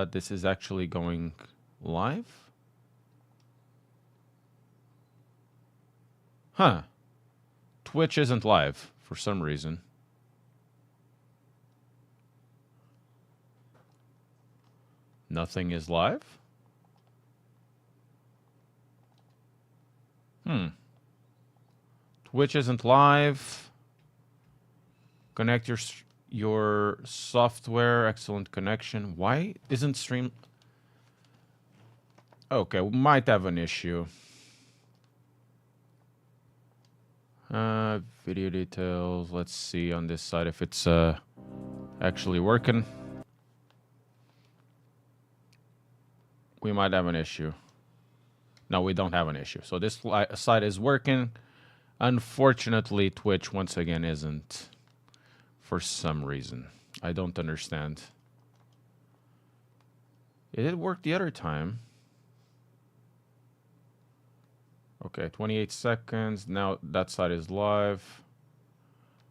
that this is actually going live. Huh. Twitch isn't live for some reason. Nothing is live? Twitch isn't live. Connect your software. Excellent connection. Why isn't stream... Okay, we might have an issue. Video details. Let's see on this side if it's actually working. We might have an issue. No, we don't have an issue. So this side is working. Unfortunately, Twitch once again isn't. For some reason. I don't understand. It did work the other time. Okay, 28 seconds. Now that side is live.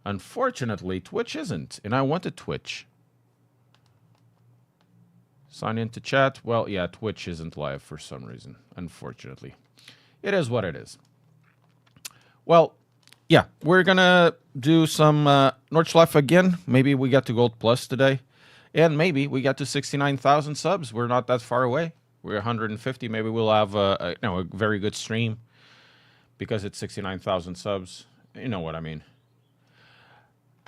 Unfortunately, Twitch isn't. And I wanted Twitch. Sign into chat. Well, yeah, Twitch isn't live for some reason. Unfortunately. It is what it is. Well, yeah, we're going to do some Nordschleife again. Maybe we got to Gold Plus today. And maybe we got to 69,000 subs. We're not that far away. We're 150. Maybe we'll have a very good stream. Because it's 69,000 subs. You know what I mean.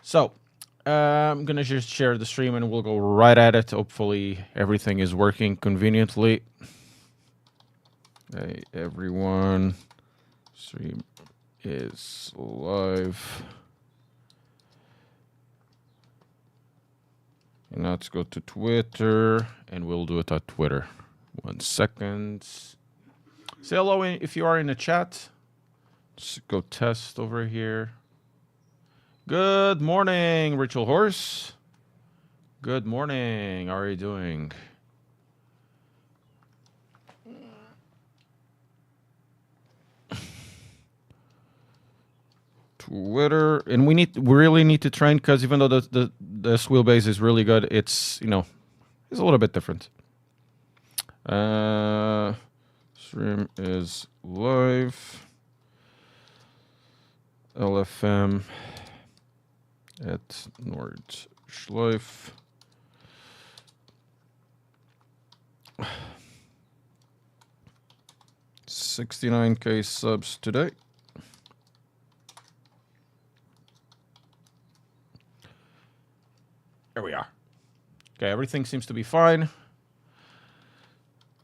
So, I'm going to just share the stream and we'll go right at it. Hopefully everything is working conveniently. Hey, everyone. Stream is live. And let's go to Twitter. And we'll do it at Twitter. 1 second. Say hello if you are in the chat. Let's go test over here. Good morning, Ritual Horse. Good morning. How are you doing? Twitter, and we really need to train because even though this wheelbase is really good, it's it's a little bit different. Stream is live. LFM at Nordschleife. $69K subs today. There we are. Okay, everything seems to be fine.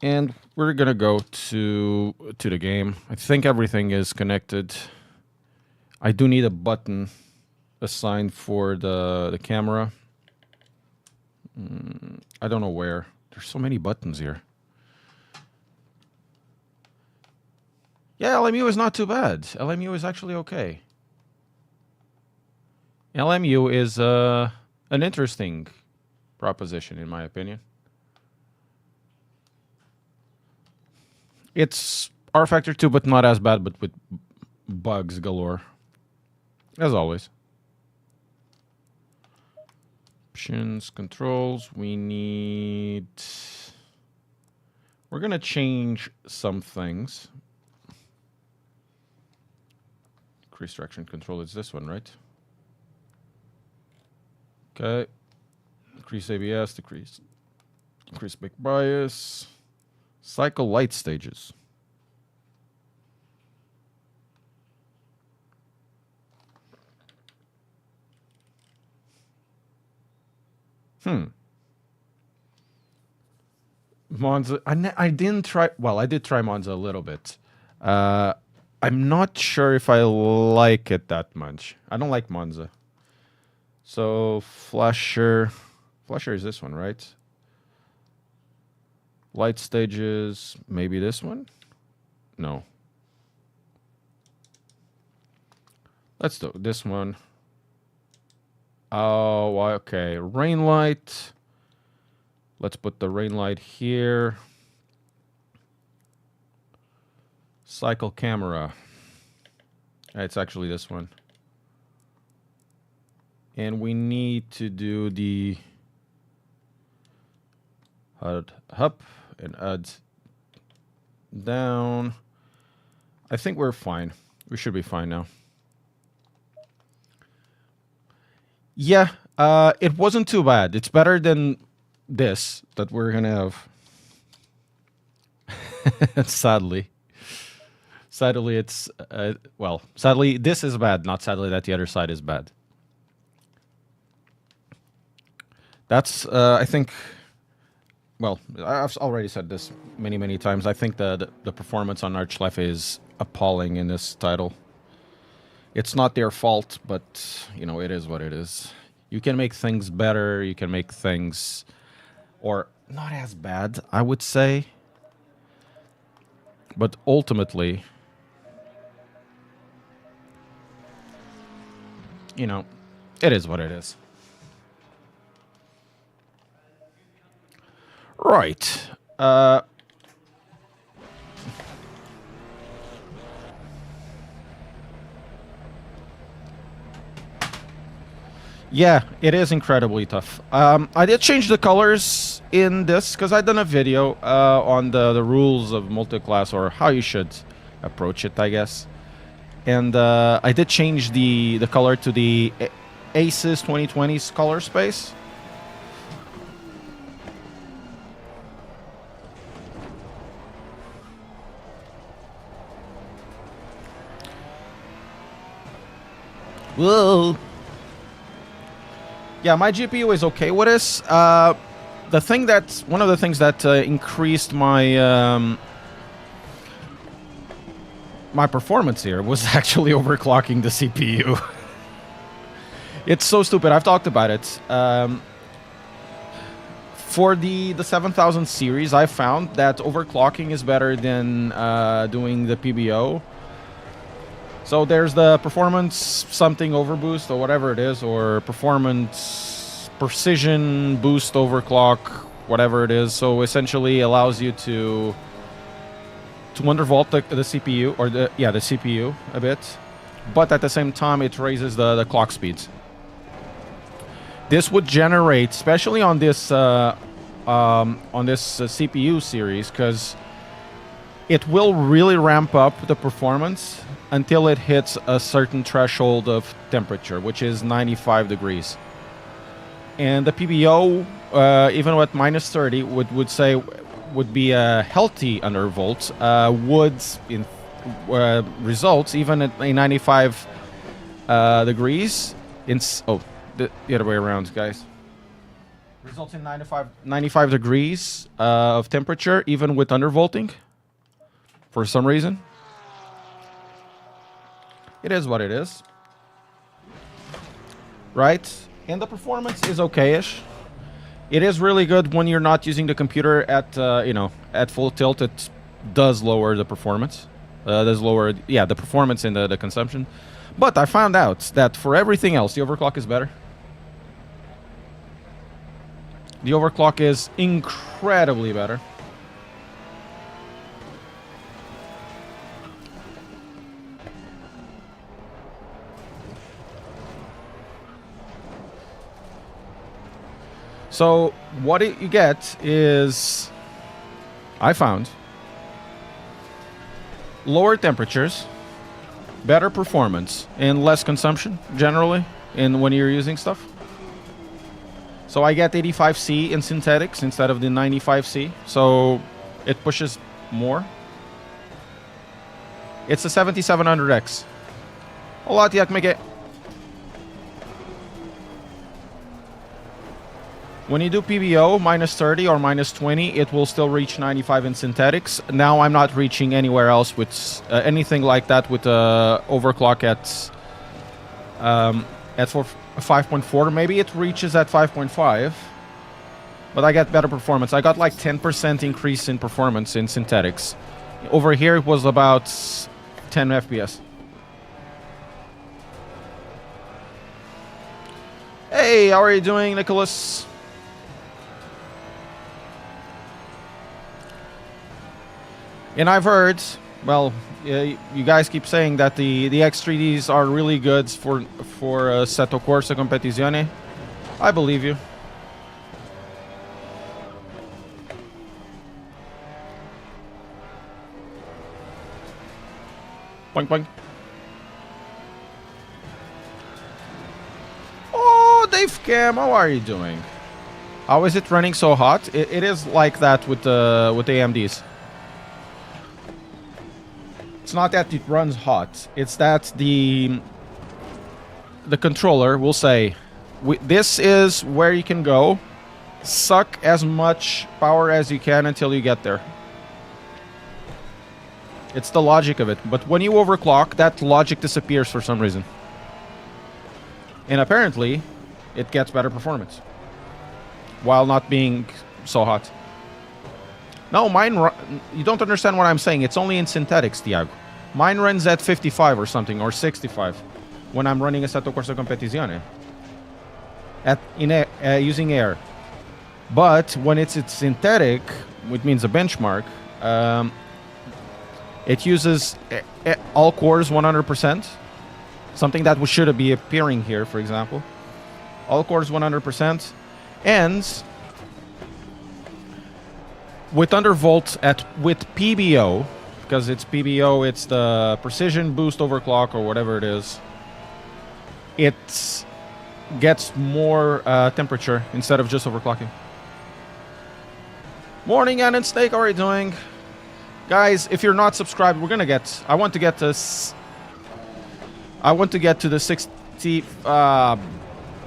And we're gonna go to the game. I think everything is connected. I do need a button assigned for the camera. I don't know where. There's so many buttons here. Yeah, LMU is not too bad. LMU is actually okay. LMU is an interesting proposition, in my opinion. It's R Factor 2, but not as bad, but with bugs galore. As always. Options, controls, we're going to change some things. Increase traction control is this one, right? Okay. Increase ABS, increase big bias. Cycle light stages. Monza, I didn't try, well, I did try Monza a little bit. I'm not sure if I like it that much. I don't like Monza. So, Flasher is this one, right? Light stages, maybe this one? No. Let's do this one. Oh, okay. Rain light. Let's put the rain light here. Cycle camera. It's actually this one. And we need to do the HUD up and HUD down. I think we're fine. We should be fine now. Yeah, it wasn't too bad. It's better than this that we're gonna have. Sadly. Sadly, it's, well, sadly, this is bad, not sadly that the other side is bad. That's, I think, well, I've already said this many, many times. I think the performance on Nordschleife is appalling in this title. It's not their fault, but, you know, it is what it is. You can make things better, you can make things, or not as bad, I would say. But ultimately, you know, it is what it is. Right. Yeah, it is incredibly tough. I did change the colors in this because I'd done a video on the rules of multiclass, or how you should approach it, I guess. And I did change the color to the Aces 2020's color space. Whoa. Yeah, my GPU is okay with this. One of the things that increased my my performance here was actually overclocking the CPU. It's so stupid. I've talked about it. For the 7000 series, I found that overclocking is better than doing the PBO. So there's the performance something overboost, or whatever it is, or performance precision boost overclock, whatever it is. So essentially allows you to undervolt the CPU, or the CPU a bit, but at the same time it raises the clock speeds. This would generate, especially on this CPU series, because it will really ramp up the performance until it hits a certain threshold of temperature, which is 95 degrees. And the PBO, even with minus 30, would be a healthy undervolt, results even at a 95 degrees. The other way around, guys. Results in 95 degrees of temperature, even with undervolting, for some reason. It is what it is. Right? And the performance is okay-ish. It is really good when you're not using the computer at, at full tilt. It does lower the performance. The performance in the consumption. But I found out that for everything else, the overclock is better. The overclock is incredibly better. So what you get is, I found, lower temperatures, better performance, and less consumption generally when you're using stuff. So I get 85C in synthetics instead of the 95C, so it pushes more. It's a 7700X. Olá, Tiago, como é que é? When you do PBO, minus 30 or minus 20, it will still reach 95 in synthetics. Now I'm not reaching anywhere else with anything like that with overclock at 5.4. Maybe it reaches at 5.5, but I get better performance. I got like 10% increase in performance in synthetics. Over here it was about 10 FPS. Hey, how are you doing, Nicholas? And I've heard, well, you guys keep saying that the X3Ds are really good for Seto Corsa Competizione. I believe you. Boink, boink. Oh, Dave Cam, how are you doing? How is it running so hot? It is like that with the AMDs. It's not that it runs hot. It's that the controller will say, this is where you can go. Suck as much power as you can until you get there. It's the logic of it. But when you overclock, that logic disappears for some reason. And apparently, it gets better performance. While not being so hot. No, mine... You don't understand what I'm saying. It's only in synthetics, Tiago. Mine runs at 55 or something, or 65. When I'm running Assetto Corsa Competizione. Using air. But when it's synthetic, which means a benchmark, it uses all cores 100%. Something that should be appearing here, for example. All cores 100%. And with undervolt with PBO, because it's PBO, it's the precision boost overclock or whatever it is. It gets more temperature instead of just overclocking. Morning, Ann and Snake, how are you doing? Guys, if you're not subscribed, we're gonna get... I want to get to the 60...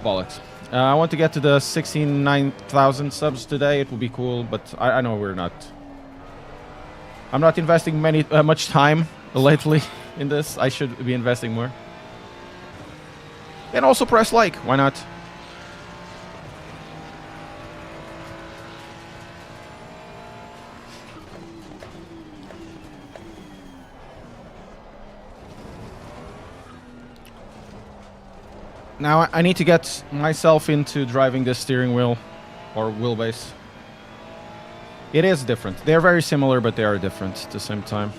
bollocks. I want to get to the 69,000 subs today. It will be cool, but I know we're not... I'm not investing much time lately in this. I should be investing more. And also press like. Why not? Now I need to get myself into driving this steering wheel or wheelbase. It is different. They're very similar, but they are different at the same time.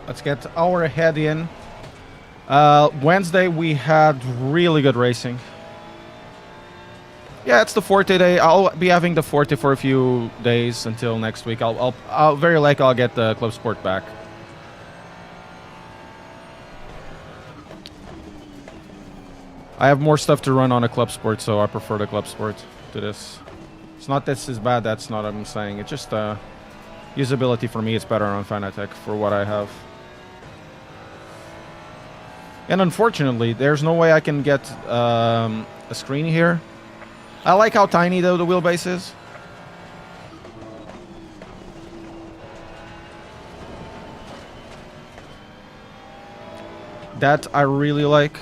Let's get our head in. Wednesday we had really good racing. Yeah, it's the Forte day. I'll be having the Forte for a few days until next week. I'll very likely I'll get the Club Sport back. I have more stuff to run on a Club Sport, so I prefer the Club Sport to this. It's not this is bad. That's not what I'm saying. It's just usability for me. It's better on Fanatec for what I have. And unfortunately, there's no way I can get a screen here. I like how tiny though the wheelbase is. That I really like.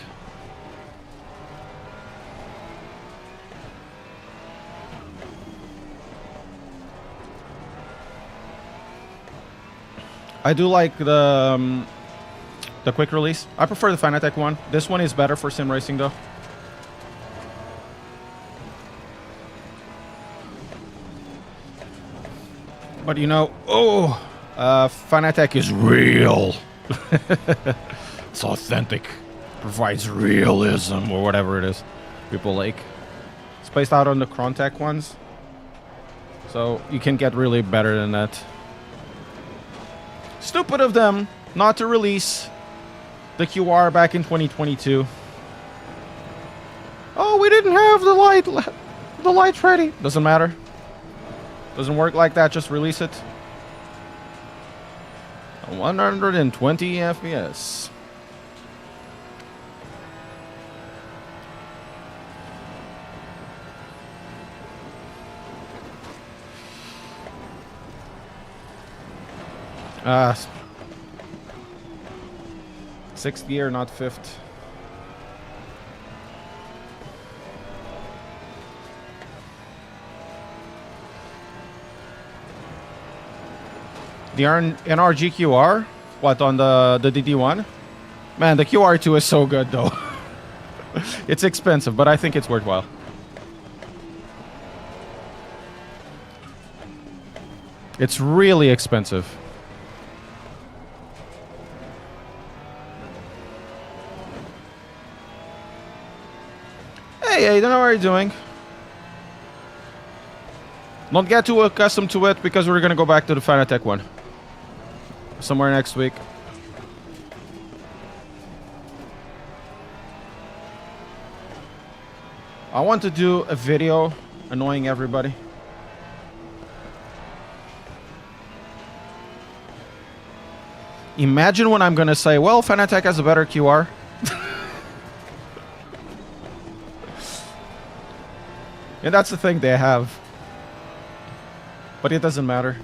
I do like the quick release. I prefer the Fanatec one. This one is better for sim racing though. But you know, Fanatec is real. It's authentic. Provides realism or whatever it is. People like. It's based out on the Crontec ones. So you can get really better than that. Stupid of them not to release the QR back in 2022. Oh, we didn't have the light ready. Doesn't matter. Doesn't work like that. Just release it. 120 FPS. Sixth gear, not fifth. The NRG QR? What, on the DD1? Man, the QR2 is so good though. It's expensive, but I think it's worthwhile. It's really expensive. Hey, Aiden, how are you doing? Don't get too accustomed to it because we're gonna go back to the Fanatec one. Somewhere next week. I want to do a video annoying everybody. Imagine when I'm gonna say, well, Fanatec has a better QR. And that's the thing they have. But it doesn't matter.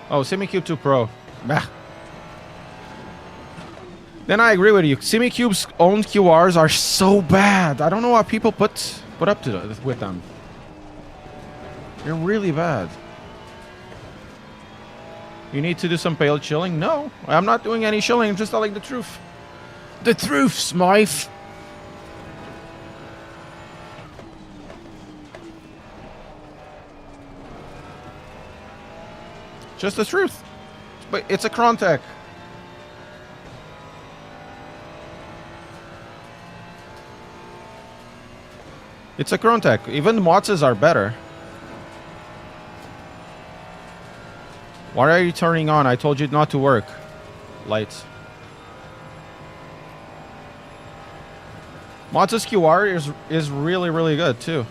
Oh, SimiCube 2 Pro. Bah. Then I agree with you. SimiCube's own QRs are so bad. I don't know what people put up to with them. They're really bad. You need to do some pale chilling? No, I'm not doing any chilling. I'm just telling the truth. The truth, Smythe. Just the truth. But it's a Crontek. It's a Crontek. Even the Motzes are better. Why are you turning on? I told you not to work. Lights. Motz's QR is really, really good too.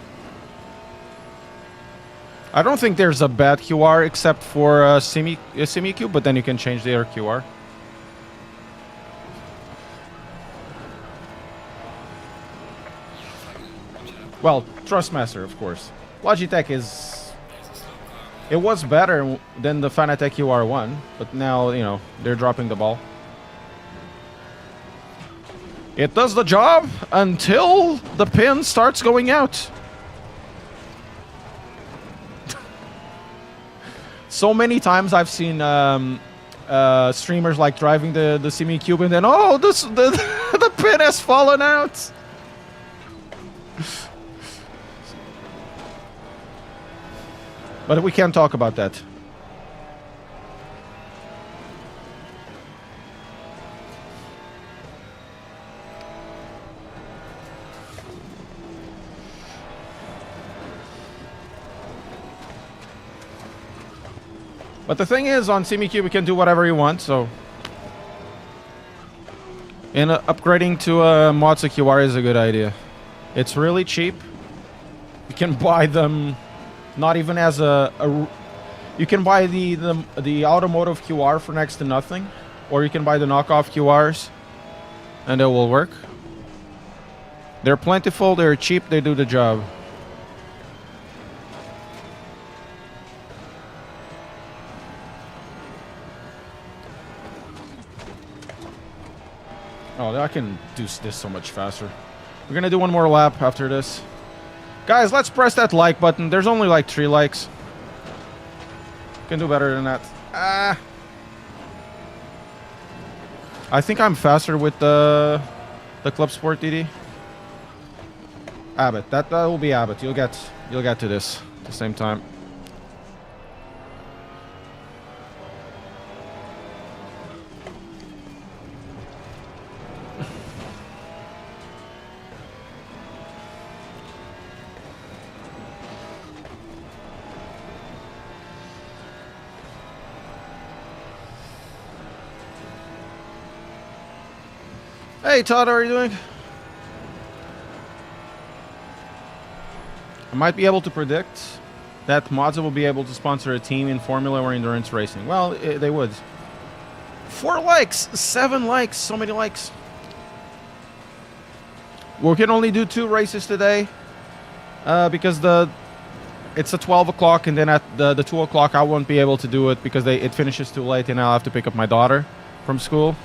I don't think there's a bad QR except for SimiCube, but then you can change their QR. Well, Trustmaster, of course. Logitech is... It was better than the Fanatec QR1, but now, you know, they're dropping the ball. It does the job until the pin starts going out. So many times I've seen streamers like driving the SimiCube and then, oh, the pin has fallen out. But we can't talk about that. But the thing is, on SimiCube, you can do whatever you want, so... And upgrading to a Mozza QR is a good idea. It's really cheap. You can buy them... Not even as you can buy the automotive QR for next to nothing, or you can buy the knockoff QRs, and it will work. They're plentiful, they're cheap, they do the job. Oh, I can do this so much faster. We're gonna do one more lap after this. Guys, let's press that like button. There's only like 3 likes. Can do better than that. I think I'm faster with the Club Sport DD. Abbott. That will be Abbott. You'll get to this at the same time. Hey Todd, how are you doing? I might be able to predict that Mozza will be able to sponsor a team in Formula or endurance racing. Well, they would. 4 likes, 7 likes, so many likes. We can only do 2 races today because it's at 12 o'clock, and then at the 2 o'clock I won't be able to do it because it finishes too late, and I'll have to pick up my daughter from school.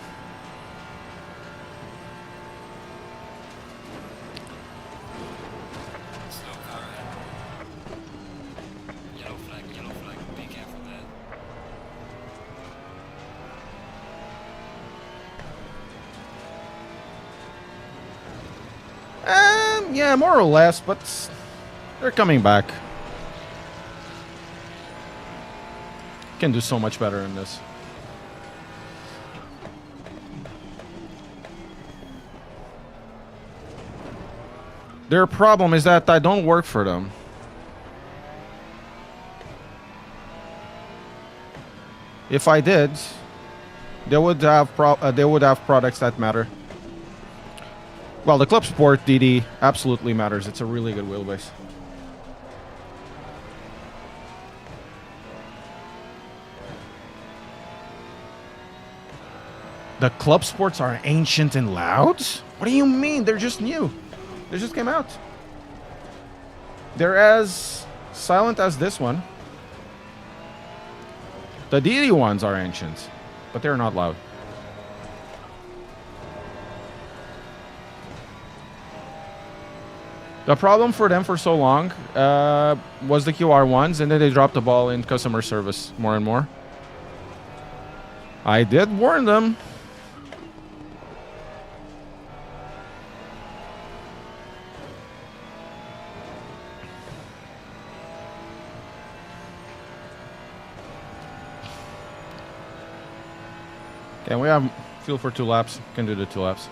Yeah, more or less, but they're coming back. Can do so much better in this. Their problem is that I don't work for them. If I did, they would have products that matter. Well, the Club Sport DD absolutely matters. It's a really good wheelbase. The Club Sports are ancient and loud? What do you mean? They're just new. They just came out. They're as silent as this one. The DD ones are ancient, but they're not loud. The problem for them for so long was the QR ones, and then they dropped the ball in customer service more and more. I did warn them. Okay, we have fuel for 2 laps. Can do the 2 laps.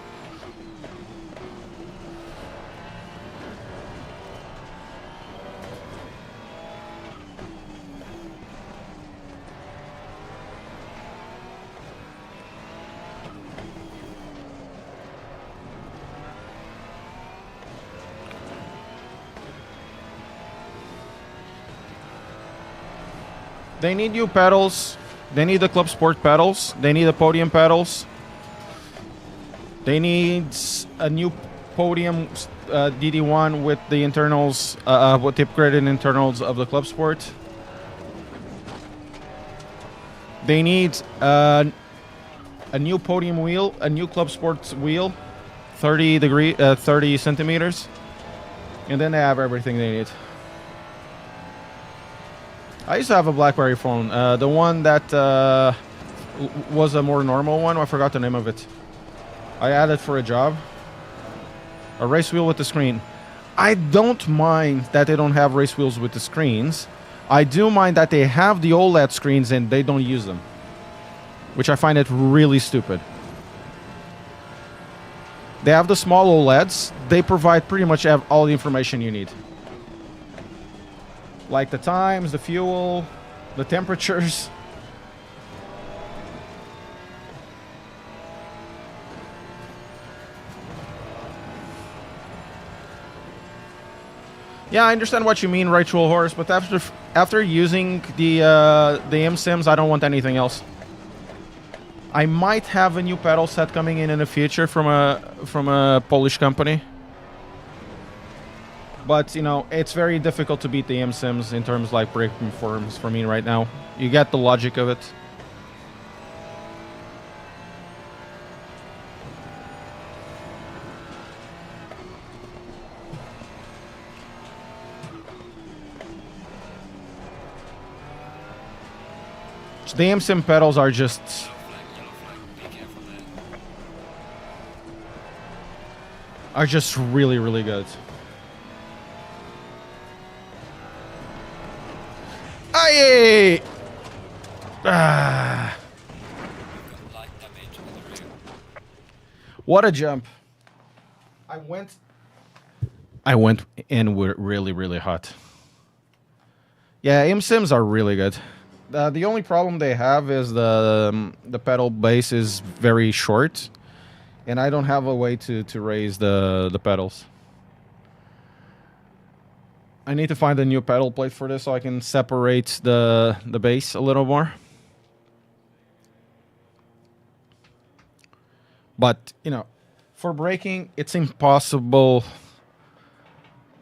They need new pedals. They need the Club Sport pedals. They need the podium pedals. They need a new podium DD1 with the internals, with the upgraded internals of the Club Sport. They need a new podium wheel, a new Club Sports wheel, 30 centimeters, and then they have everything they need. I used to have a BlackBerry phone, the one that was a more normal one. I forgot the name of it. I had it for a job. A race wheel with the screen. I don't mind that they don't have race wheels with the screens. I do mind that they have the OLED screens and they don't use them, which I find it really stupid. They have the small OLEDs. They provide pretty much all the information you need. Like the times, the fuel, the temperatures. Yeah, I understand what you mean, Ritual Horse, but after using the M-Sims, I don't want anything else. I might have a new pedal set coming in the future from a Polish company. But, you know, it's very difficult to beat the M-Sims in terms like brake performance for me right now. You get the logic of it. So the M-Sim pedals are just... really, really good. Aye! Ah. What a jump. I went in really, really hot. Yeah, M-Sims are really good. The only problem they have is the pedal base is very short, and I don't have a way to raise the pedals. I need to find a new pedal plate for this so I can separate the base a little more. But, you know, for braking, it's impossible.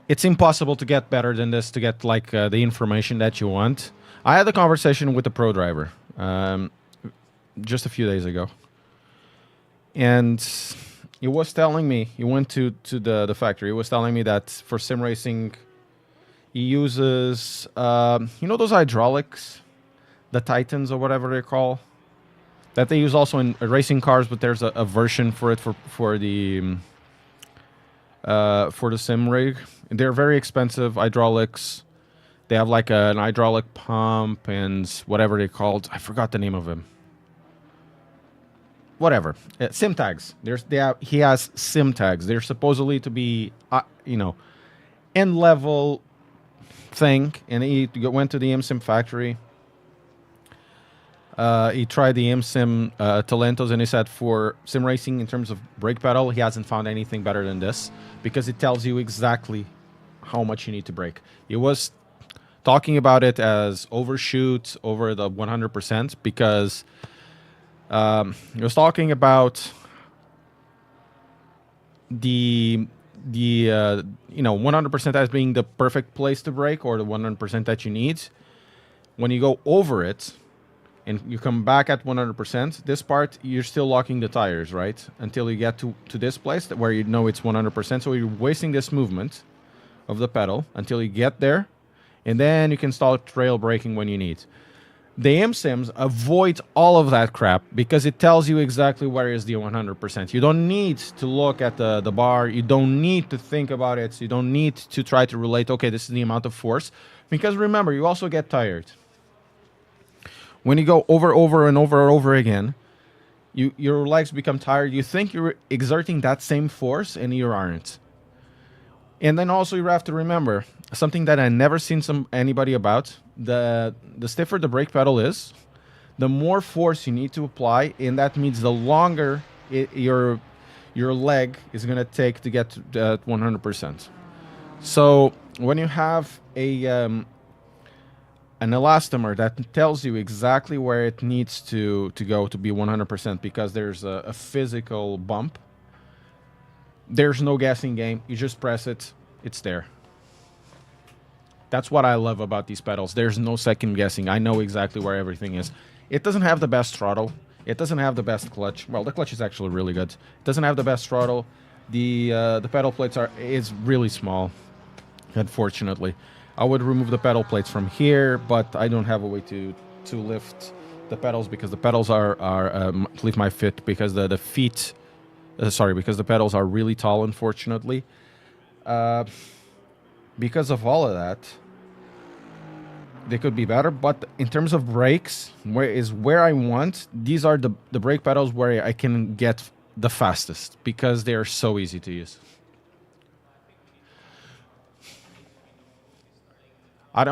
It's impossible to get better than this, to get like the information that you want. I had a conversation with a pro driver just a few days ago. And he was telling me, he went to the factory, he was telling me that for sim racing, he uses, you know those hydraulics? The Titans or whatever they're called? That they use also in racing cars, but there's a version for it for the for the sim rig. They're very expensive hydraulics. They have like an hydraulic pump and whatever they called. I forgot the name of him. Whatever. Sim tags. He has sim tags. They're supposedly to be, end level thing. And he went to the ImSim factory. He tried the ImSim Talentos, and he said for sim racing in terms of brake pedal, he hasn't found anything better than this because it tells you exactly how much you need to brake. He was talking about it as overshoot over the 100% because he was talking about the 100% as being the perfect place to brake, or the 100% that you need. When you go over it and you come back at 100%, this part you're still locking the tires, right? Until you get to this place where you know it's 100%. So you're wasting this movement of the pedal until you get there, and then you can start trail braking when you need. The ImSims avoid all of that crap because it tells you exactly where is the 100%. You don't need to look at the bar. You don't need to think about it. You don't need to try to relate, okay, this is the amount of force. Because remember, you also get tired. When you go over and over again, your legs become tired. You think you're exerting that same force, and you aren't. And then also you have to remember something that I never seen anybody about. The stiffer the brake pedal is, the more force you need to apply, and that means the longer your leg is going to take to get to that 100%. So when you have an elastomer that tells you exactly where it needs to go to be 100% because there's a physical bump, there's no guessing game. You just press it. It's there. That's what I love about these pedals. There's no second guessing. I know exactly where everything is. It doesn't have the best throttle. It doesn't have the best clutch. Well, the clutch is actually really good. It doesn't have the best throttle. The pedal plates is really small, unfortunately. I would remove the pedal plates from here, but I don't have a way to lift the pedals because the pedals are leave my fit because the feet. Because the pedals are really tall, unfortunately. Because of all of that, they could be better. But in terms of brakes, where I want, these are the brake pedals where I can get the fastest because they are so easy to use. I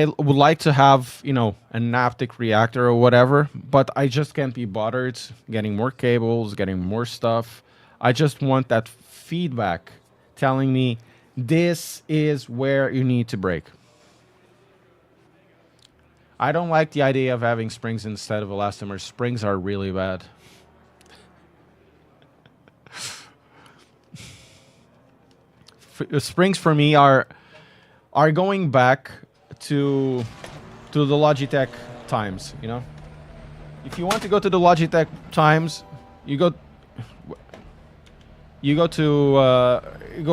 would like to have, a Naptic reactor or whatever, but I just can't be bothered getting more cables, getting more stuff. I just want that feedback telling me this is where you need to brake. I don't like the idea of having springs instead of elastomers. Springs are really bad. Springs for me are going back to the Logitech times, If you want to go to the Logitech times, you go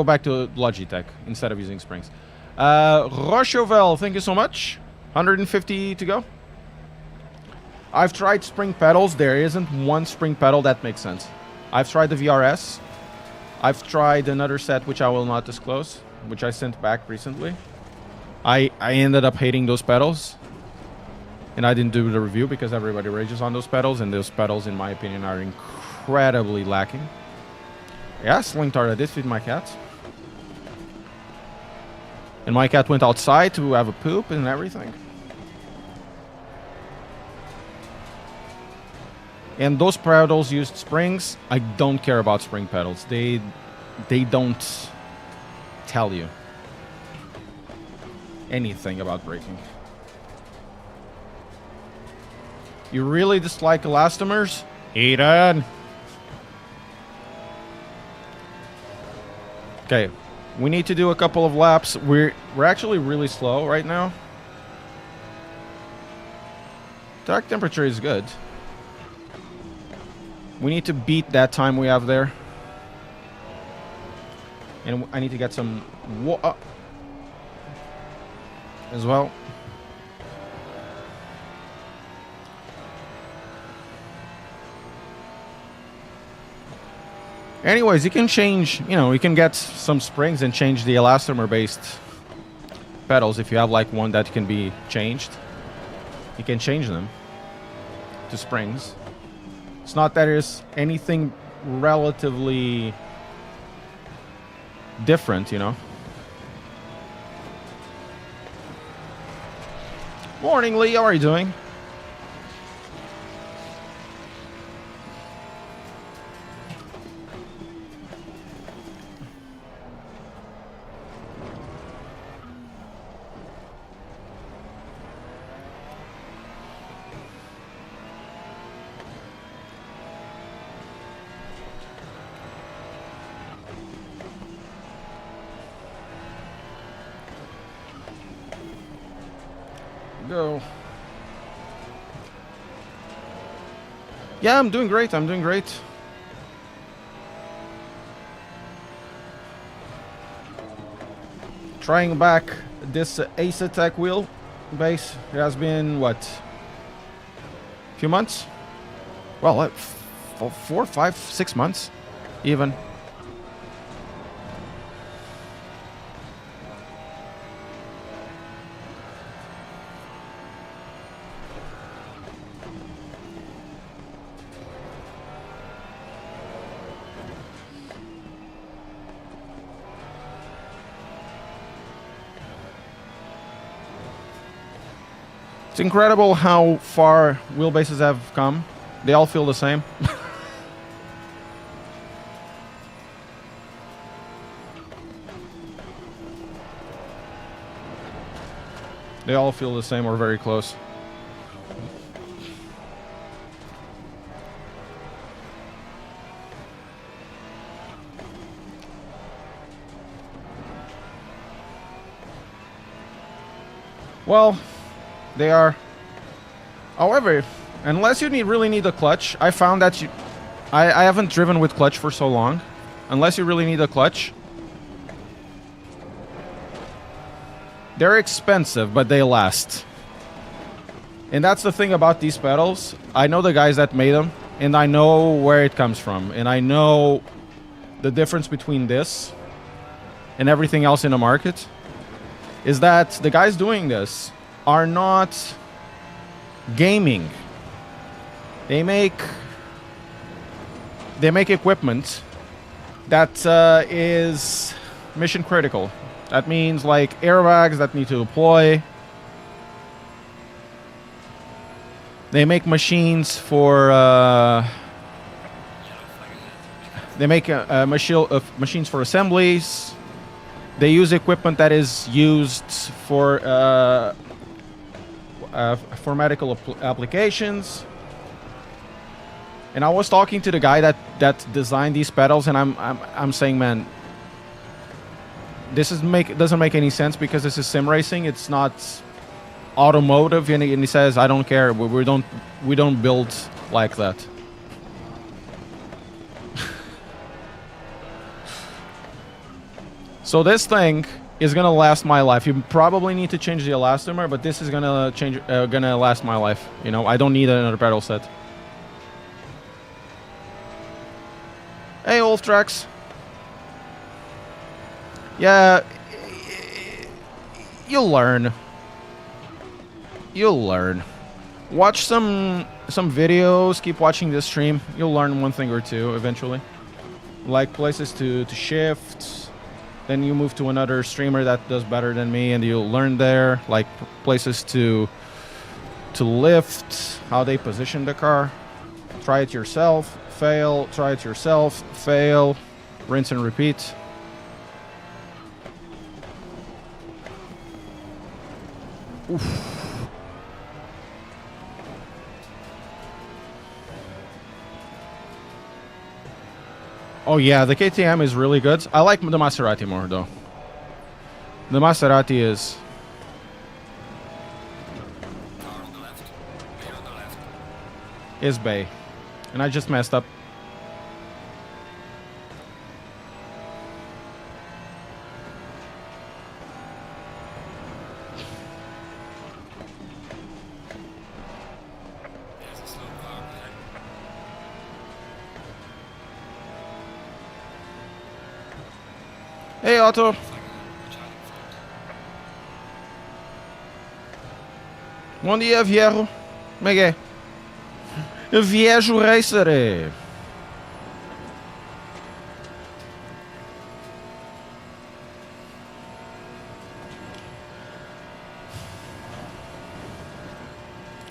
back to Logitech instead of using springs. Rochauvel, thank you so much. 150 to go. I've tried spring pedals. There isn't one spring pedal that makes sense. I've tried the VRS. I've tried another set which I will not disclose, which I sent back recently. I ended up hating those pedals, and I didn't do the review because everybody rages on those pedals, and those pedals, in my opinion, are incredibly lacking. Yeah, Sling Tart, I did feed my cat. And my cat went outside to have a poop and everything. And those pedals used springs. I don't care about spring pedals. They don't tell you anything about braking. You really dislike elastomers? Eden! Okay, we need to do a couple of laps. We're actually really slow right now. Track temperature is good. We need to beat that time we have there. And I need to get some as well. Anyways, you can change, you know, you can get some springs and change the elastomer-based pedals. If you have like one that can be changed, you can change them to springs. It's not that there's anything relatively different, you know. Morning, Lee. How are you doing? Go. Yeah, I'm doing great. I'm doing great. Trying back this Fanatec wheel base. It has been what? A few months? Well, 4, 5, 6 months, even. It's incredible how far wheelbases have come. They all feel the same. They all feel the same or very close. Well, they are. However, unless you really need a clutch, I found that I haven't driven with clutch for so long. Unless you really need a clutch, they're expensive, but they last. And that's the thing about these pedals. I know the guys that made them, and I know where it comes from, and I know the difference between this and everything else in the market is that the guys doing this are not gaming. They make equipment that is mission critical. That means like airbags that need to deploy. They make machines for machines for assemblies. They use equipment that is used for medical applications. And I was talking to the guy that designed these pedals, and I'm saying, man, this doesn't make any sense because this is sim racing. It's not automotive. And he says, I don't care. We don't build like that. So this thing is gonna last my life. You probably need to change the elastomer, but this is gonna last my life. You know, I don't need another pedal set. Hey, Wolf Tracks. Yeah, you'll learn. You'll learn. Watch some videos. Keep watching this stream. You'll learn one thing or two eventually. Like places to shift. Then you move to another streamer that does better than me, and you'll learn there, like places to lift, how they position the car. Try it yourself, fail, try it yourself, fail, rinse and repeat. Oof. Oh yeah, the KTM is really good. I like the Maserati more though. The Maserati is... is Bay. And I just messed up. Hey, Otto. Bom dia, viejo. Como é que é? Viejo Racer.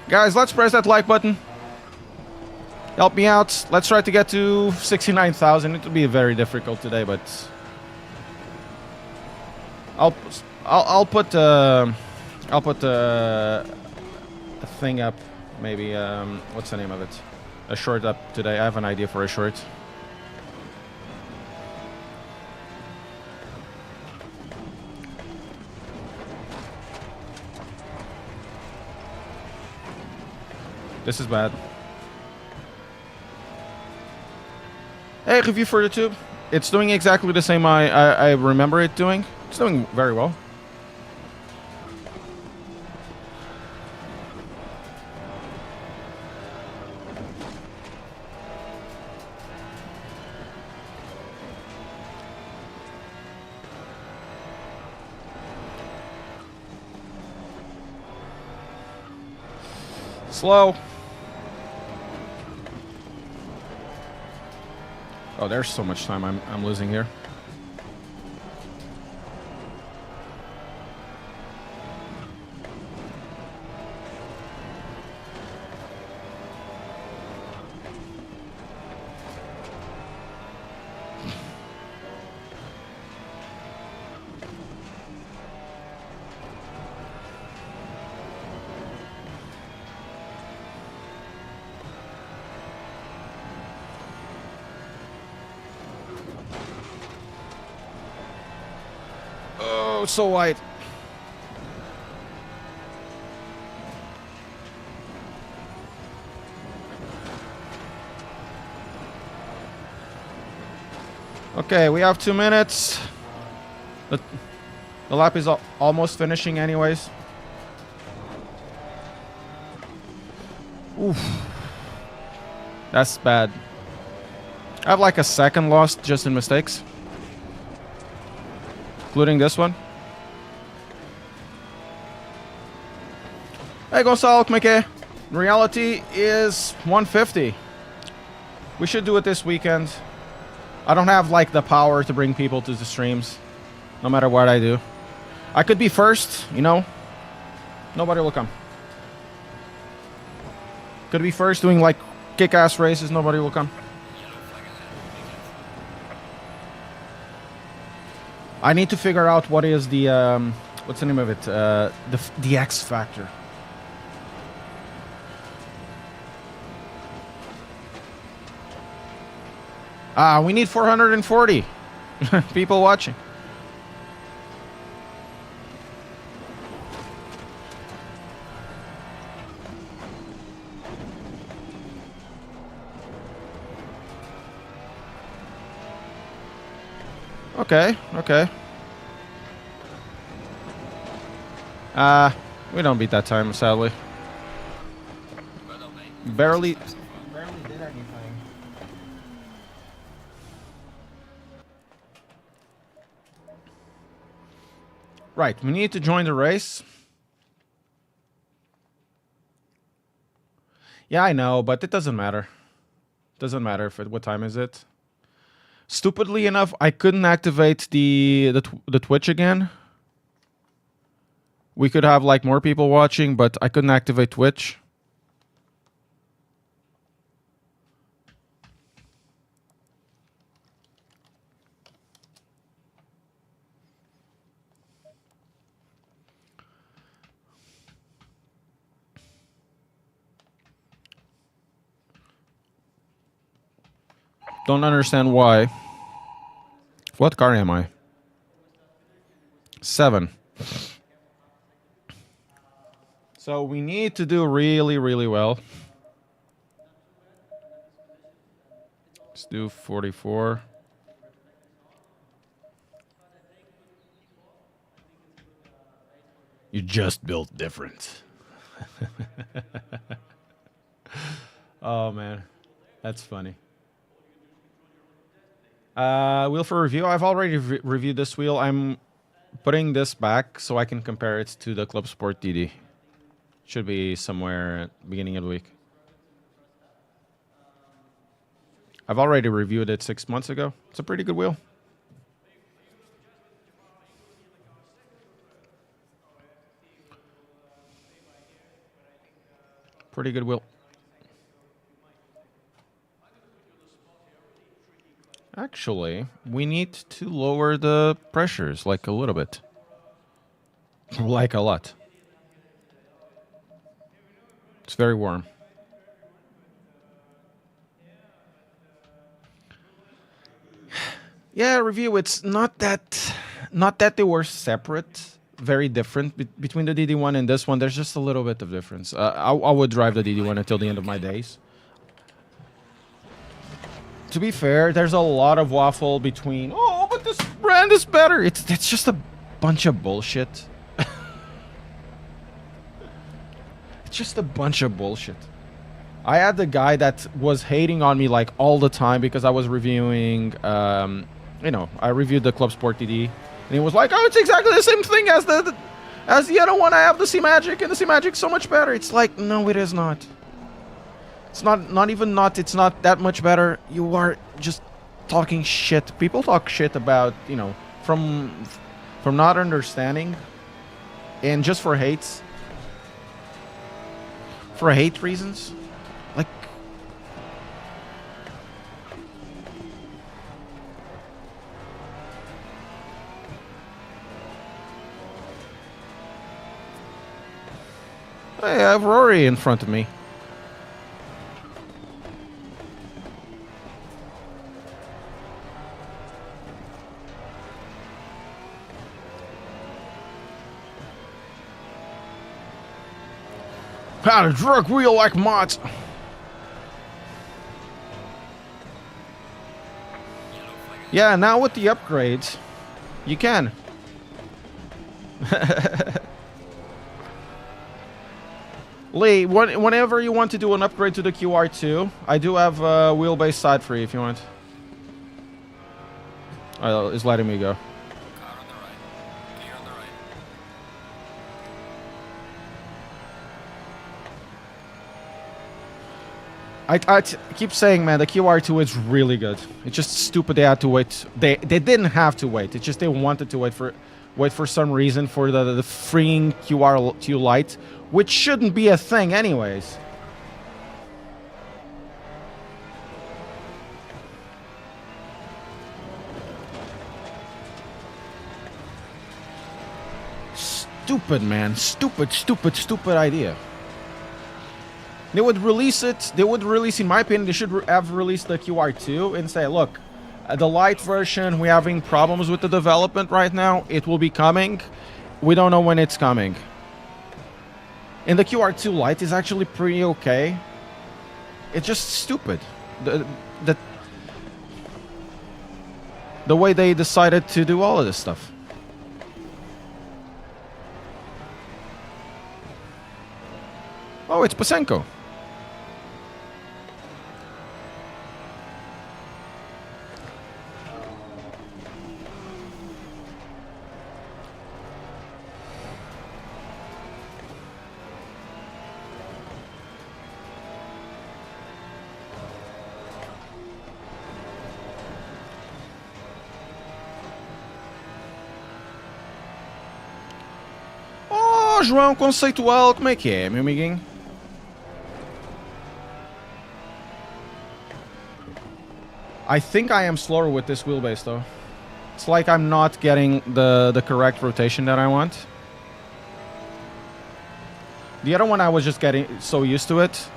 Guys, let's press that like button. Help me out. Let's try to get to 69,000. It will be very difficult today, but I'll put a thing up. Maybe what's the name of it? A short up today. I have an idea for a short. This is bad. Hey, review for the tube. It's doing exactly the same I remember it doing. It's doing very well. Slow. Oh, there's so much time I'm losing here. Oh, so wide. Okay, we have 2 minutes. The lap is almost finishing anyways. Oof. That's bad. I have like a second lost just in mistakes. Including this one. Hey, Gonçalo, como é que é? Reality is 150. We should do it this weekend. I don't have like the power to bring people to the streams, no matter what I do. I could be first, you know. Nobody will come. Could be first doing like kick-ass races. Nobody will come. I need to figure out what is the what's the name of it? The X factor. We need 440 people watching. Okay, okay. We don't beat that time, sadly. Barely did anything. Right, we need to join the race. Yeah, I know, but it doesn't matter. Doesn't matter what time is it. Stupidly enough, I couldn't activate the Twitch again. We could have like more people watching, but I couldn't activate Twitch. Don't understand why. What car am I? 7. So we need to do really, really well. Let's do 44. You just built different. Oh, man. That's funny. Wheel for review. I've already reviewed this wheel. I'm putting this back so I can compare it to the Club Sport DD. Should be somewhere at the beginning of the week. I've already reviewed it 6 months ago. It's a pretty good wheel. Pretty good wheel. Actually, we need to lower the pressures, like a little bit. Like a lot. It's very warm. Yeah, review. It's not that they were separate, very different between the DD1 and this one. There's just a little bit of difference. I would drive the DD1 until the end of my days. To be fair, there's a lot of waffle between, oh, but this brand is better. It's just a bunch of bullshit. It's just a bunch of bullshit. I had the guy that was hating on me like all the time because I was reviewing, you know, I reviewed the Club Sport DD, and he was like, oh, it's exactly the same thing as the other one. I have the C-Magic, and the C-Magic's so much better. It's like, no, it is not. It's not even it's not that much better. You are just talking shit. People talk shit about, you know, from not understanding and just for hates. For hate reasons. Like, hey, I have Rory in front of me. How to drug wheel like mods. Yeah, now with the upgrades, you can. Lee, whenever you want to do an upgrade to the QR2, I do have Wheelbase side free if you want. It's letting me go. I keep saying, man, the QR2 is really good. It's just stupid they had to wait. They didn't have to wait. It's just they wanted to wait for some reason for the freeing QR2 Lite, which shouldn't be a thing anyways. Stupid, man. Stupid idea. They would release it. They would release, in my opinion, they should have released the QR2 and say, look, the light version, we're having problems with the development right now. It will be coming. We don't know when it's coming. And the QR2 Lite is actually pretty okay. It's just stupid. The way they decided to do all of this stuff. Oh, it's Pasenko. Oh, João Conceitual, como é que é, meu amiguinho? I think I am slower with this wheelbase, though. It's like I'm not getting the correct rotation that I want. The other one, I was just getting so used to it.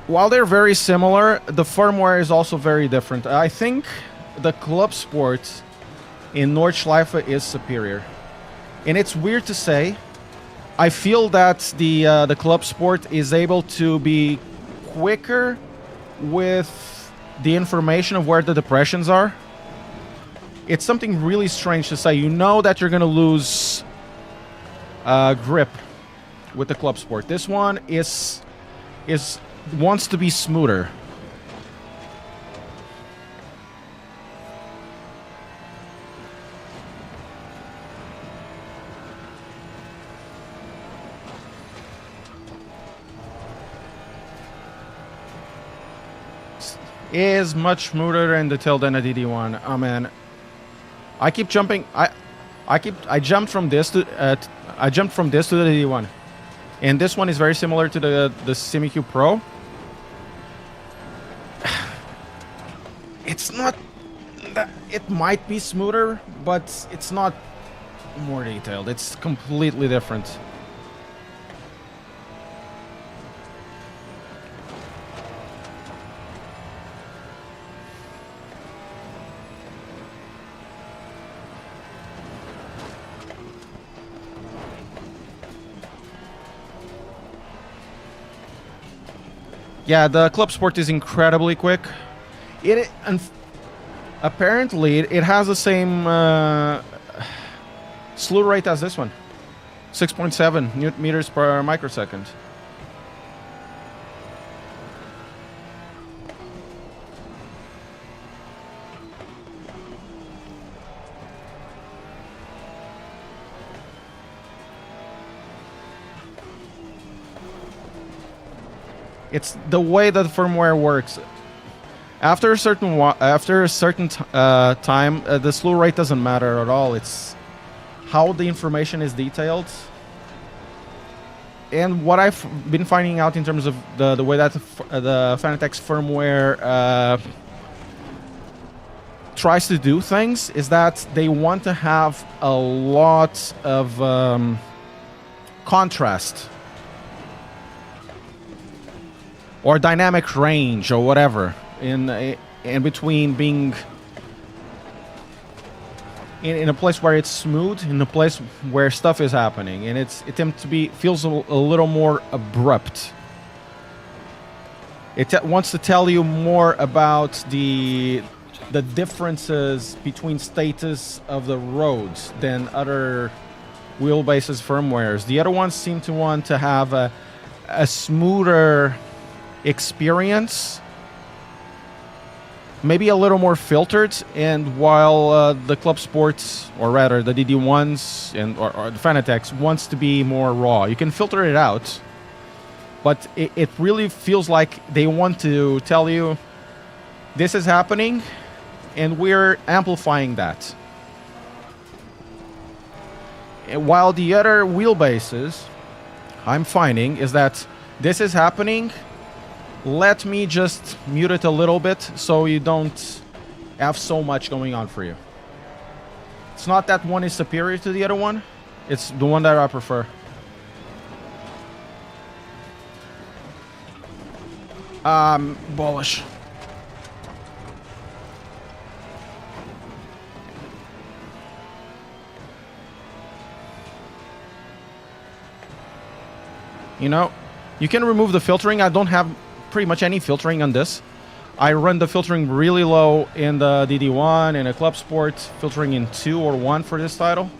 While they're very similar, the firmware is also very different. I think the Club Sport in Nordschleife is superior. And it's weird to say. I feel that the Club Sport is able to be quicker with the information of where the depressions are. It's something really strange to say. You know that you're going to lose grip with the Club Sport. This one wants to be smoother. Is much smoother and detailed than a DD1. Oh man, I keep jumping. I jumped from this to the DD1, and this one is very similar to the SimiQ Pro. It's not. It might be smoother, but it's not more detailed. It's completely different. Yeah, the Club Sport is incredibly quick. Apparently, it has the same slew rate as this one. 6.7 newton meters per microsecond. It's the way that the firmware works. After a certain time, the slew rate doesn't matter at all. It's how the information is detailed. And what I've been finding out in terms of the way that the Fanatec's firmware tries to do things is that they want to have a lot of contrast. Or dynamic range, or whatever, in between being in a place where it's smooth, in a place where stuff is happening, and it tends to feels a little more abrupt. It wants to tell you more about the differences between status of the roads than other Wheelbase's firmwares. The other ones seem to want to have a smoother experience, maybe a little more filtered, and while the Club Sports, or rather the DD1s or the Fanatec wants to be more raw. You can filter it out, but it really feels like they want to tell you this is happening and we're amplifying that. And while the other Wheelbases I'm finding is that this is happening, let me just mute it a little bit so you don't have so much going on for you. It's not that one is superior to the other one. It's the one that I prefer. Bullish. You know, you can remove the filtering. I don't have pretty much any filtering on this. I run the filtering really low in the DD1 and a Club Sport, filtering in 2 or 1 for this title.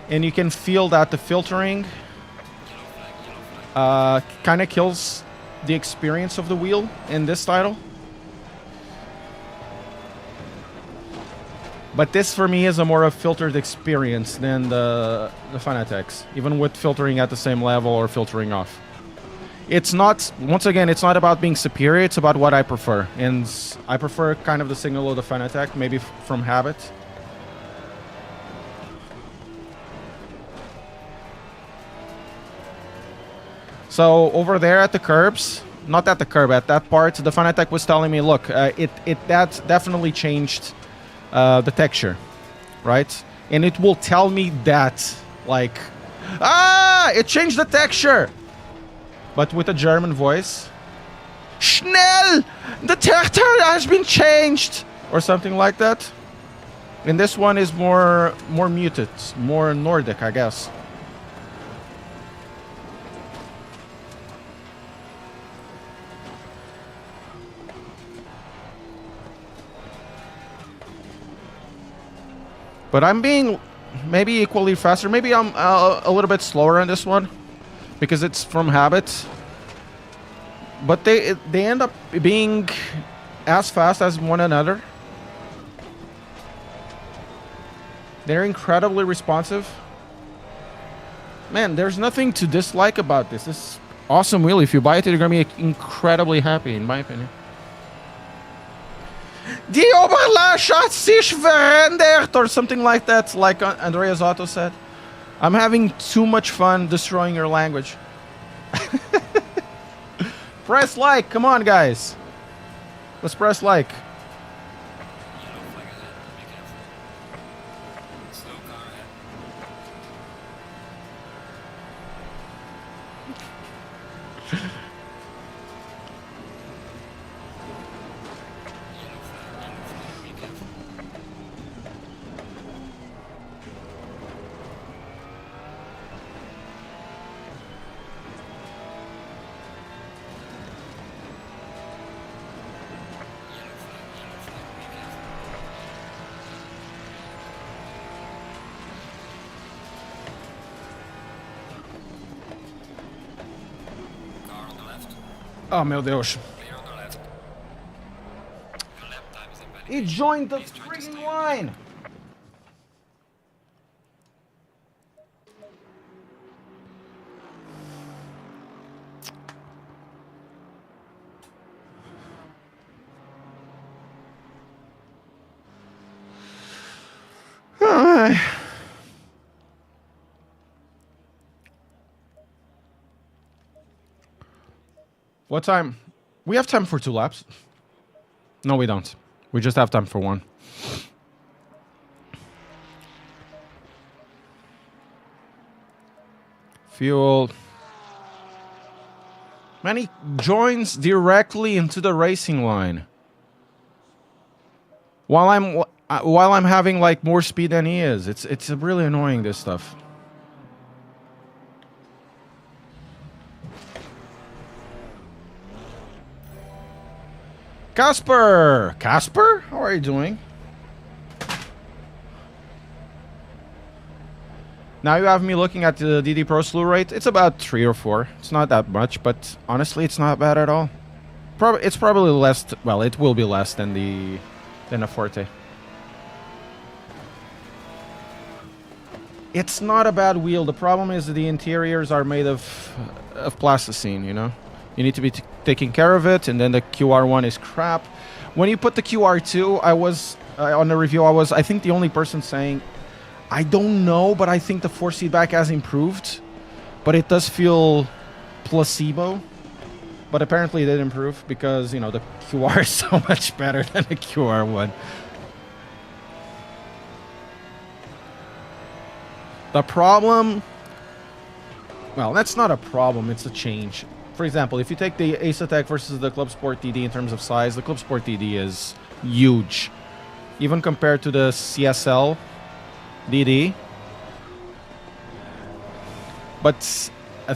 And you can feel that the filtering kind of kills the experience of the wheel in this title. But this for me is a more filtered experience than the Fanatec, even with filtering at the same level or filtering off. It's not, once again, it's not about being superior, it's about what I prefer. And I prefer kind of the signal of the Fanatec, maybe from habit. So over there at the curbs, not at the curb, at that part, the Fanatec was telling me, look, that definitely changed the texture, right? And it will tell me that, like, it changed the texture! But with a German voice. Schnell! The texture has been changed! Or something like that. And this one is more muted, more Nordic, I guess. But I'm being maybe equally faster. Maybe I'm a little bit slower on this one because it's from habit. But they end up being as fast as one another. They're incredibly responsive. Man, there's nothing to dislike about this. This is awesome wheel. If you buy it, you're going to be incredibly happy, in my opinion. Die Oberlash hat sich verändert, or something like that, like Andreas Otto said. I'm having too much fun destroying your language. Press like. Come on, guys. Let's press like. Oh, meu Deus. He joined the freaking line. What time? We have time for 2 laps. No, we don't. We just have time for 1. Fuel. Man, he joins directly into the racing line. While I'm having like more speed than he is. It's really annoying, this stuff. Casper! Casper? How are you doing? Now you have me looking at the DD Pro slew rate. It's about 3 or 4. It's not that much, but honestly, it's not bad at all. It's probably less. Well, it will be less than the Forte. It's not a bad wheel. The problem is that the interiors are made of plasticine, you know? You need to be taking care of it, and then the QR1 is crap. When you put the QR2, I was, on the review, I think the only person saying, I don't know, but I think the force feedback has improved. But it does feel placebo. But apparently it did improve because, you know, the QR is so much better than the QR1. The problem... Well, that's not a problem, it's a change. For example, if you take the Ace-Attack versus the Club Sport DD in terms of size, the Club Sport DD is huge. Even compared to the CSL DD. But the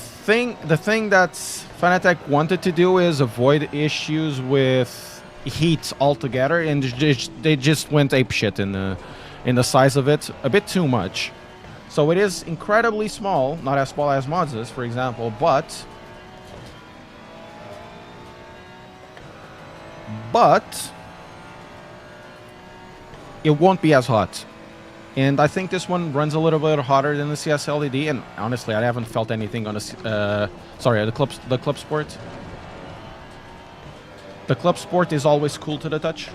thing that Fanatec wanted to do is avoid issues with heat altogether, and they just went apeshit in the size of it, a bit too much. So it is incredibly small, not as small as Mods, for example, but it won't be as hot. And I think this one runs a little bit hotter than the CSLDD, and honestly, I haven't felt anything on the Club Sport. The Club Sport is always cool to the touch.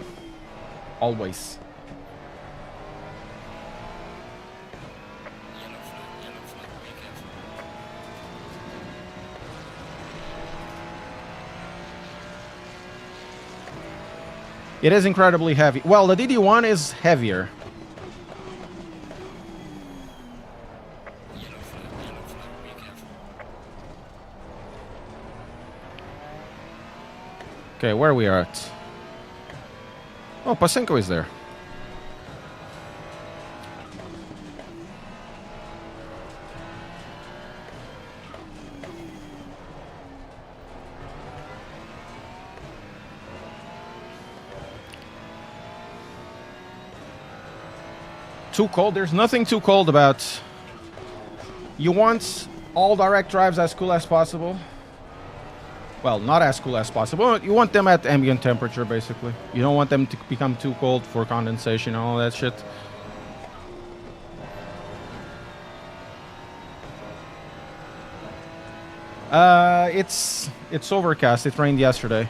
Always. It is incredibly heavy. Well, the DD1 is heavier. Okay, where we are at? Oh, Pasenko is there. too cold. There's nothing too cold about. You want all direct drives as cool as possible. Well, not as cool as possible. You want them at ambient temperature, basically. You don't want them to become too cold for condensation and all that shit. It's overcast. It rained yesterday.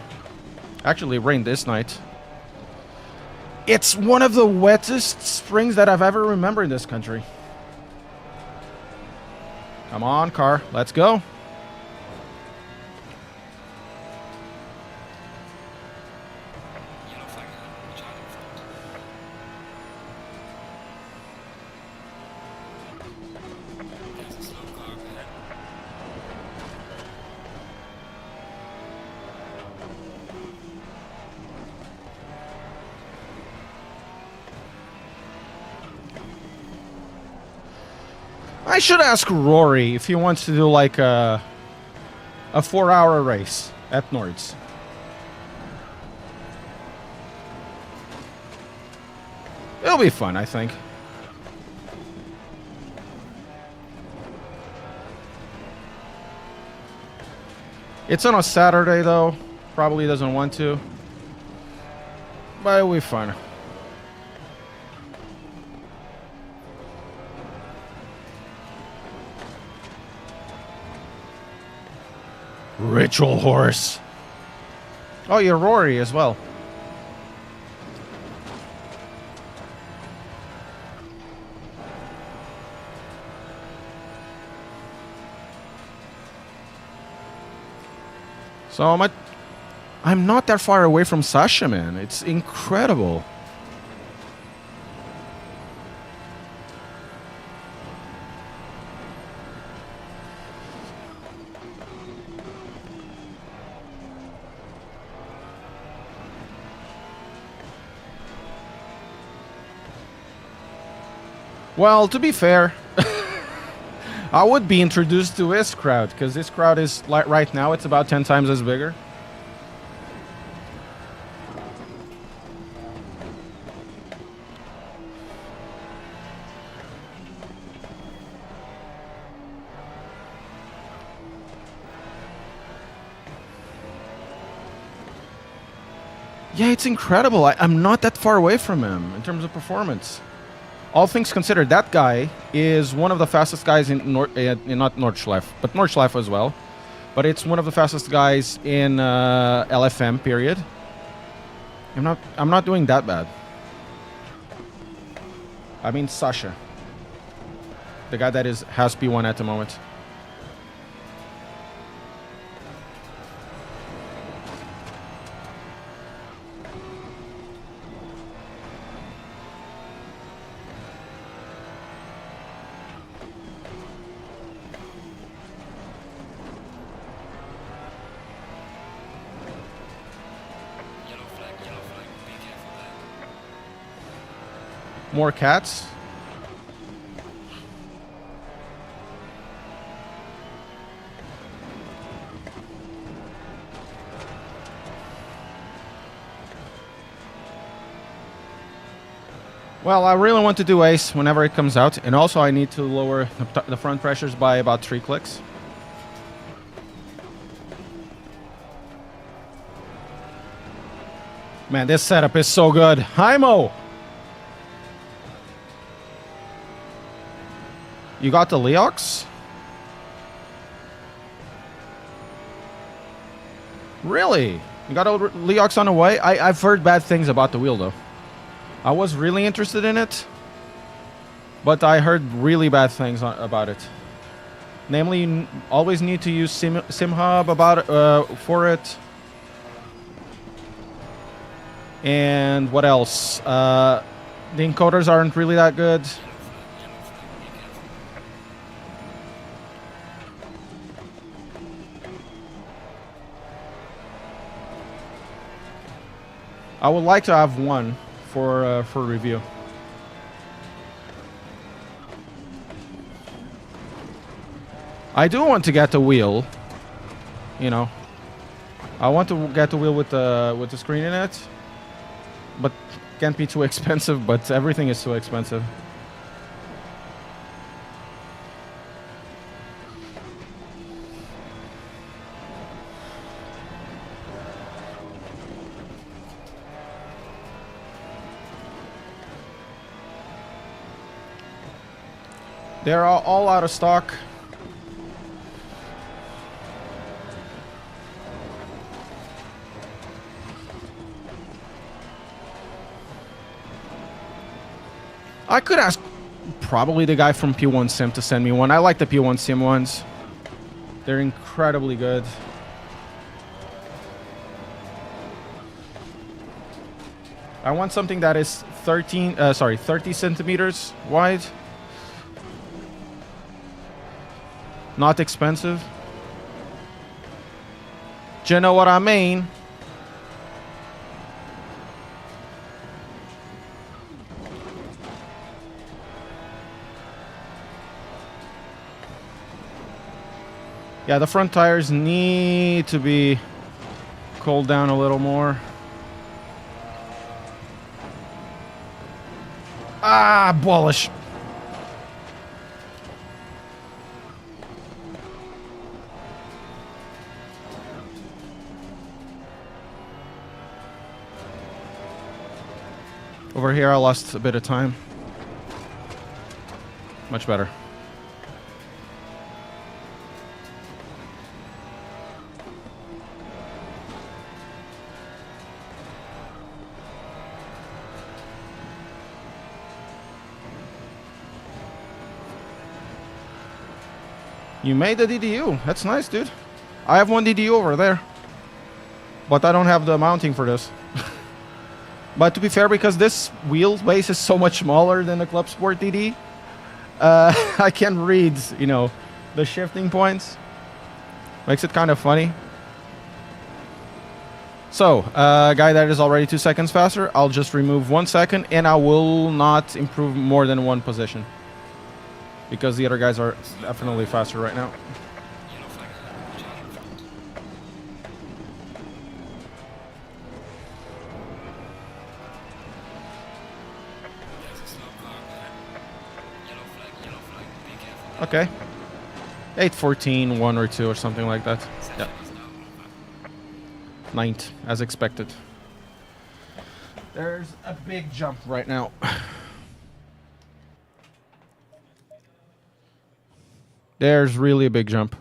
Actually, it rained this night. It's one of the wettest springs that I've ever remembered in this country. Come on, car. Let's go. I should ask Rory if he wants to do like a 4-hour race at Nords. It'll be fun, I think. It's on a Saturday though. Probably doesn't want to. But it'll be fun. Ritual horse. Oh, you're Rory as well. So I'm not that far away from Sasha, man. It's incredible. Well, to be fair, I would be introduced to this crowd, because this crowd is, like, right now, it's about 10 times as bigger. Yeah, it's incredible. I'm not that far away from him in terms of performance. All things considered, that guy is one of the fastest guys in not Nordschleife, but Nordschleife as well. But it's one of the fastest guys in LFM. Period. I'm not doing that bad. I mean Sasha, the guy that has P1 at the moment. More cats. Well, I really want to do ace whenever it comes out, and also I need to lower the front pressures by about 3 clicks. Man, this setup is so good. Hi, Mo! You got the Leox? Really? You got a Leox on the way? I've heard bad things about the wheel, though. I was really interested in it, but I heard really bad things about it. Namely, you always need to use SimHub for it. And what else? The encoders aren't really that good. I would like to have one for review. I do want to get the wheel. You know, I want to get the wheel with the screen in it, but can't be too expensive. But everything is too expensive. They're all out of stock. I could ask probably the guy from P1 Sim to send me one. I like the P1 Sim ones. They're incredibly good. I want something that is 30 centimeters wide. Not expensive. Do you know what I mean? Yeah, the front tires need to be cooled down a little more. Ah, bullish. Over here, I lost a bit of time. Much better. You made the DDU. That's nice, dude. I have one DDU over there. But I don't have the mounting for this. But to be fair, because this wheelbase is so much smaller than the Club Sport DD, I can read, you know, the shifting points. Makes it kind of funny. So, guy that is already 2 seconds faster, I'll just remove 1 second, and I will not improve more than 1 position. Because the other guys are definitely faster right now. Okay. 8:14, 1 or 2 or something like that. Yeah. 9th, as expected. There's a big jump right now. There's really a big jump.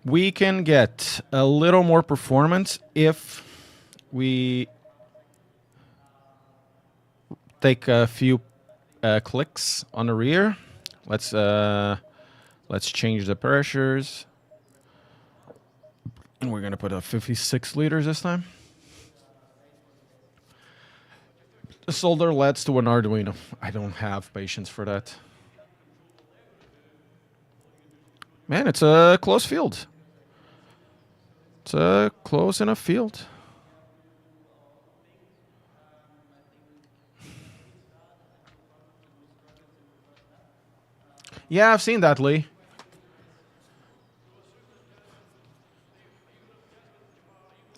We can get a little more performance if we take a few clicks on the rear. Let's change the pressures. And we're gonna put a 56 liters this time. Solder LEDs to an Arduino. I don't have patience for that. Man, it's a close field. It's a close enough field. Yeah, I've seen that, Lee.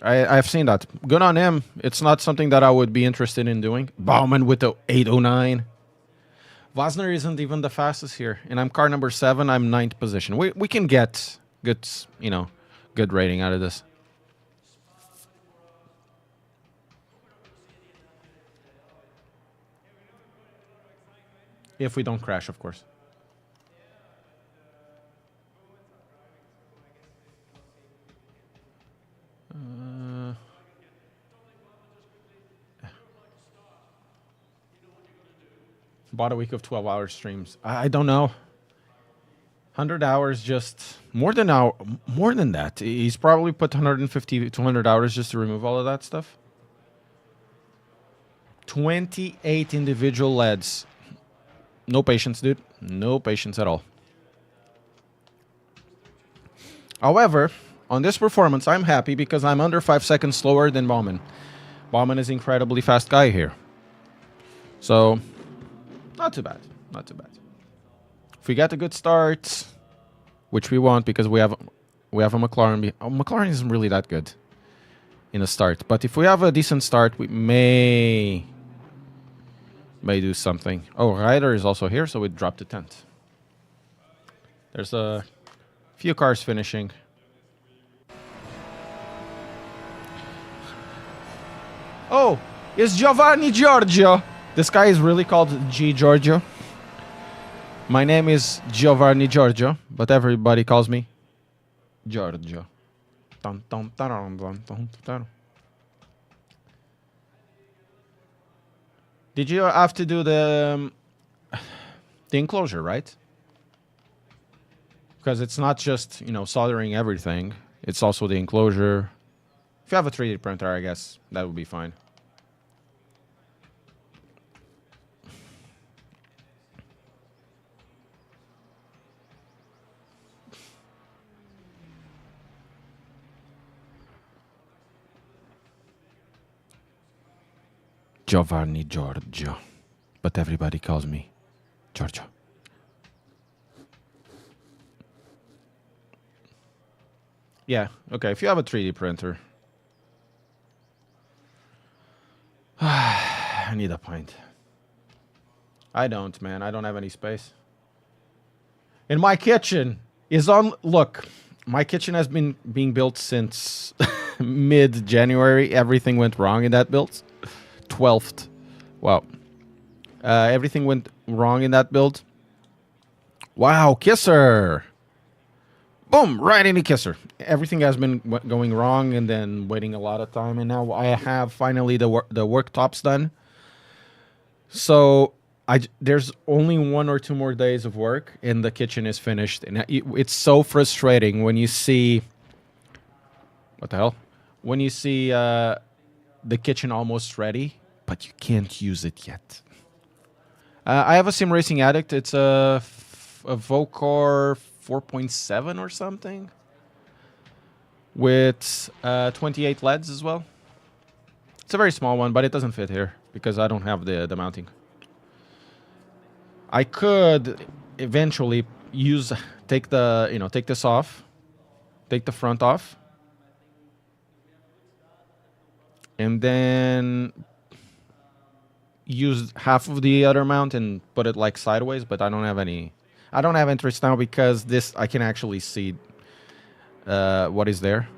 I've seen that. Good on him. It's not something that I would be interested in doing. Bauman with the 809. Vosner isn't even the fastest here. And I'm car number 7. I'm 9th position. We can get good, you know, good rating out of this. If we don't crash, of course. Bought a week of 12-hour streams. I don't know. 100 hours, just more than that. He's probably put 150 to 200 hours just to remove all of that stuff. 28 individual LEDs. No patience, dude. No patience at all. However, on this performance, I'm happy because I'm under 5 seconds slower than Bauman. Bauman is an incredibly fast guy here. So, not too bad. Not too bad. If we get a good start, which we want because we have a McLaren. McLaren isn't really that good in a start. But if we have a decent start, we may do something. Oh, Ryder is also here, so we dropped to 10th. There's a few cars finishing. Oh, it's Giovanni Giorgio. This guy is really called G. Giorgio. My name is Giovanni Giorgio, but everybody calls me Giorgio. Dun, dun, dun, dun, dun, dun, dun. Did you have to do the enclosure, right? Because it's not just, you know, soldering everything. It's also the enclosure. If you have a 3D printer, I guess that would be fine. Giovanni Giorgio. But everybody calls me Giorgio. Yeah, okay, if you have a 3D printer. I need a pint. I don't, man. I don't have any space. And my kitchen is on... Look, my kitchen has been being built since mid-January. Everything went wrong in that build. 12th. Wow. Everything went wrong in that build. Wow, Kisser! Boom! Right into Kisser. Everything has been going wrong and then waiting a lot of time. And now I have finally the worktops done. So there's only 1 or 2 more days of work and the kitchen is finished. And it's so frustrating when you see... What the hell? When you see the kitchen almost ready, but you can't use it yet. I have a Sim Racing Addict. It's a Vocor 4.7 or something. With 28 LEDs as well. It's a very small one, but it doesn't fit here because I don't have the mounting. I could eventually take this off, take the front off, and then use half of the other mount and put it like sideways. But I don't have interest now because this I can actually see what is there.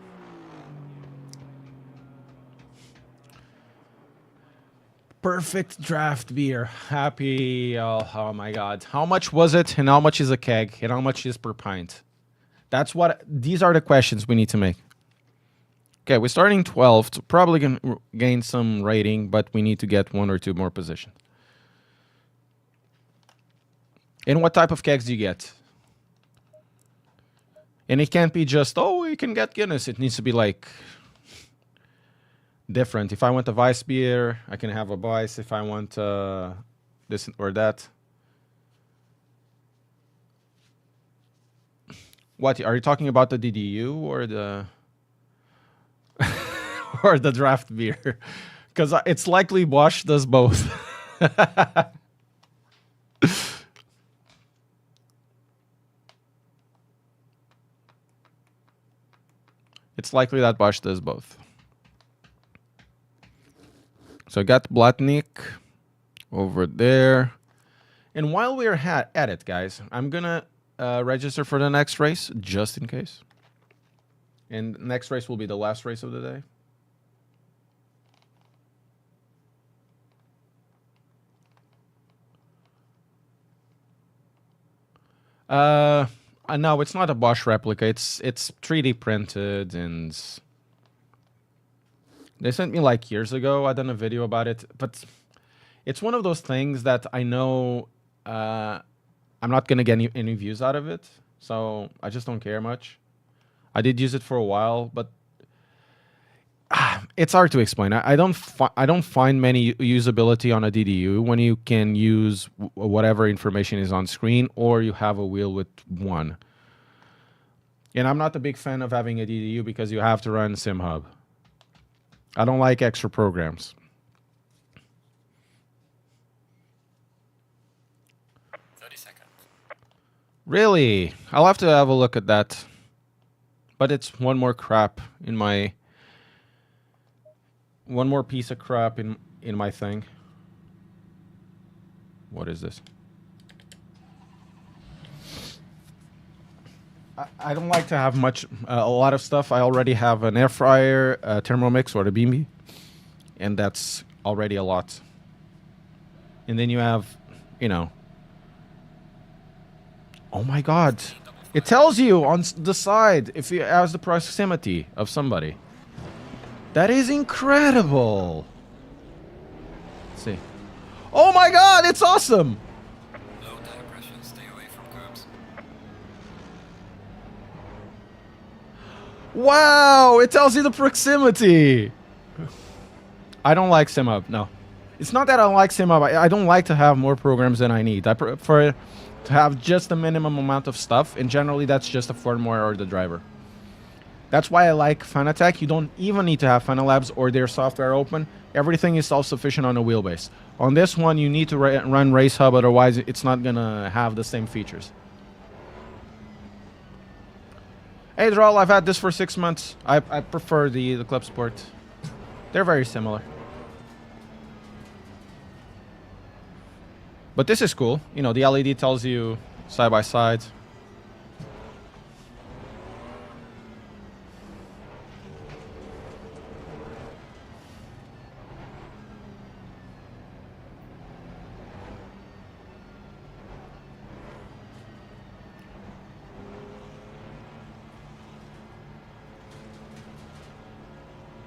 Perfect draft beer. Happy. Oh my god. How much was it? And how much is a keg? And how much is per pint? These are the questions we need to make. Okay, we're starting 12th. So probably going to gain some rating, but we need to get 1 or 2 more positions. And what type of kegs do you get? And it can't be just, oh, you can get Guinness. It needs to be like... different. If I want a Weiss beer, I can have a Weiss. If I want this or that. What, are you talking about the DDU or the... or the draft beer? Because it's likely Bosch does both. It's likely that Bosch does both. So I got Blatnik over there. And while we're at it, guys, I'm going to register for the next race, just in case. And next race will be the last race of the day. No, it's not a Bosch replica. It's 3D printed, and they sent me like years ago. I done a video about it, but it's one of those things that I know I'm not gonna get any views out of it, so I just don't care much. I did use it for a while, but it's hard to explain. I don't find many usability on a DDU when you can use whatever information is on screen, or you have a wheel with one. And I'm not a big fan of having a DDU because you have to run SimHub. I don't like extra programs. 30 seconds. Really? I'll have to have a look at that. But it's one more crap in my... One more piece of crap in my thing. What is this? I don't like to have a lot of stuff. I already have an air fryer, a Thermomix, or a Bimby, and that's already a lot. And then you have, you know... Oh my god. It tells you on the side if it has the proximity of somebody. That is incredible. Let's see. Oh my god, it's awesome! Low tire pressure, stay away from curbs. Wow, it tells you the proximity. I don't like SimUp, no. It's not that I don't like SimUp. I don't like to have more programs than I need. I prefer to have just the minimum amount of stuff, and generally that's just the firmware or the driver. That's why I like Fanatec. You don't even need to have Fanalabs or their software open. Everything is self-sufficient on a Wheelbase. On this one, you need to run Race Hub, otherwise it's not gonna have the same features. Hey, Droll, I've had this for 6 months. I prefer the Club Sport. They're very similar. But this is cool. You know, the LED tells you side by side.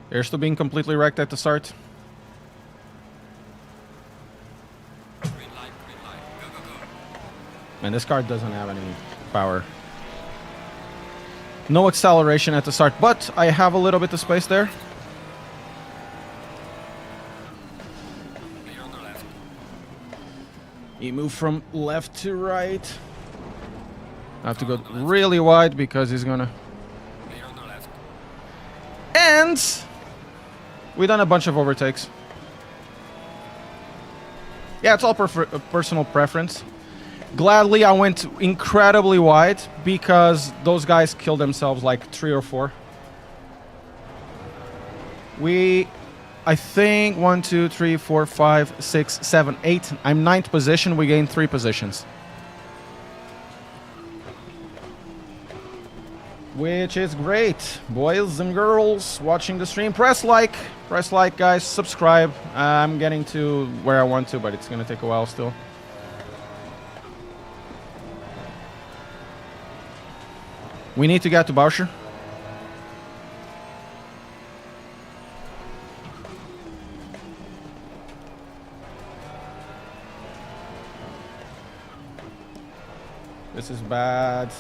They're still being completely wrecked at the start. Green light, go, go, go. Man, this car doesn't have any power. No acceleration at the start, but I have a little bit of space there. Clear on the left. You move from left to right. I have to go really wide because he's gonna... Clear on the left. And we've done a bunch of overtakes. Yeah, it's all personal preference. Gladly, I went incredibly wide because those guys killed themselves like 3 or 4. I think 1, 2, 3, 4, 5, 6, 7, 8. I'm 9th position. We gained 3 positions. Which is great. Boys and girls watching the stream, press like, guys, subscribe. I'm getting to where I want to, but it's gonna take a while still. We need to get to Bauscher. This is bad.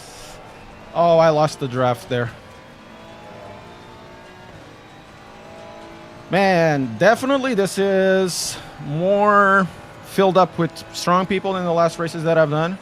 Oh, I lost the draft there. Man, definitely this is more filled up with strong people than the last races that I've done.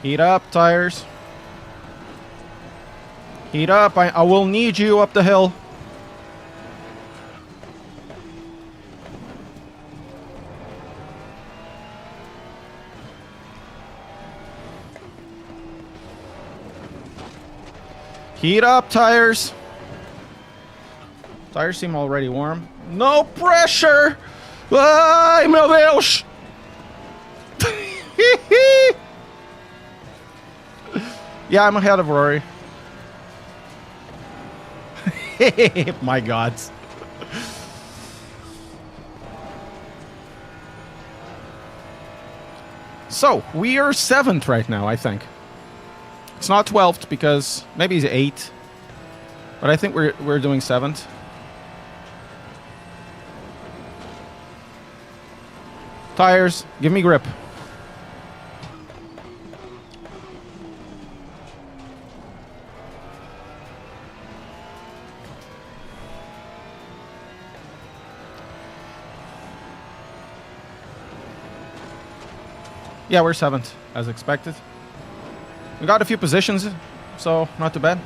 Heat up, tires. Heat up. I will need you up the hill. Heat up, tires. Tires seem already warm. No pressure! Ai, meu Deus! Yeah, I'm ahead of Rory. My God. So, we are 7th right now, I think. It's not 12th because maybe he's 8th. But I think we're doing 7th. Tires, give me grip. Yeah, we're 7th, as expected. We got a few positions, so not too bad.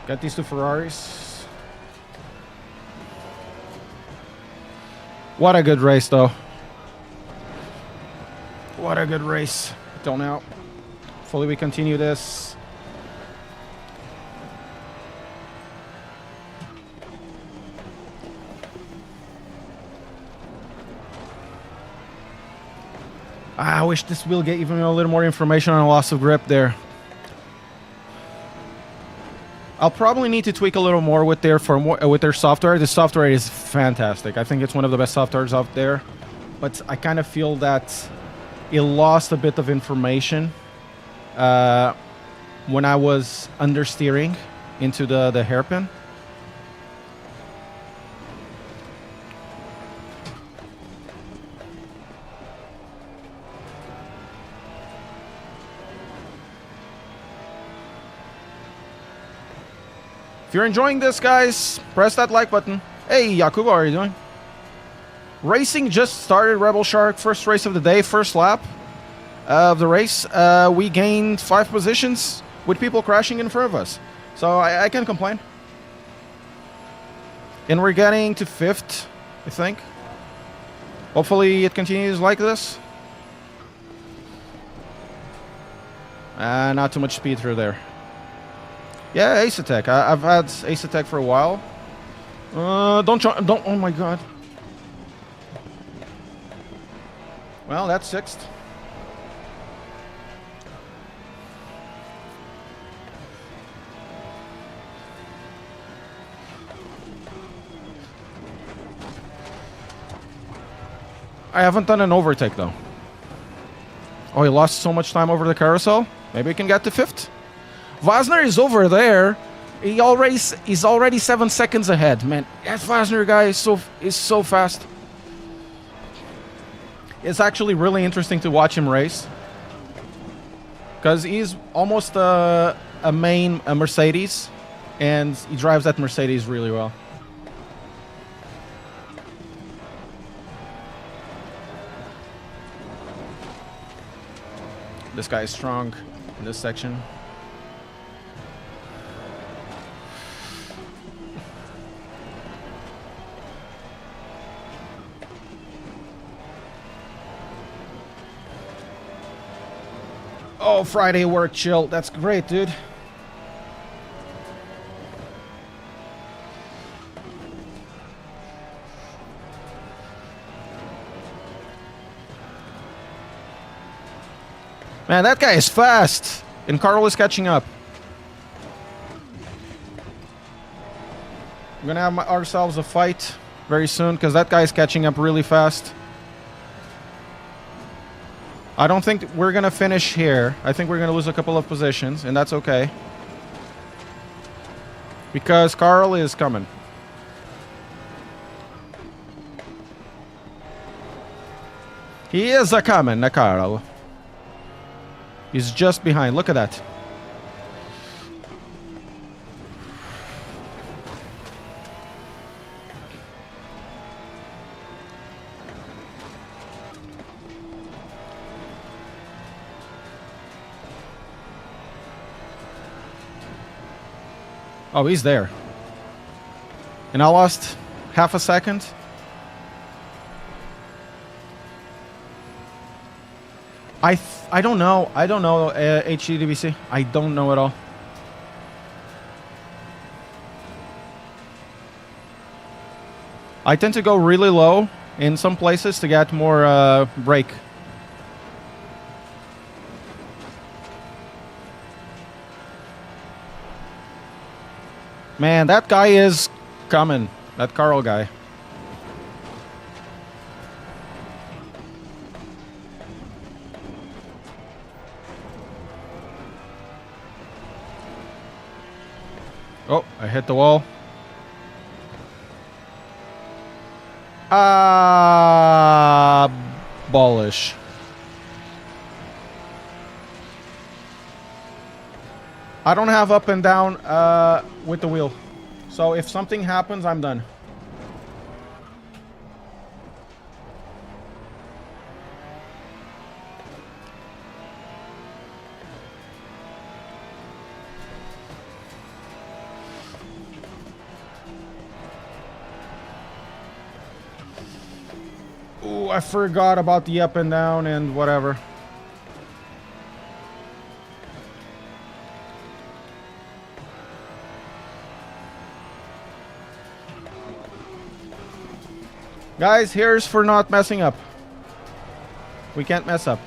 Got these two Ferraris. What a good race, though. What a good race till now. Hopefully we continue this. I wish this will get even a little more information on loss of grip there. I'll probably need to tweak a little more with their software. The software is fantastic. I think it's one of the best softwares out there. But I kind of feel that it lost a bit of information when I was understeering into the hairpin. If you're enjoying this, guys, press that like button. Hey, Yakuba, how are you doing? Racing just started, Rebel Shark. First race of the day, first lap of the race. We gained 5 positions with people crashing in front of us. So I can't complain. And we're getting to 5th, I think. Hopefully it continues like this. Not too much speed through there. Yeah, Ace-Attack. I've had Ace-Attack for a while. Don't, oh my god. Well, that's 6th. I haven't done an overtake, though. Oh, he lost so much time over the carousel. Maybe he can get to 5th. Vosner is over there. He's already 7 seconds ahead. Man, that Vosner guy is so fast. It's actually really interesting to watch him race. Because he's almost a Mercedes. And he drives that Mercedes really well. This guy is strong in this section. Oh, Friday work chill. That's great, dude. Man, that guy is fast. And Carl is catching up. We're gonna have ourselves a fight very soon because that guy is catching up really fast. I don't think we're gonna finish here. I think we're gonna lose a couple of positions, and that's okay. Because Carl is coming. He is a coming, Carl. He's just behind. Look at that. Oh, he's there. And I lost half a second. I don't know. I don't know HDDBC. I don't know at all. I tend to go really low in some places to get more brake. Man, that guy is coming. That Carl guy. Oh, I hit the wall. Ballish. I don't have up and down with the wheel. So if something happens, I'm done. Ooh, I forgot about the up and down and whatever. Guys, here's for not messing up. We can't mess up.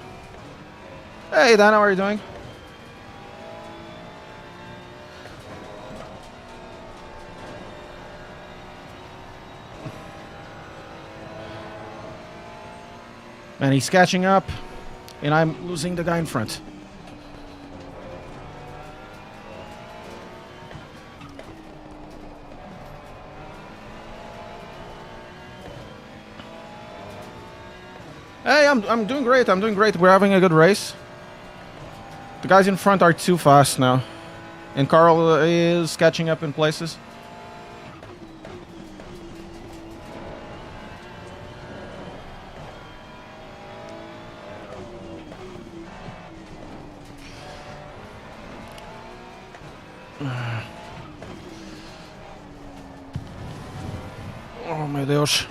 Hey, Dan, how are you doing? And he's catching up, and I'm losing the guy in front. Hey, I'm doing great. I'm doing great. We're having a good race. The guys in front are too fast now, and Carl is catching up in places. Oh my Deus.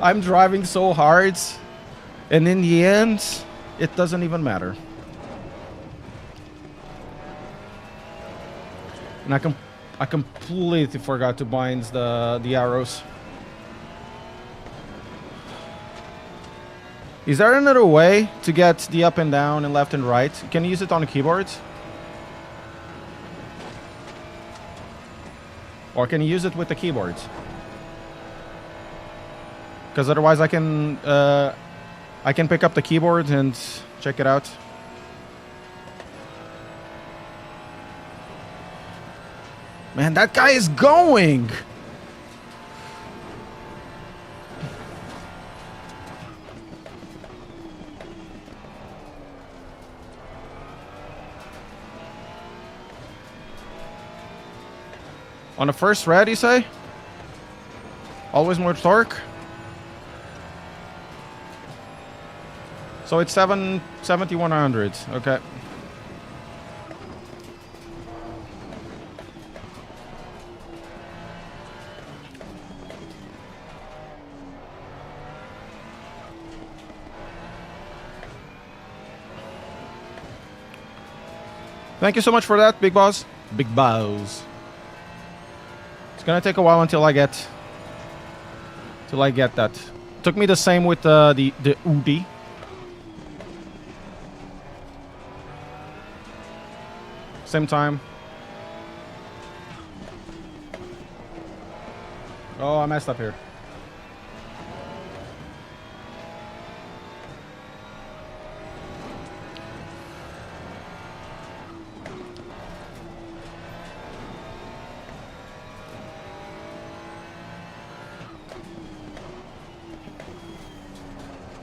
I'm driving so hard, and in the end, it doesn't even matter. And I completely forgot to bind the arrows. Is there another way to get the up and down and left and right? Can you use it on the keyboard? Or can you use it with the keyboard? Because otherwise I can pick up the keyboard and check it out. Man, that guy is going! On the first red, you say? Always more torque? So it's 7100. Okay. Thank you so much for that, Big Boss. Big Boss. It's gonna take a while until I get that. Took me the same with the Udi. Same time. Oh, I messed up here.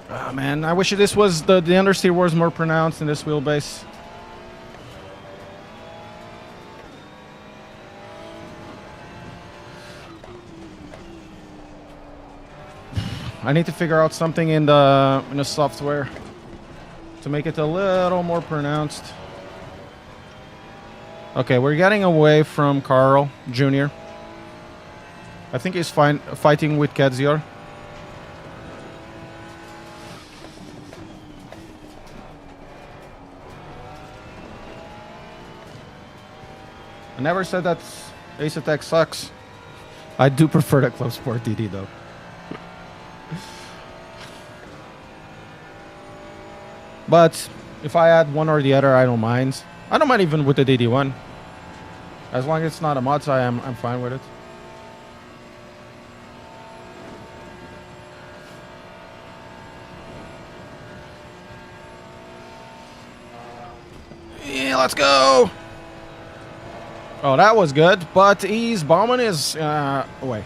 Oh, man, I wish this was the understeer was more pronounced in this wheelbase. I need to figure out something in the software to make it a little more pronounced. Okay, we're getting away from Carl Jr. I think he's fighting with Kedzior. I never said that Ace Attack sucks. I do prefer the Club Sport DD though. But if I add one or the other, I don't mind. I don't mind even with the DD1. As long as it's not a mod, so I'm fine with it. Yeah, let's go. Oh, that was good, but he's Bauman is away.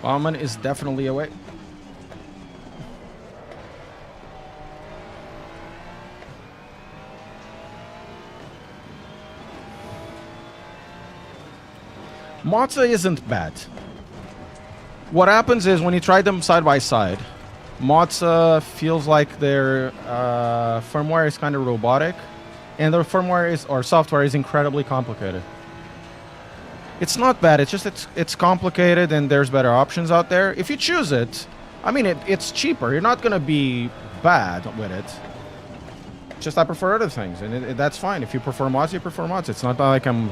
Bauman is definitely away. Matza isn't bad. What happens is when you try them side by side, Mods feels like their firmware is kind of robotic, and their firmware is or software is incredibly complicated. It's not bad. It's just it's complicated, and there's better options out there. If you choose it, I mean, it's cheaper. You're not gonna be bad with it. Just I prefer other things, and that's fine. If you prefer mods, you prefer mods. It's not like I'm.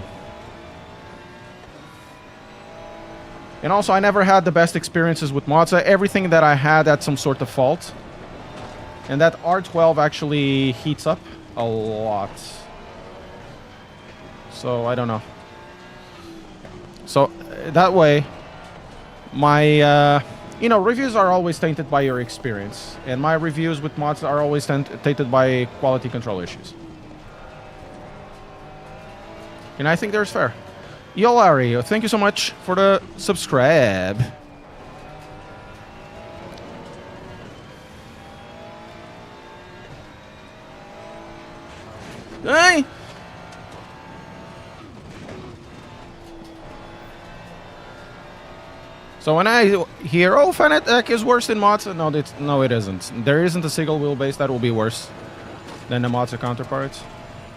And also, I never had the best experiences with mods. Everything that I had some sort of fault. And that R12 actually heats up a lot. So, I don't know. So, that way, my, reviews are always tainted by your experience. And my reviews with mods are always tainted by quality control issues. And I think there's fair. Yo, Larry, thank you so much for the subscribe. Hey! So when I hear, oh, Fanatec is worse than mods, no, it isn't. There isn't a single wheelbase that will be worse than the mods counterparts.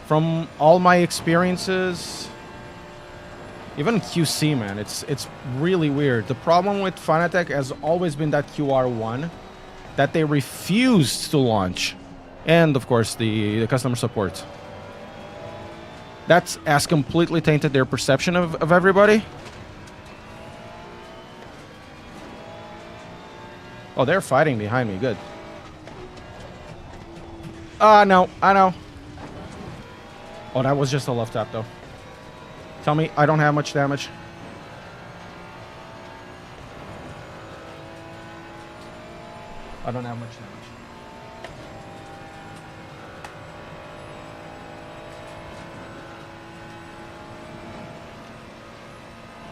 From all my experiences... Even QC, man, it's really weird. The problem with Fanatec has always been that QR1 that they refused to launch. And, of course, the customer support. That has completely tainted their perception of everybody. Oh, they're fighting behind me. Good. No, I know. Oh, that was just a left tap, though. Tell me I don't have much damage. I don't have much damage.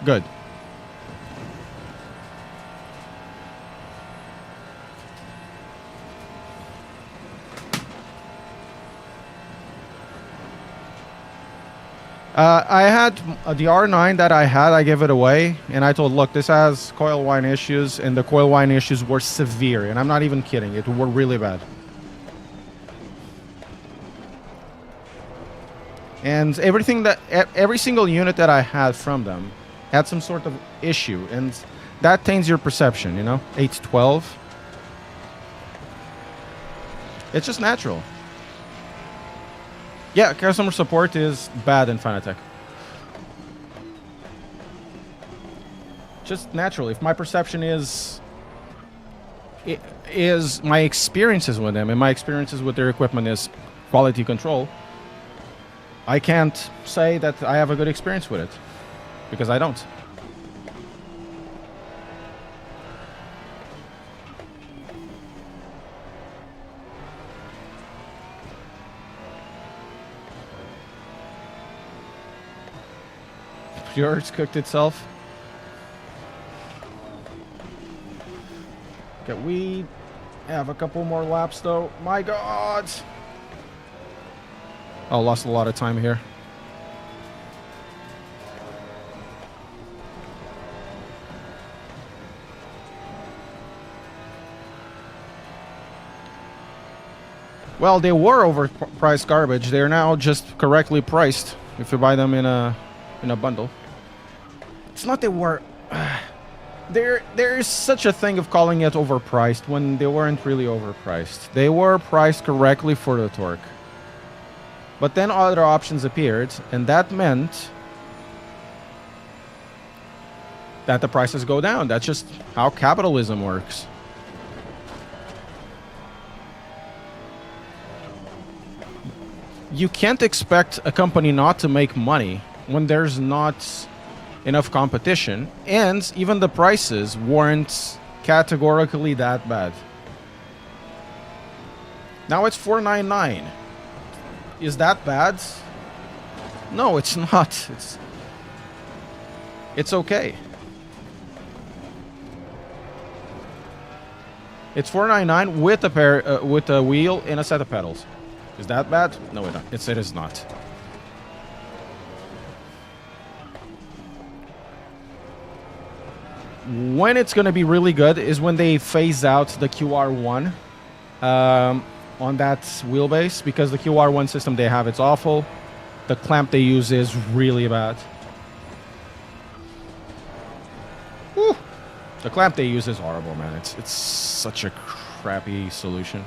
Good. I had the R9 that I gave it away, and I told, look, this has coil whine issues, and the coil whine issues were severe, and I'm not even kidding, it were really bad. And every single unit that I had from them had some sort of issue, and that taints your perception, you know? 812. It's just natural. Yeah, customer support is bad in Fanatec. Just natural. If my perception is my experiences with them and my experiences with their equipment is quality control, I can't say that I have a good experience with it because I don't. Yours cooked itself. Okay, we have a couple more laps though. My God! Oh, lost a lot of time here. Well, they were overpriced garbage. They're now just correctly priced if you buy them in a bundle. It's not they were... There is such a thing of calling it overpriced when they weren't really overpriced. They were priced correctly for the torque. But then other options appeared, and that meant that the prices go down. That's just how capitalism works. You can't expect a company not to make money when there's not enough competition, and even the prices weren't categorically that bad. Now it's $499. Is that bad? No, it's not. It's okay. It's $499 with a pair with a wheel and a set of pedals. Is that bad? No, it is not. when it's going to be really good is when they phase out the QR1 on that wheelbase, because the QR1 system they have, it's awful. The clamp they use is really bad. Whew. The clamp they use is horrible, man. It's such a crappy solution.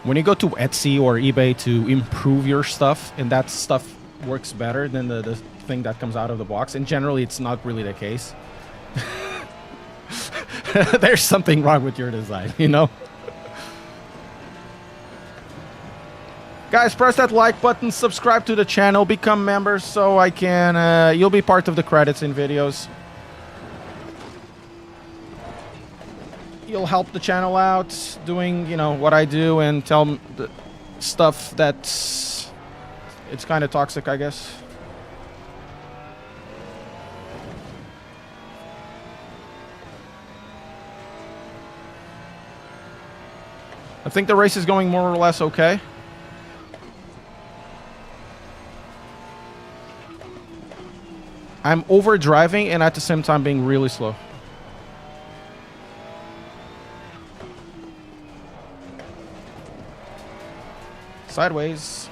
When you go to Etsy or eBay to improve your stuff, and that stuff works better than the thing that comes out of the box, and generally it's not really the case. There's something wrong with your design, you know? Guys, press that like button, subscribe to the channel, become members so I can, you'll be part of the credits in videos. You'll help the channel out doing, you know, what I do and tell the stuff that's, it's kind of toxic, I guess. I think the race is going more or less okay. I'm overdriving and at the same time being really slow. Sideways.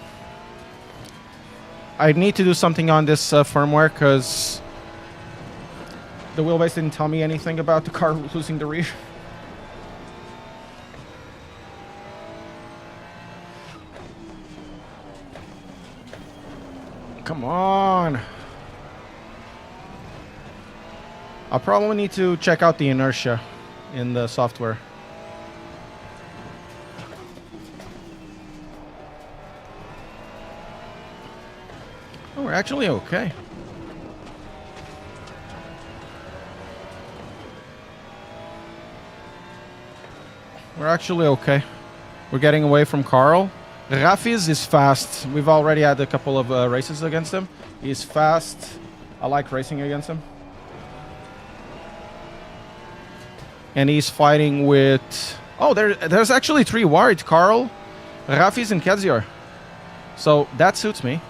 I need to do something on this firmware because the wheelbase didn't tell me anything about the car losing the rear. Come on. I'll probably need to check out the inertia in the software. Oh, we're actually okay. We're actually okay. We're getting away from Carl. Rafiz is fast. We've already had a couple of races against him. He's fast. I like racing against him. And he's fighting with... Oh, there's actually 3 wired. Carl, Rafiz, and Kedzior. So that suits me.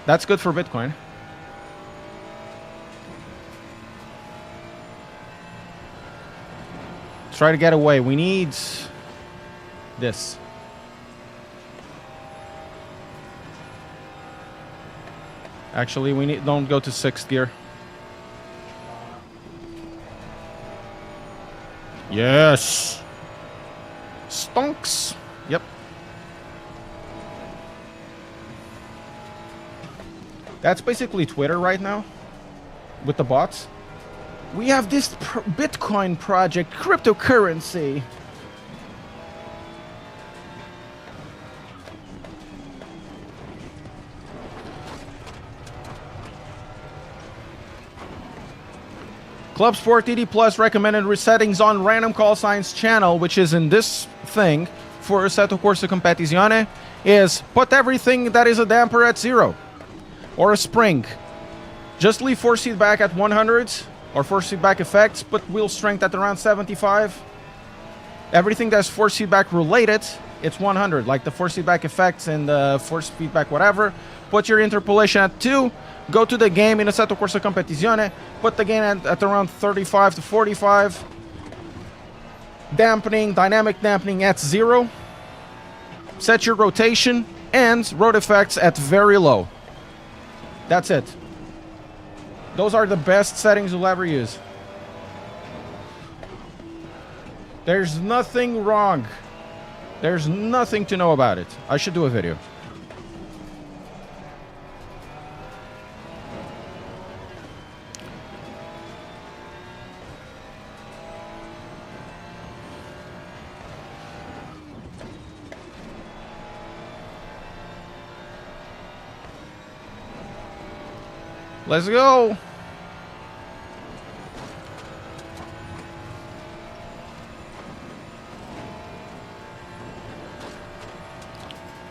That's good for Bitcoin. Try to get away. We need this. Actually, we need, don't go to 6th gear. Yes. Stonks. Yep. That's basically Twitter right now with the bots. We have this Bitcoin project, cryptocurrency. Club Sport TD Plus recommended resettings on random call signs channel, which is in this thing for Assetto Corsa Competizione, is put everything that is a damper at 0 or a spring. Just leave force feedback at 100 or force feedback effects, put wheel strength at around 75. Everything that's force feedback related, it's 100, like the force feedback effects and the force feedback whatever. Put your interpolation at 2. Go to the game in Assetto Corsa Competizione, put the game at around 35 to 45. Dampening, dynamic dampening at 0. Set your rotation and road effects at very low. That's it. Those are the best settings you'll ever use. There's nothing wrong. There's nothing to know about it. I should do a video. Let's go.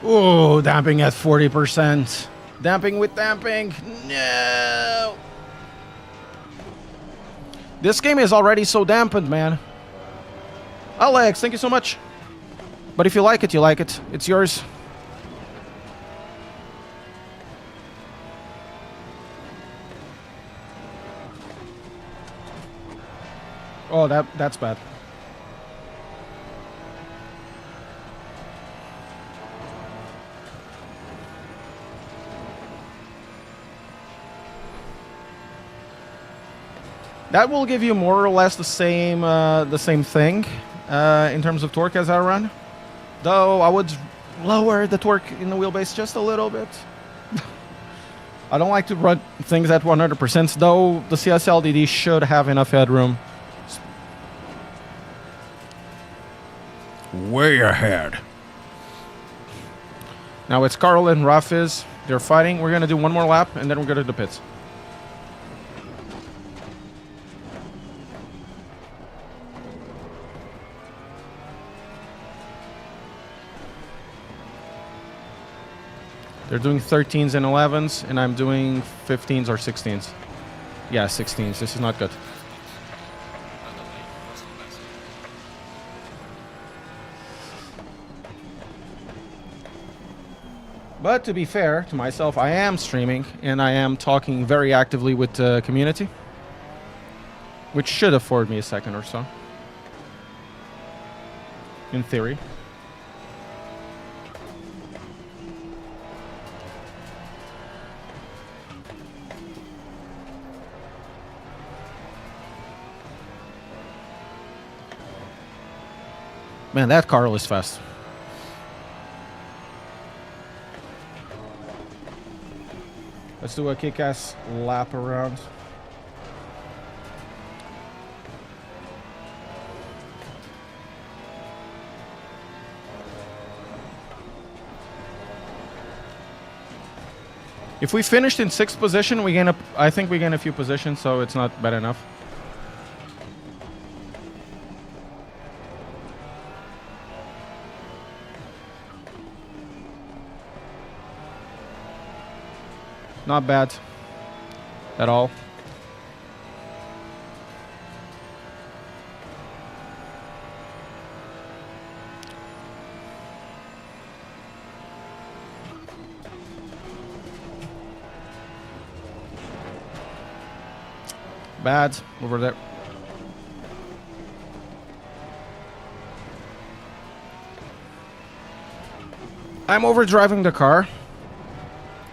Ooh, damping at 40%. Damping with damping. No. This game is already so dampened, man. Alex, thank you so much. But if you like it, you like it. It's yours. Oh, that's bad. That will give you more or less the same thing in terms of torque as I run. Though I would lower the torque in the wheelbase just a little bit. I don't like to run things at 100%, though the CSLDD should have enough headroom. Way ahead. Now it's Carl and Rafiz. They're fighting. We're going to do one more lap, and then we're going to the pits. They're doing 13s and 11s, and I'm doing 15s or 16s. Yeah, 16s. This is not good. But to be fair to myself, I am streaming, and I am talking very actively with the community, which should afford me a second or so, in theory. Man, that Carl is fast. Let's do a kick-ass lap around. If we finished in 6th position, we gain a, I think we gain a few positions, so it's not bad enough. Not bad at all. Bad over there. I'm overdriving the car,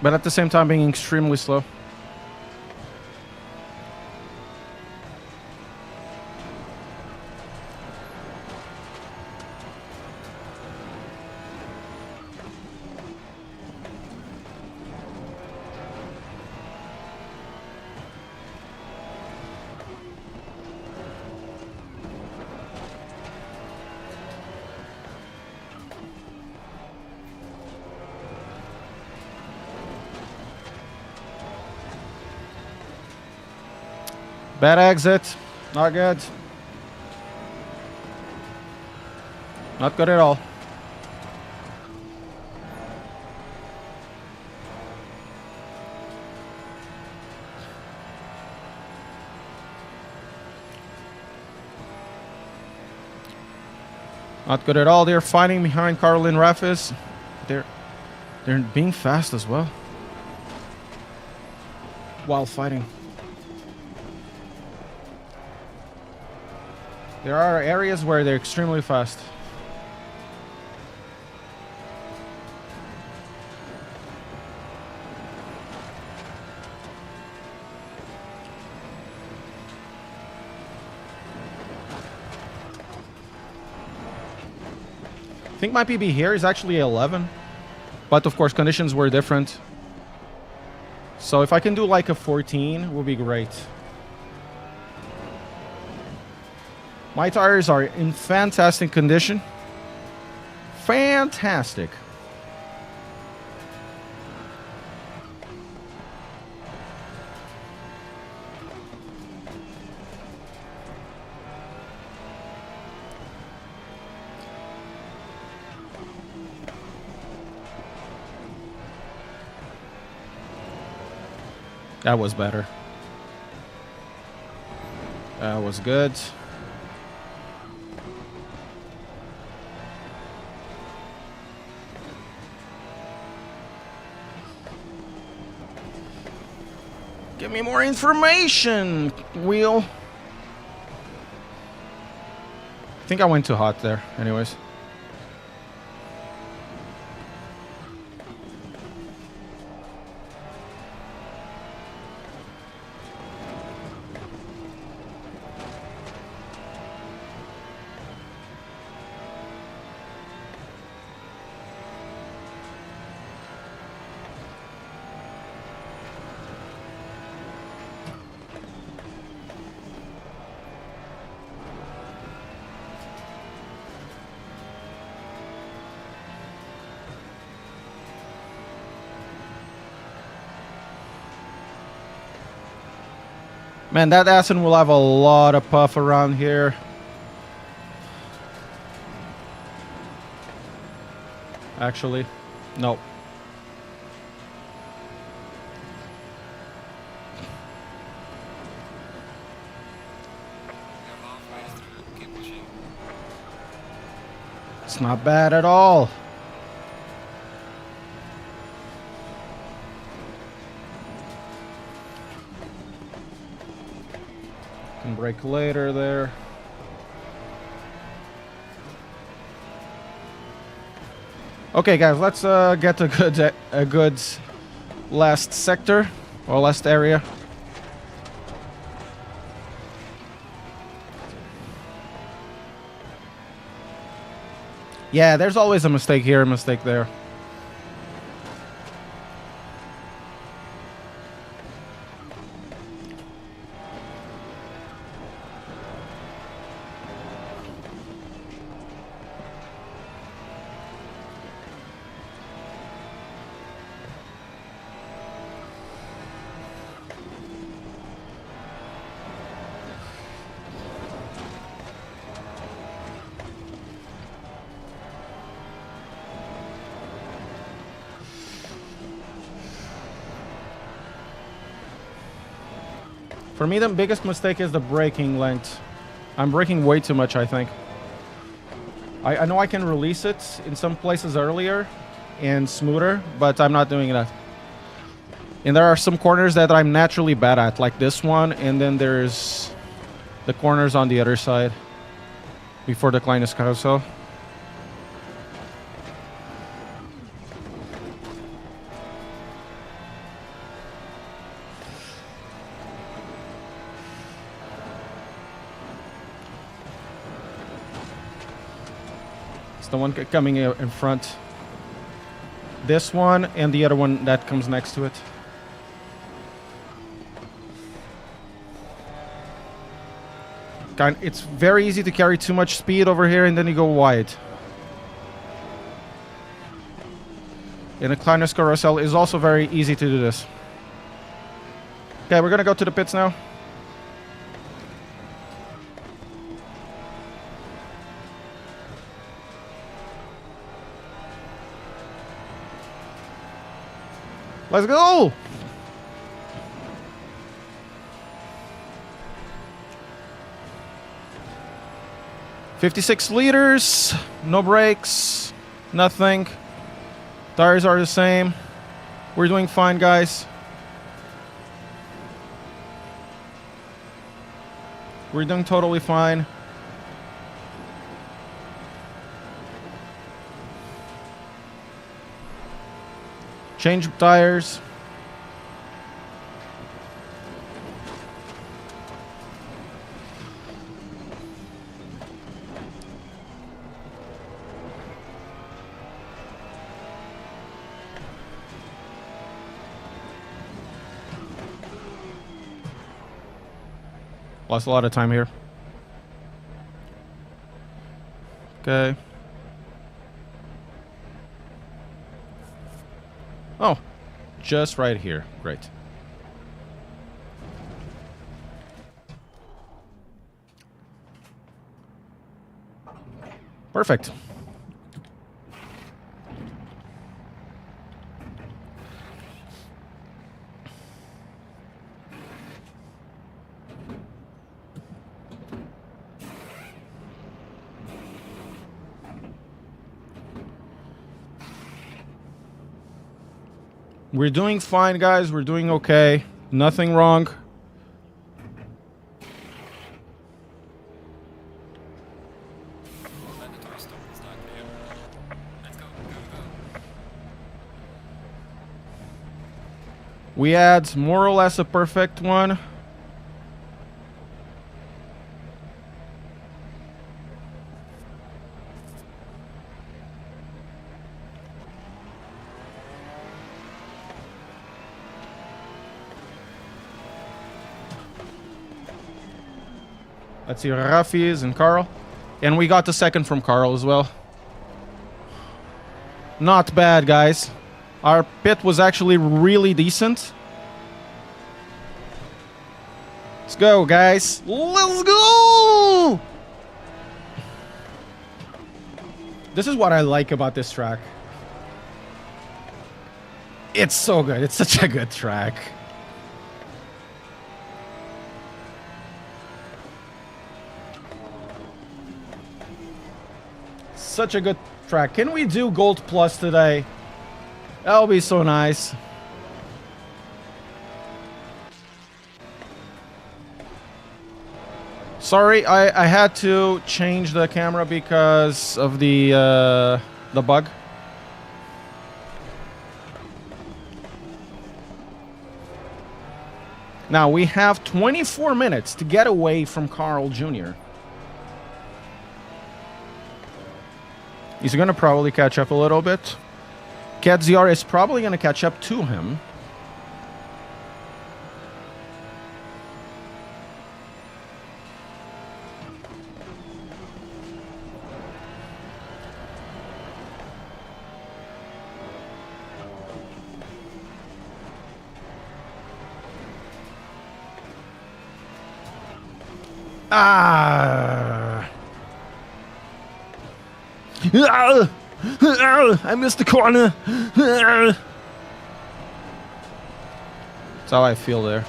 but at the same time being extremely slow. Bad exit. Not good. Not good at all. Not good at all. They're fighting behind Carl and Rafiz. They're being fast as well while fighting. There are areas where they're extremely fast. I think my PB here is actually 11. But of course conditions were different. So if I can do like a 14, it would be great. My tires are in fantastic condition. Fantastic. That was better. That was good. Give me more information, Wheel. I think I went too hot there, anyways. Man, that Assen will have a lot of puff around here. Actually, no. You're halfway through. Keep pushing. It's not bad at all. Can brake later there. Okay, guys, let's get a good last sector or last area. Yeah, there's always a mistake here, a mistake there. For me, the biggest mistake is the braking length. I'm braking way too much, I think. I know I can release it in some places earlier and smoother, but I'm not doing that. And there are some corners that I'm naturally bad at, like this one, and then there's the corners on the other side before the Kleines Carousel. The one coming in front. This one and the other one that comes next to it. It's very easy to carry too much speed over here and then you go wide. In a Kleines Carousel is also very easy to do this. Okay, we're gonna go to the pits now. Let's go! $56 liters, no brakes, nothing. Tires are the same. We're doing fine, guys. We're doing totally fine. Change tires. Lost a lot of time here. Okay. Oh, just right here. Great. Perfect. We're doing fine, guys. We're doing okay. Nothing wrong. Mandatory stop is not clear. Let's go, go, go. We had more or less a perfect one. Let's see, Rafi's and Carl. And we got the second from Carl as well. Not bad, guys. Our pit was actually really decent. Let's go, guys. Let's go! This is what I like about this track. It's so good. It's such a good track. Such a good track. Can we do Gold Plus today? That'll be so nice. Sorry, I had to change the camera because of the bug. Now we have 24 minutes to get away from Carl Jr. He's going to probably catch up a little bit. Kadziar is probably going to catch up to him. I missed the corner. That's how I feel there.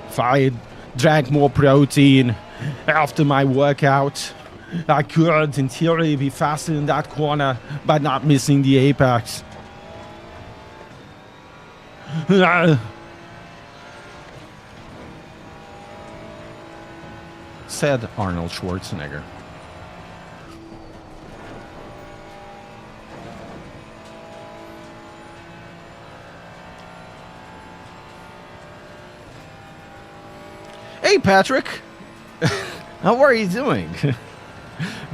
If I drank more protein after my workout, I could, in theory, be faster in that corner, but not missing the apex. Said Arnold Schwarzenegger. Hey, Patrick. How are you doing?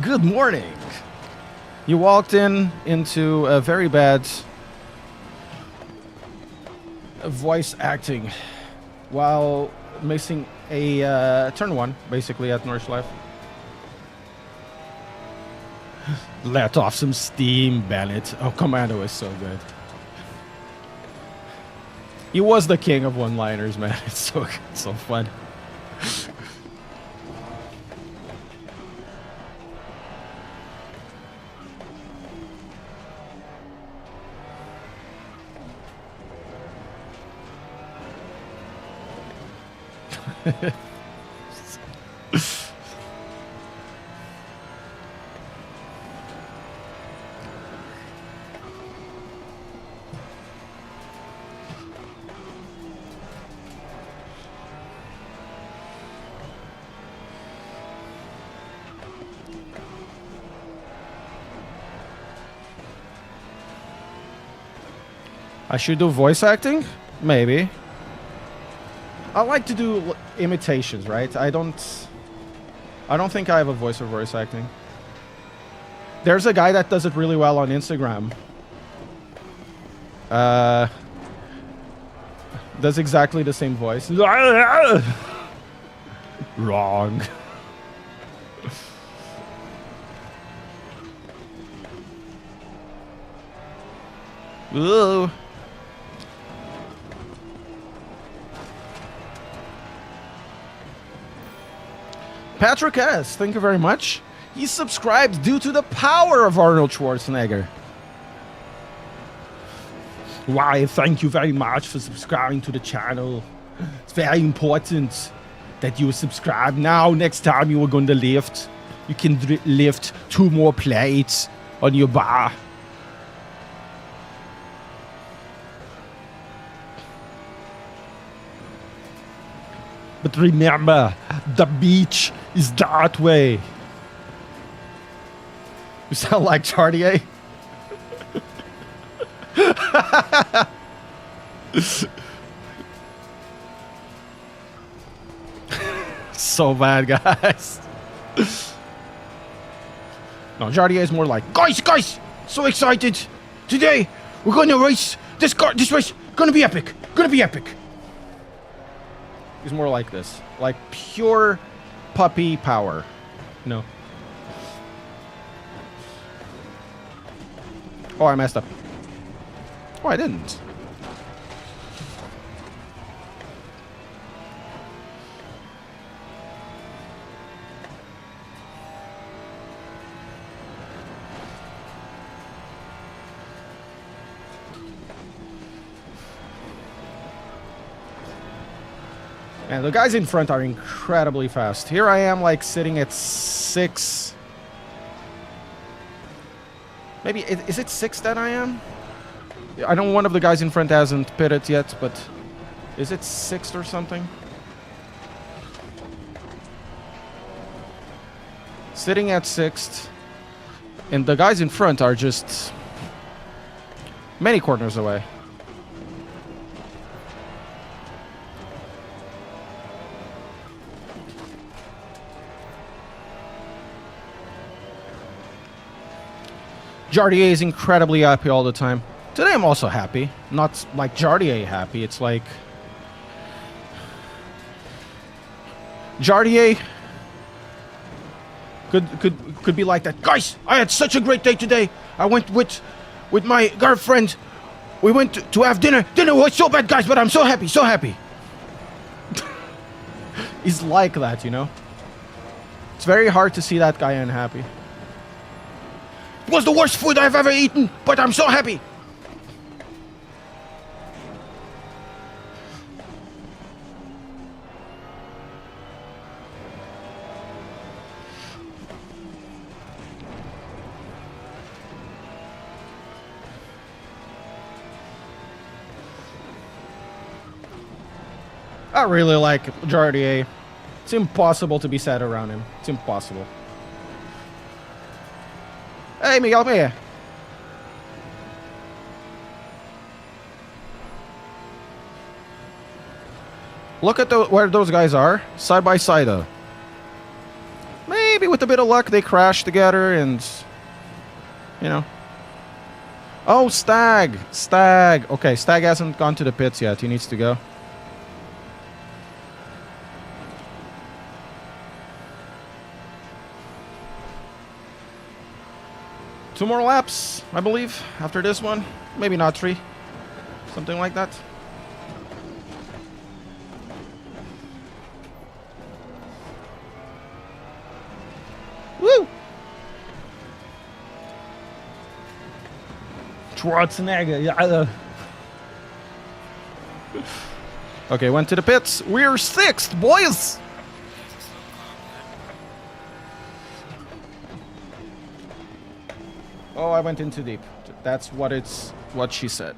Good morning. You walked into a very bad voice acting while missing a turn one, basically, at Nordschleife. Let off some steam, Bennett. Oh, Commando is so good. He was the king of one-liners, man. It's so good, so fun. I should do voice acting? Maybe. I like to do imitations, right? I don't think I have a voice for voice acting. There's a guy that does it really well on Instagram. Does exactly the same voice. Wrong. Ooh. Patrick S., thank you very much. He subscribed due to the power of Arnold Schwarzenegger. Why, thank you very much for subscribing to the channel. It's very important. that you subscribe. Now, next time you are going to lift, you can lift 2 more plates on your bar. But remember, the beach is that way. You sound like Chartier. So bad, guys. No, Jardier is more like, guys, so excited. Today, we're going to race this car. This race, gonna be epic. He's more like this. Like pure puppy power. No. Oh, I messed up. Oh, I didn't. And the guys in front are incredibly fast. Here I am, like, sitting at 6. Maybe, is it 6 that I am? I know one of the guys in front hasn't pitted yet, but is it 6th or something? Sitting at 6th. And the guys in front are just many corners away. Jardier is incredibly happy all the time. Today I'm also happy. Not like Jardier happy. It's like Jardier could be like that. Guys, I had such a great day today. I went with my girlfriend. We went to have dinner. Dinner was so bad, guys, but I'm so happy. He's like that, you know? It's very hard to see that guy unhappy. It was the worst food I've ever eaten, but I'm so happy. I really like Jardier. It's impossible to be sad around him. It's impossible. Hey, Miguel, come here. Look at where those guys are, side by side, though. Maybe with a bit of luck, they crash together and, you know. Oh, Stag. Okay, Stag hasn't gone to the pits yet. He needs to go. Two more laps, I believe, after this one. Maybe not 3. Something like that. Woo! Schwarzenegger, yeah. Okay, went to the pits. We're 6th, boys! Oh, I went in too deep. That's what she said.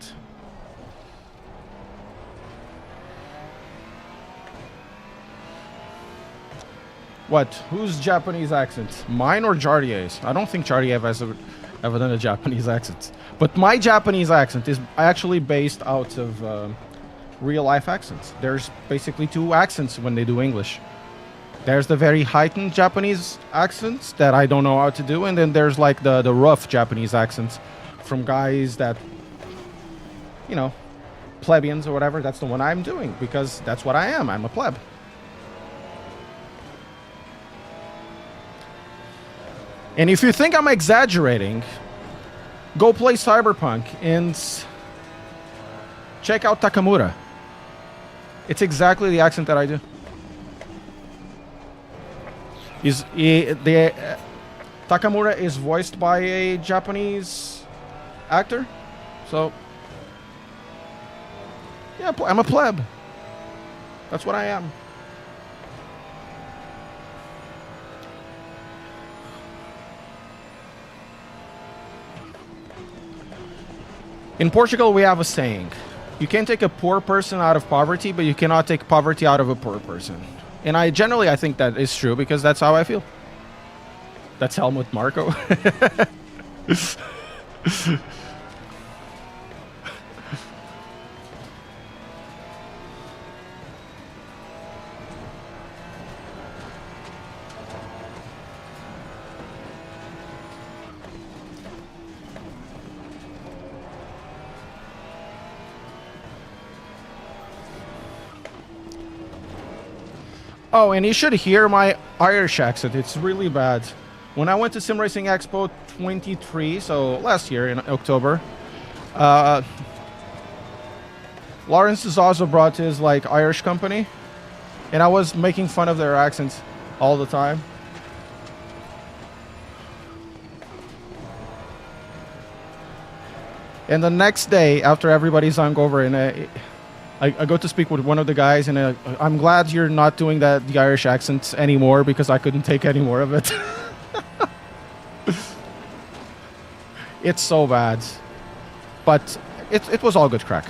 What? Whose Japanese accent? Mine or Jardier's? I don't think Jardier has ever done a Japanese accent. But my Japanese accent is actually based out of real life accents. There's basically 2 accents when they do English. There's the very heightened Japanese accents that I don't know how to do, and then there's like the rough Japanese accents from guys that, you know, plebeians or whatever. That's the one I'm doing because that's what I am. I'm a pleb. And if you think I'm exaggerating, go play Cyberpunk and check out Takamura. It's exactly the accent that I do. Takamura is voiced by a Japanese actor, so yeah, I'm a pleb. That's what I am. In Portugal, we have a saying. You can take a poor person out of poverty, but you cannot take poverty out of a poor person. And I think that is true because that's how I feel. That's Helmut Marko. Oh, and you should hear my Irish accent. It's really bad. When I went to Sim Racing Expo 23, so last year in October, Lawrence has also brought his like Irish company, and I was making fun of their accents all the time. And the next day, after everybody's hungover, and I go to speak with one of the guys, and I'm glad you're not doing the Irish accent anymore because I couldn't take any more of it. It's so bad. But it was all good crack.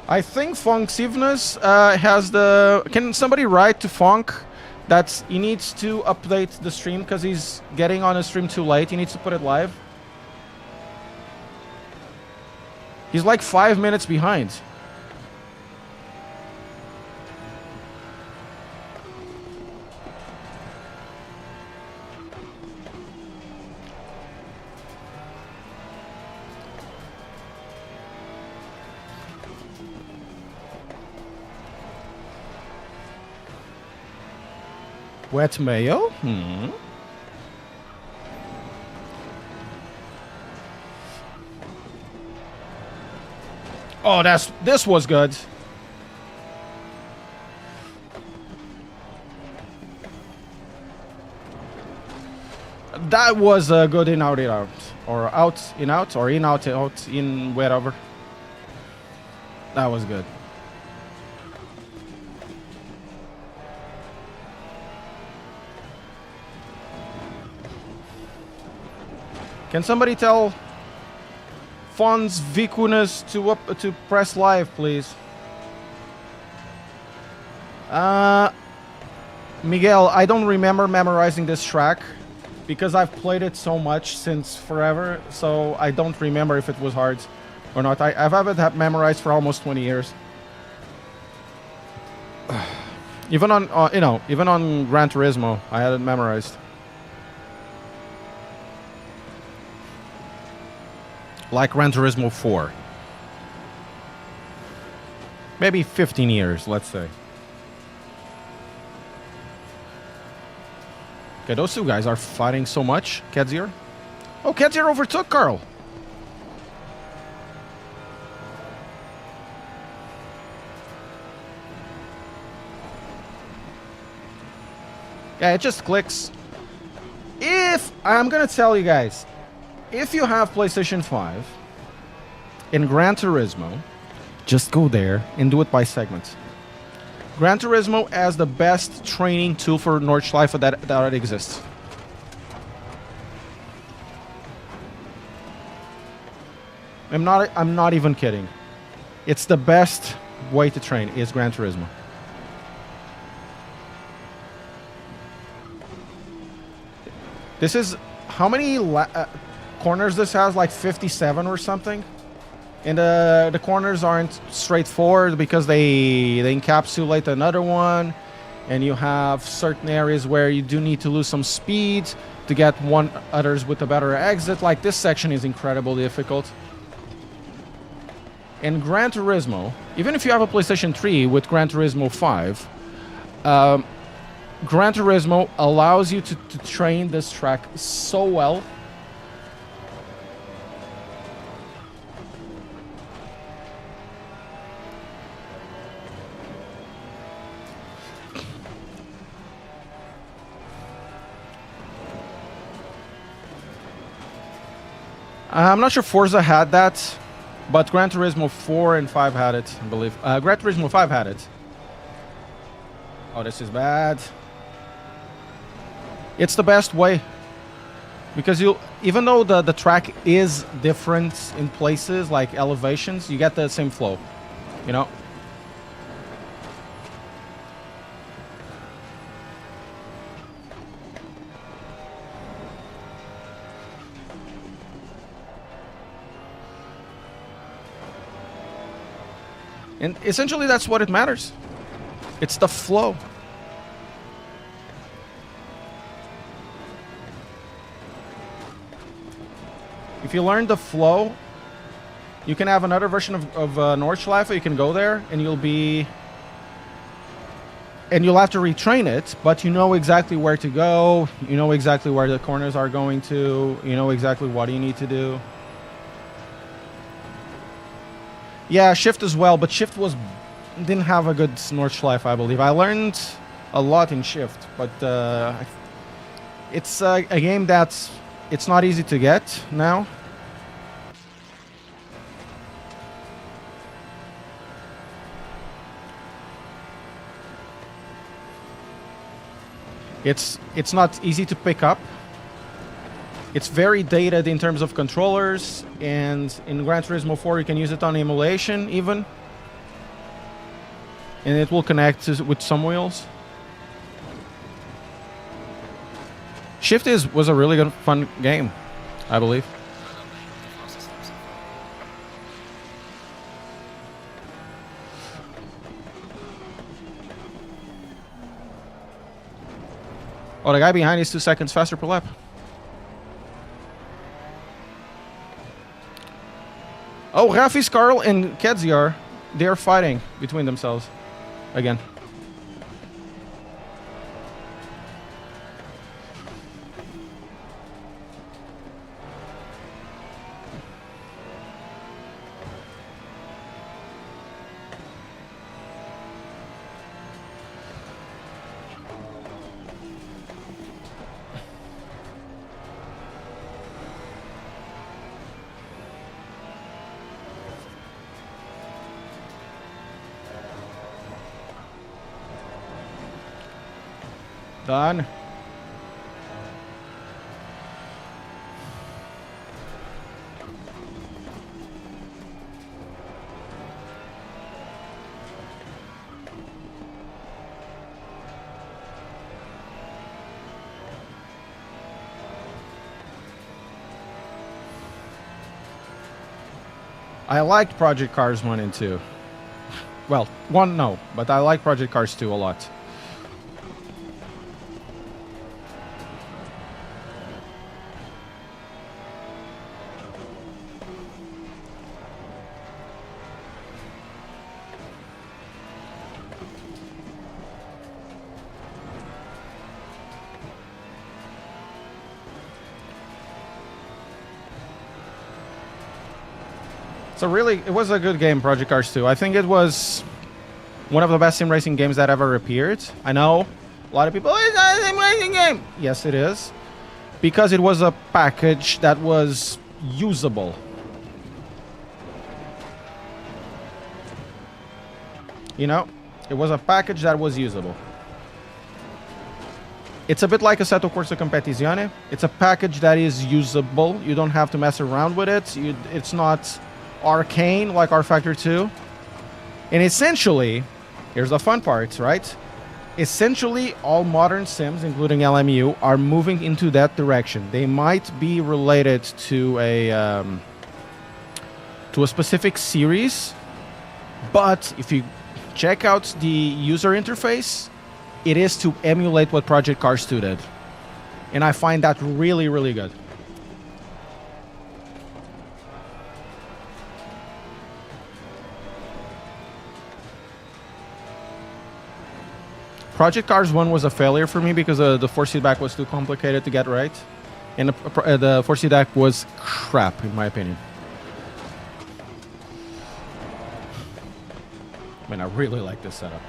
I think Funksiveness has the... Can somebody write to Funk that he needs to update the stream because he's getting on a stream too late. He needs to put it live. He's like 5 minutes behind. Wet mayo? Hmm. Oh, this was good. That was a good in out or out in out or in out out in wherever. That was good. Can somebody tell Fons Vicunas to press live, please? Miguel, I don't remember memorizing this track because I've played it so much since forever, so I don't remember if it was hard or not. I've had it memorized for almost 20 years. Even on even on Gran Turismo, I had it memorized. Like Gran Turismo 4. Maybe 15 years, let's say. Okay, those two guys are fighting so much. Kedzier. Oh, Kedzier overtook Carl. Yeah, it just clicks. If I'm gonna tell you guys, if you have PlayStation 5 in Gran Turismo, just go there and do it by segments. Gran Turismo has the best training tool for Nordschleife that exists. I'm not even kidding. It's the best way to train is Gran Turismo. This is how many corners this has, like 57 or something, and the corners aren't straightforward because they encapsulate another one, and you have certain areas where you do need to lose some speed to get others with a better exit. Like this section is incredibly difficult. In Gran Turismo, even if you have a PlayStation 3 with Gran Turismo 5, Gran Turismo allows you to train this track so well. I'm not sure Forza had that, but Gran Turismo 4 and 5 had it, I believe. Gran Turismo 5 had it. Oh, this is bad. It's the best way. Because even though the track is different in places, like elevations, you get the same flow, you know? And essentially that's what it matters. It's the flow. If you learn the flow, you can have another version of Nordschleife. You can go there and you'll have to retrain it, but you know exactly where to go. You know exactly where the corners are going to. You know exactly what you need to do. Yeah, shift as well, but shift didn't have a good Nordschleife, I believe. I learned a lot in shift, but it's a game that's it's not easy to get now. It's not easy to pick up. It's very dated in terms of controllers, and in Gran Turismo 4 you can use it on emulation even. And it will connect with some wheels. Shift was a really good, fun game, I believe. Oh, the guy behind is 2 seconds faster per lap. Oh, Rafi, Carl, and Kedziar, they're fighting between themselves again. Done. I liked Project Cars 1 and 2. Well, 1 no, but I like Project Cars 2 a lot. It was a good game, Project Cars 2. I think it was one of the best sim racing games that ever appeared. I know a lot of people, it's not a sim racing game. Yes, it is. Because it was a package that was usable. You know, it was a package that was usable. It's a bit like Assetto Corsa Competizione. It's a package that is usable. You don't have to mess around with it. It's not arcane like R-Factor 2. And essentially, here's the fun part, right? Essentially, all modern sims, including LMU, are moving into that direction. They might be related to a specific series, but if you check out the user interface, it is to emulate what Project Cars 2 did. And I find that really, really good. Project Cars 1 was a failure for me because the force feedback was too complicated to get right. And the force feedback was crap, in my opinion. Man, I really like this setup.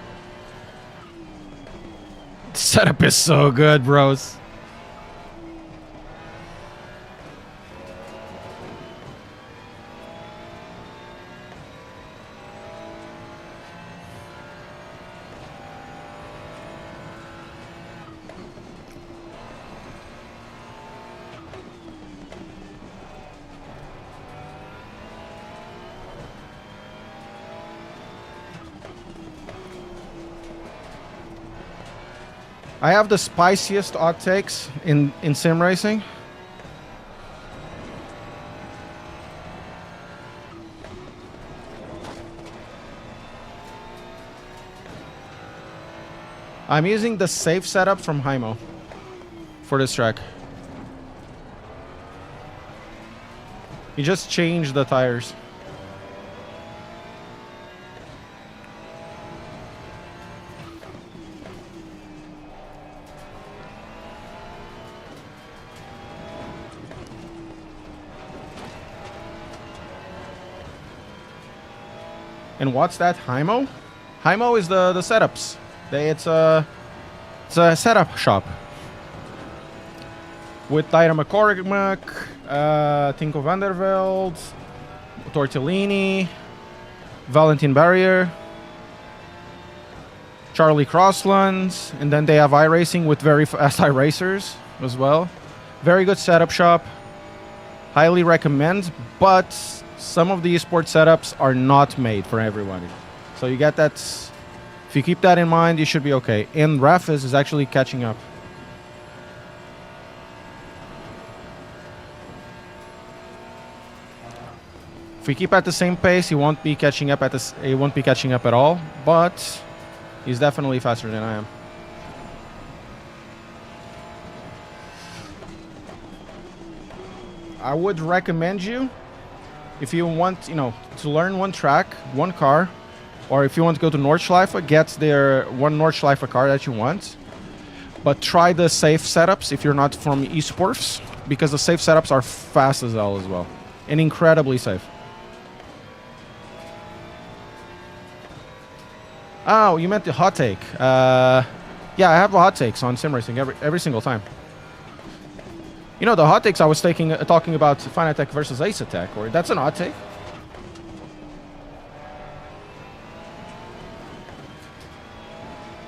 The setup is so good, bros. I have the spiciest odd takes in sim racing. I'm using the safe setup from Hymo for this track. You just change the tires. And what's that? Hymo? Hymo is the setups. It's a setup shop with Tyra McCormack, Tinko van der Velde, Tortellini, Valentin Barrier, Charlie Crossland, and then they have iRacing with very fast iRacers as well. Very good setup shop. Highly recommend, but some of the esports setups are not made for everybody. So you get that. If you keep that in mind, you should be okay. And Rafis is actually catching up. If we keep at the same pace, he won't be catching up he won't be catching up at all, but he's definitely faster than I am. I would recommend you, if you want, to learn one track, one car, or if you want to go to Nordschleife, get their one Nordschleife car that you want. But try the safe setups if you're not from esports, because the safe setups are fast as hell as well, and incredibly safe. Oh, you meant the hot take. Yeah, I have hot takes on sim racing every single time. The hot takes I was talking about Fanatec versus Ace Attack, or that's an hot take.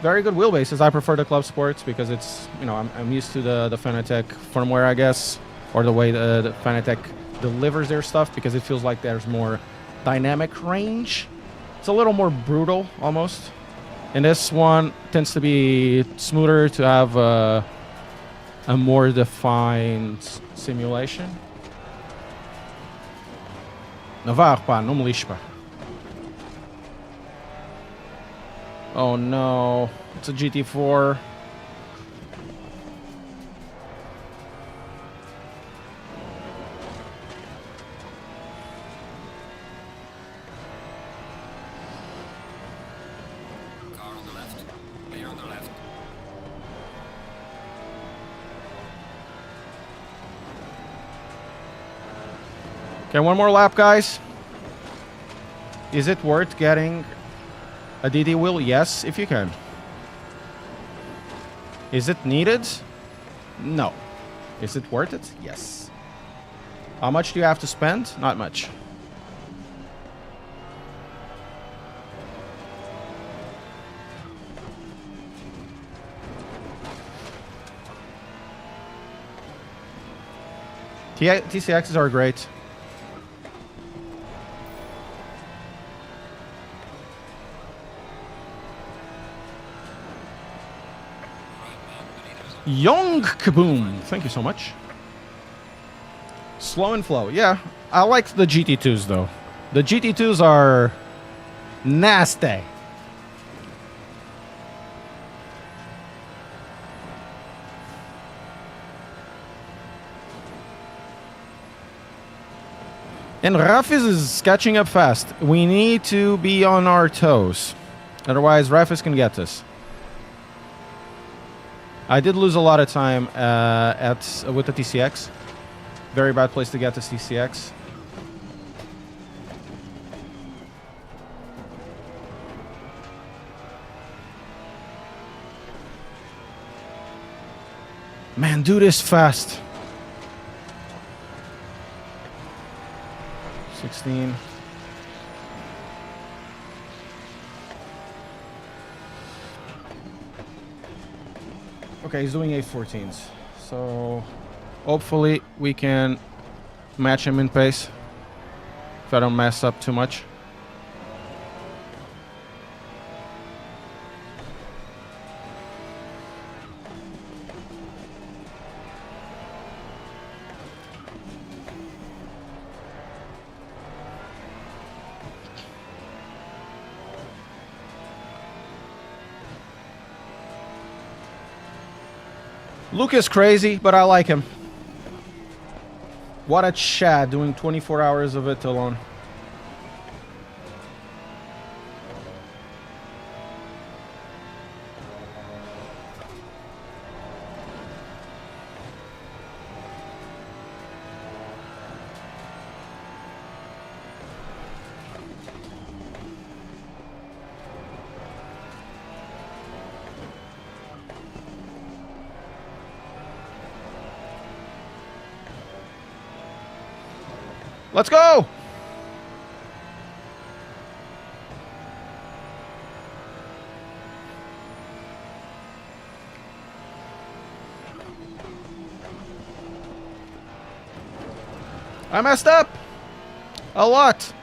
Very good wheelbases. I prefer the club sports because it's, I'm used to the Fanatec firmware, I guess, or the way the Fanatec delivers their stuff, because it feels like there's more dynamic range. It's a little more brutal almost. And this one tends to be smoother, to have a more defined simulation. Navarre, pá, não me lixe, pá. Oh no, it's a GT4. Car on the left. Player on the left. Okay, one more lap, guys. Is it worth getting a DD wheel? Yes, if you can. Is it needed? No. Is it worth it? Yes. How much do you have to spend? Not much. TCXs are great. Young Kaboom, thank you so much. Slow and flow. Yeah, I like the GT2s though. The GT2s are nasty. And Rafis is catching up fast. We need to be on our toes. Otherwise, Rafis can get us. I did lose a lot of time with the TCX. Very bad place to get this TCX. Man, do this fast. 16. Okay, he's doing 8.14s. So hopefully we can match him in pace if I don't mess up too much. Luke is crazy, but I like him. What a Chad doing 24 hours of it alone. Let's go! I messed up! A lot!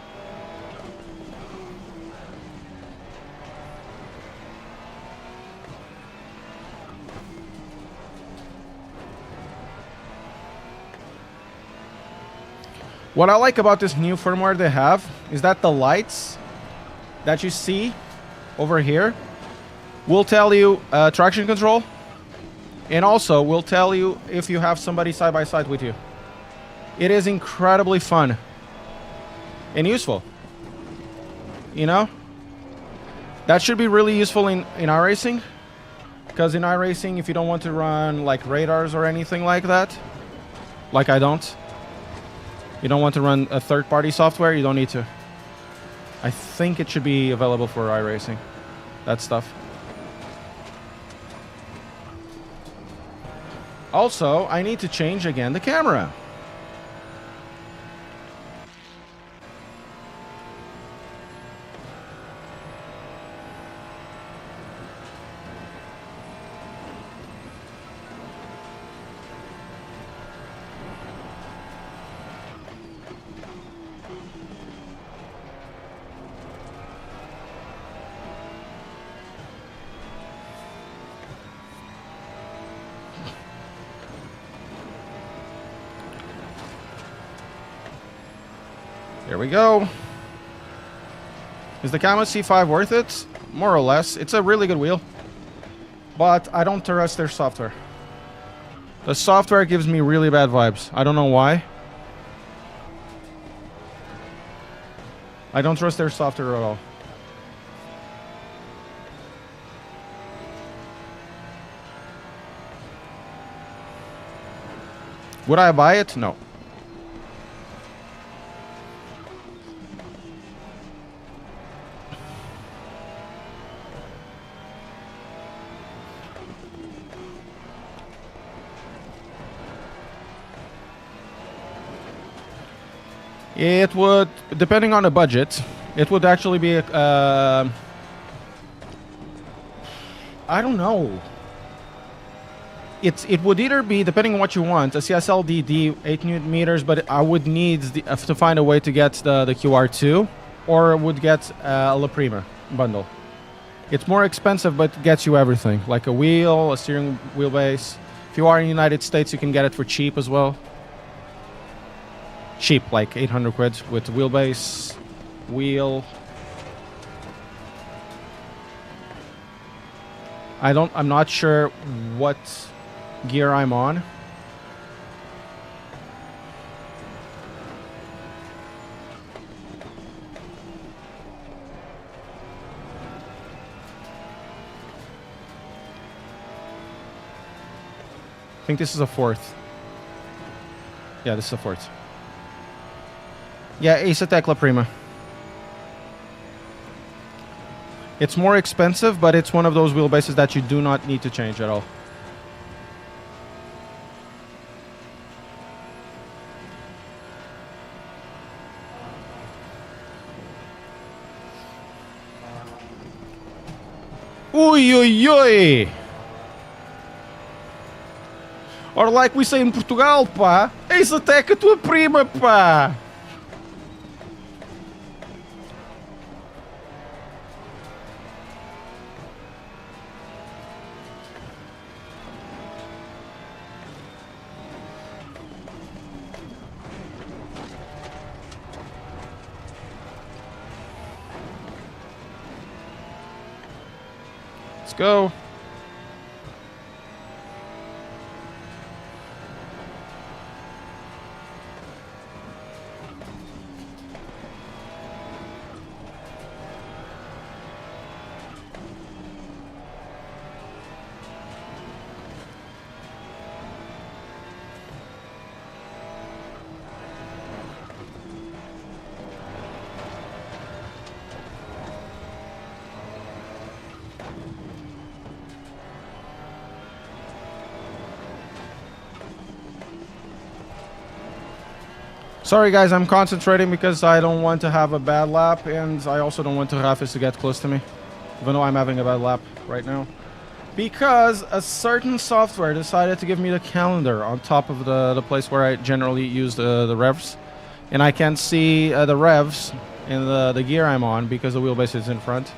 What I like about this new firmware they have is that the lights that you see over here will tell you traction control, and also will tell you if you have somebody side by side with you. It is incredibly fun and useful. You know? That should be really useful in iRacing, because in iRacing, if you don't want to run like radars or anything like that, like I don't, you don't want to run a third-party software, you don't need to. I think it should be available for iRacing, that stuff. Also, I need to change again the camera. There we go. Is the Camo C5 worth it? More or less. It's a really good wheel. But I don't trust their software. The software gives me really bad vibes. I don't know why. I don't trust their software at all. Would I buy it? No. It would, depending on the budget, it would actually be a, I don't know. It would either be, depending on what you want, a CSL DD 8 Newton meters, but I would need to find a way to get the QR2, or would get a La Prima bundle. It's more expensive, but gets you everything, like a wheel, a steering wheelbase. If you are in the United States, you can get it for cheap as well. Cheap, like 800 quid with wheelbase, wheel. I'm not sure what gear I'm on. I think this is a fourth. Yeah, this is a fourth. Yeah, Fanatec La Prima. It's more expensive, but it's one of those wheelbases that you do not need to change at all. Ui, ui, ui! Or like we say in Portugal, pá, Fanatec a tua prima, pá! Let's go. Sorry guys, I'm concentrating because I don't want to have a bad lap, and I also don't want to Rafis to get close to me. Even though I'm having a bad lap right now. Because a certain software decided to give me the calendar on top of the place where I generally use the revs. And I can't see the revs in the gear I'm on because the wheelbase is in front.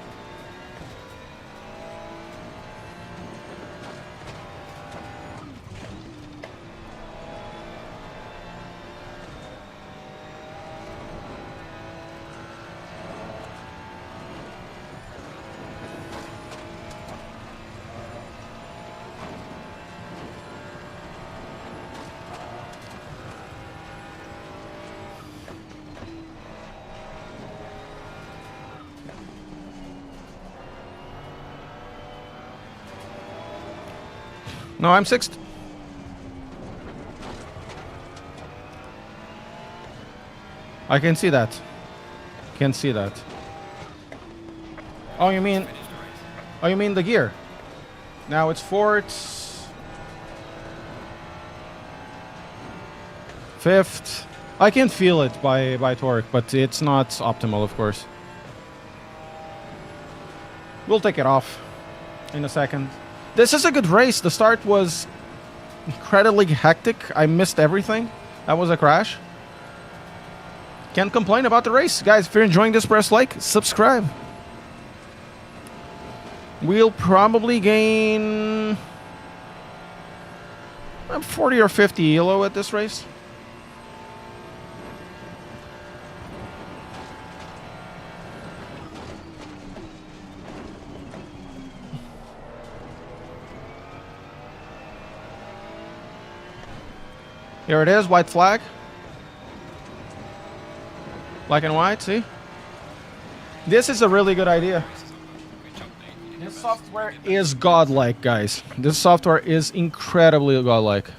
No, I'm sixth. I can see that. Can see that. Oh, you mean... Oh, you mean the gear? Now it's fourth. Fifth. I can feel it by torque, but it's not optimal, of course. We'll take it off in a second. This is a good race. The start was incredibly hectic. I missed everything. That was a crash. Can't complain about the race. Guys, if you're enjoying this, press like, subscribe. We'll probably gain 40 or 50 elo at this race. Here it is, white flag. Black and white, see? This is a really good idea. This software is godlike, guys. This software is incredibly godlike.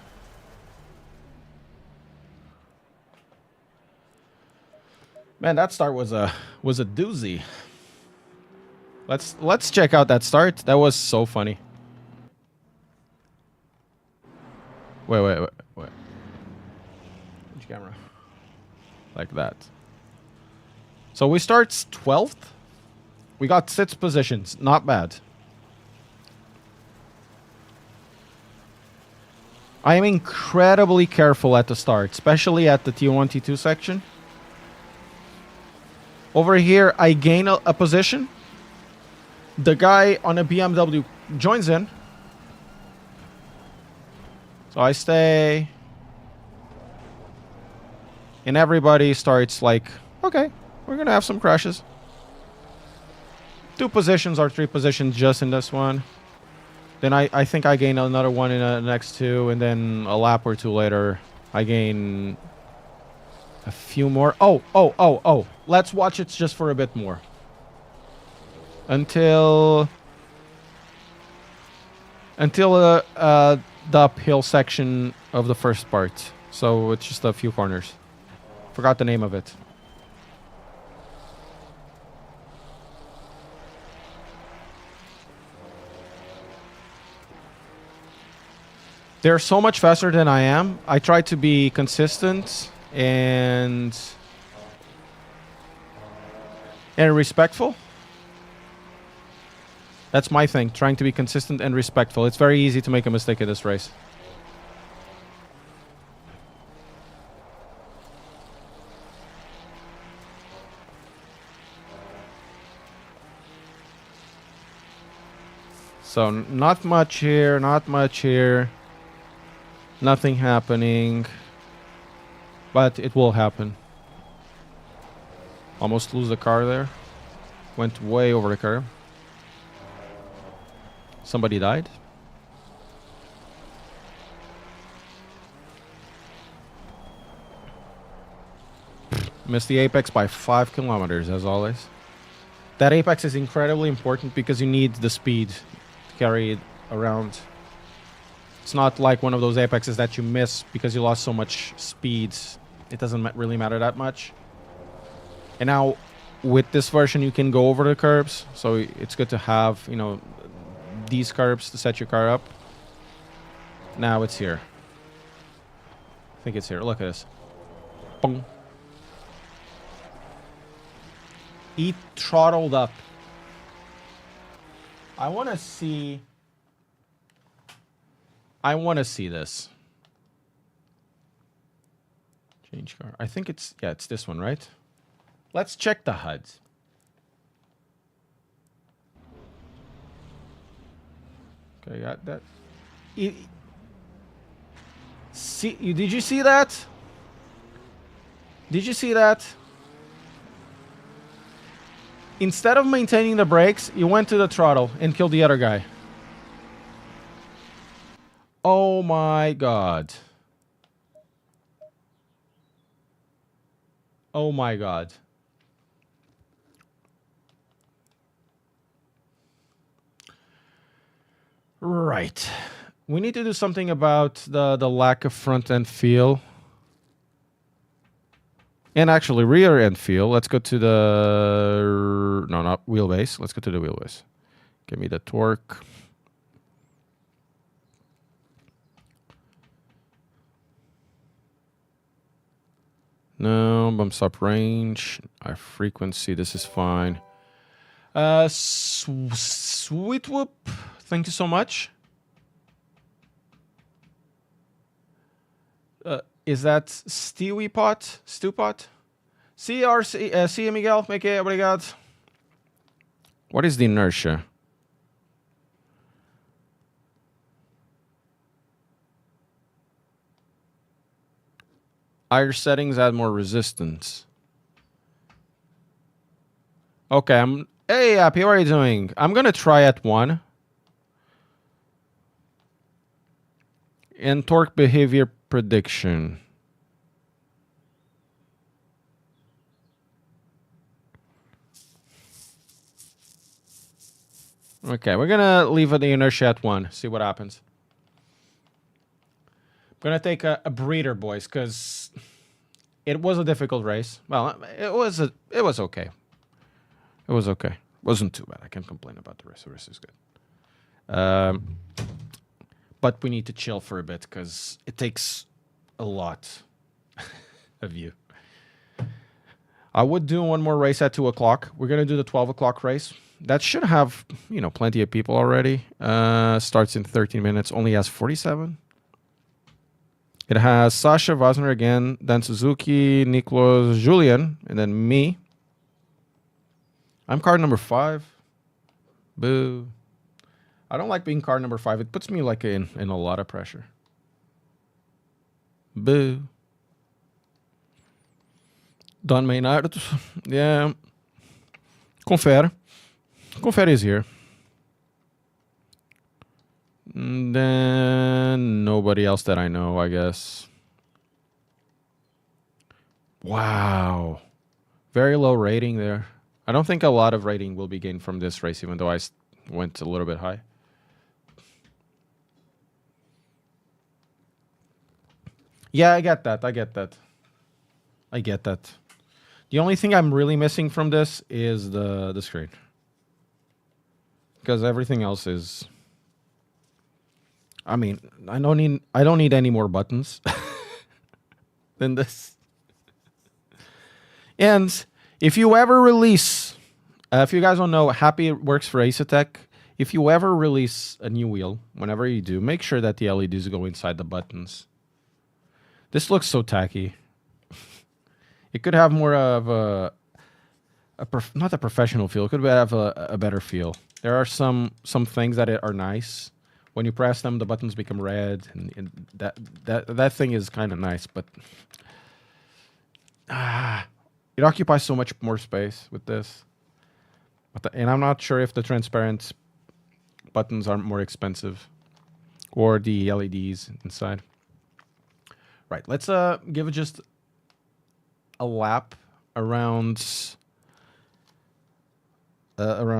Man, that start was a doozy. Let's check out that start. That was so funny. Wait. Which camera? Like that. So we start 12th. We got 6 positions. Not bad. I am incredibly careful at the start, especially at the T1, T2 section. Over here, I gain a position. The guy on a BMW joins in. So I stay. And everybody starts like, okay, we're going to have some crashes. 2 positions or 3 positions just in this one. Then I think I gain another one in the next 2. And then a lap or 2 later, I gain a few more. Oh. Let's watch it just for a bit more. Until the uphill section of the first part. So it's just a few corners. Forgot the name of it. They're so much faster than I am. I try to be consistent and respectful. That's my thing, trying to be consistent and respectful. It's very easy to make a mistake in this race. So not much here, not much here. Nothing happening. But it will happen. Almost lose the car there. Went way over the curb. Somebody died. Missed the apex by 5 kilometers as always. That apex is incredibly important because you need the speed to carry it around. It's not like one of those apexes that you miss because you lost so much speed. It doesn't really matter that much. And now with this version you can go over the curbs, so it's good to have, you know, these curbs to set your car up. Now it's here. I think it's here. Look at this. Boom. He throttled up. I want to see this. Change car. I think it's this one, right? Let's check the HUDs. Okay, got that. Did you see that? Did you see that? Instead of maintaining the brakes, you went to the throttle and killed the other guy. Oh my god. Oh my god. Right. We need to do something about the lack of front end feel. And actually rear end feel. Let's go to the... No, not wheelbase. Let's go to the wheelbase. Give me the torque. No, bumps up range. Our frequency, this is fine. Sweet whoop. Thank you so much. Is that Stewie Pot? Stew Pot? See you, Miguel. Make it, obrigado. What is the inertia? Higher settings add more resistance. Okay, Hey, Happy, what are you doing? I'm gonna try at 1. And torque behavior prediction. Okay, we're gonna leave the inertia at 1. See what happens. I'm gonna take a breather, boys, because it was a difficult race. Well, it was okay. It was okay. Wasn't too bad. I can't complain about the race. The race is good. But we need to chill for a bit because it takes a lot of you. I would do one more race at 2 o'clock. We're going to do the 12 o'clock race. That should have, plenty of people already. Starts in 13 minutes. Only has 47. It has Sasha Wagner again, then Suzuki, Niklos, Julian, and then me. I'm car number 5. Boo. I don't like being car number 5. It puts me like in a lot of pressure. Boo. Don Maynard. Yeah. Confere. Confere is here. And then nobody else that I know, I guess. Wow. Very low rating there. I don't think a lot of rating will be gained from this race, even though I went a little bit high. Yeah, I get that. I get that. The only thing I'm really missing from this is the screen. Because everything else is... I mean, I don't need any more buttons than this. And if you ever release, if you guys don't know, Happy works for Asetec. If you ever release a new wheel, whenever you do, make sure that the LEDs go inside the buttons. This looks so tacky. It could have more of not a professional feel. It could have a better feel. There are some things that are nice. When you press them, the buttons become red, and that thing is kind of nice. But it occupies so much more space with this. And I'm not sure if the transparent buttons are more expensive or the LEDs inside. Right, let's give it just a lap around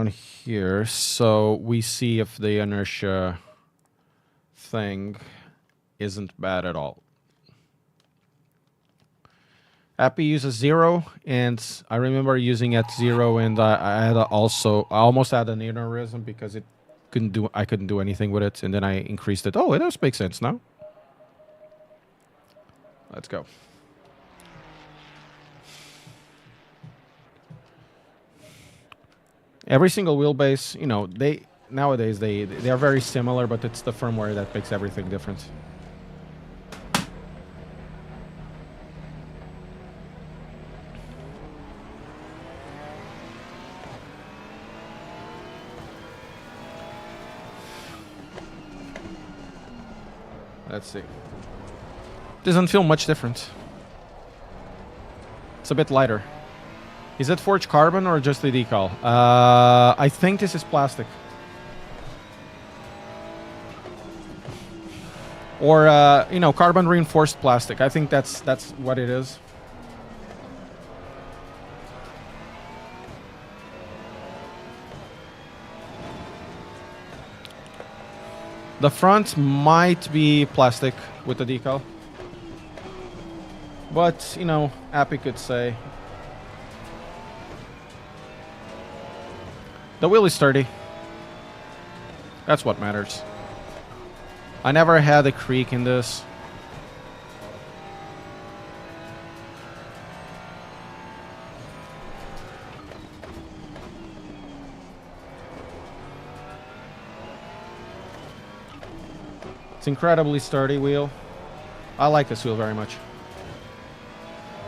here, so we see if the inertia thing isn't bad at all. Happy uses 0, and I remember using at 0, and I almost had an aneurysm because I couldn't do anything with it, and then I increased it. Oh, it does make sense now. Let's go. Every single wheelbase, you know, nowadays they are very similar, but it's the firmware that makes everything different. Let's see. Doesn't feel much different. It's a bit lighter. Is it forged carbon or just the decal? I think this is plastic. Or, you know, carbon reinforced plastic. I think that's what it is. The front might be plastic with the decal. But, you know, Appy could say. The wheel is sturdy. That's what matters. I never had a creak in this. It's incredibly sturdy wheel. I like this wheel very much.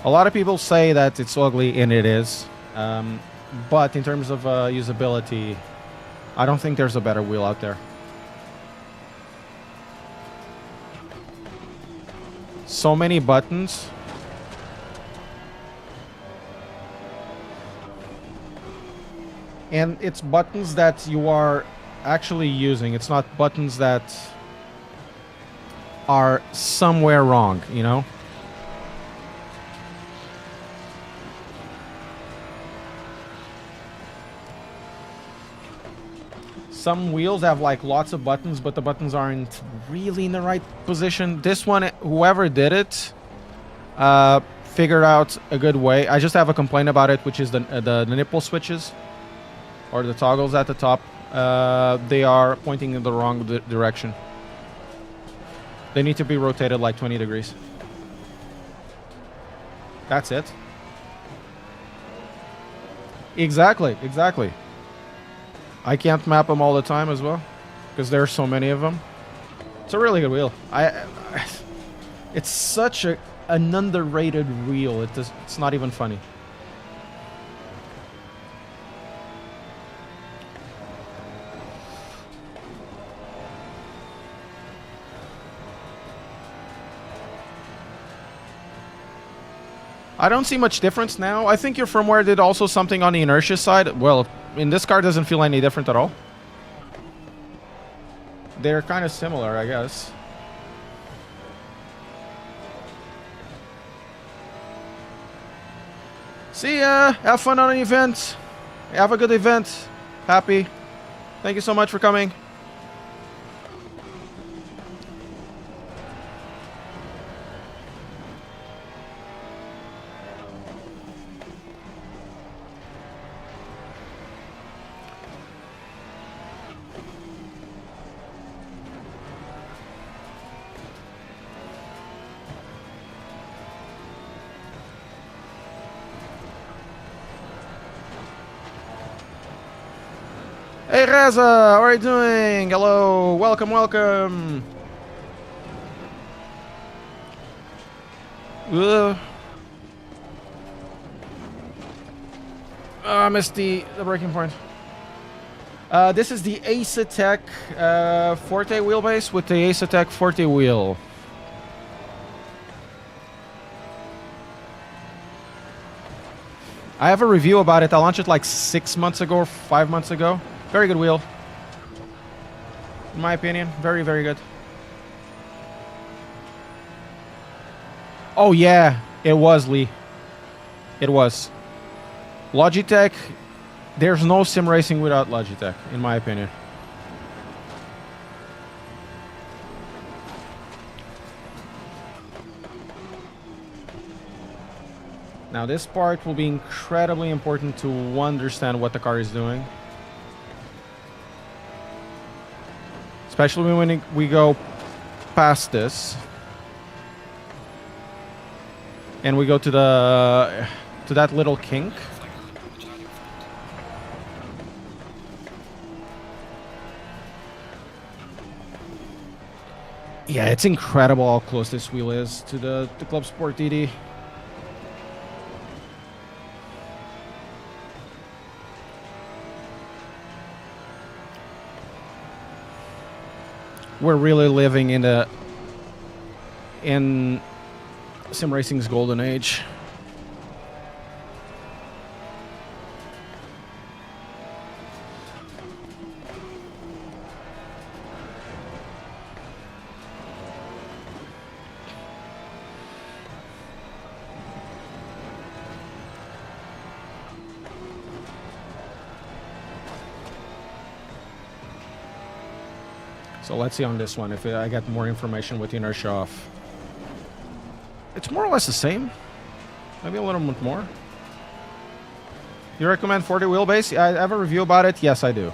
A lot of people say that it's ugly, and it is. But in terms of usability, I don't think there's a better wheel out there. So many buttons. And it's buttons that you are actually using. It's not buttons that are somewhere wrong, you know? Some wheels have like lots of buttons, but the buttons aren't really in the right position. This one, whoever did it, figured out a good way. I just have a complaint about it, which is the nipple switches or the toggles at the top. They are pointing in the wrong direction. They need to be rotated like 20 degrees. That's it. Exactly, exactly. I can't map them all the time as well, because there are so many of them. It's a really good wheel. It's such an underrated wheel. It's not even funny. I don't see much difference now. I think your firmware did also something on the inertia side. Well, in this car, doesn't feel any different at all. They're kind of similar, I guess. See ya. Have fun on an event. Have a good event. Happy. Thank you so much for coming. Hey Reza, how are you doing? Hello, welcome, welcome. I missed the breaking point. This is the Fanatec Forte wheelbase with the Fanatec Forte wheel. I have a review about it. I launched it like 6 months ago or 5 months ago. Very good wheel. In my opinion, very, very good. Oh yeah, it was, Lee. It was. Logitech, there's no sim racing without Logitech, in my opinion. Now this part will be incredibly important to understand what the car is doing. Especially when we go past this. And we go to that little kink. Yeah, it's incredible how close this wheel is to the Club Sport DD. We're really living in sim racing's golden age. So let's see on this one if I get more information with the inertia off. It's more or less the same. Maybe a little bit more. You recommend 40 wheelbase? I have a review about it. Yes, I do.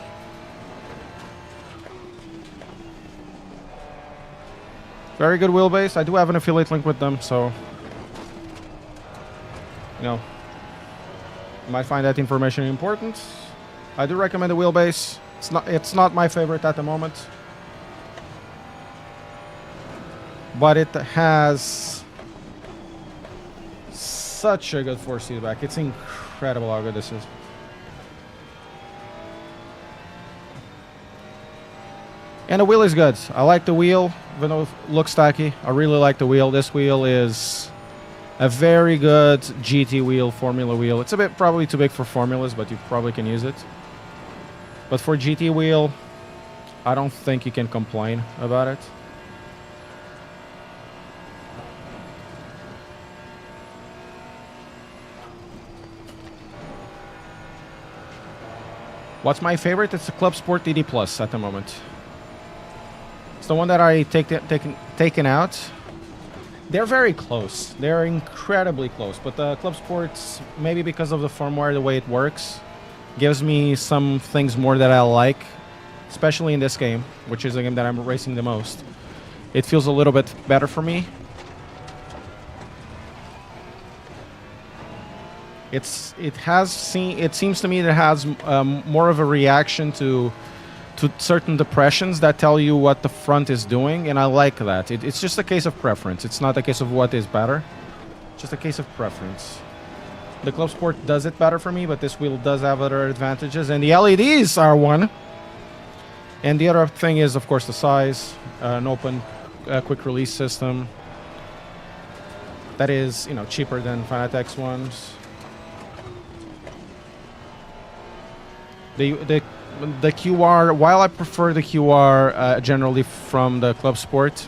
Very good wheelbase. I do have an affiliate link with them, so you know, you might find that information important. I do recommend the wheelbase. It's not my favorite at the moment, but it has such a good force feedback. It's incredible how good this is. And the wheel is good. I like the wheel, even though it looks tacky. I really like the wheel. This wheel is a very good GT wheel, Formula wheel. It's a bit probably too big for formulas, but you probably can use it. But for GT wheel, I don't think you can complain about it. What's my favorite? It's the Club Sport DD Plus at the moment. It's the one that I taken out. They're very close. They're incredibly close. But the Club Sports, maybe because of the firmware, the way it works, gives me some things more that I like, especially in this game, which is a game that I'm racing the most. It feels a little bit better for me. It seems to me that it has more of a reaction to certain depressions that tell you what the front is doing, and I like that. It's just a case of preference. It's not a case of what is better. It's just a case of preference. The Club Sport does it better for me, but this wheel does have other advantages, and the LEDs are one. And the other thing is, of course, the size, an open quick release system that is, you know, cheaper than Fanatec's ones. The QR, while I prefer the QR generally from the Club Sport,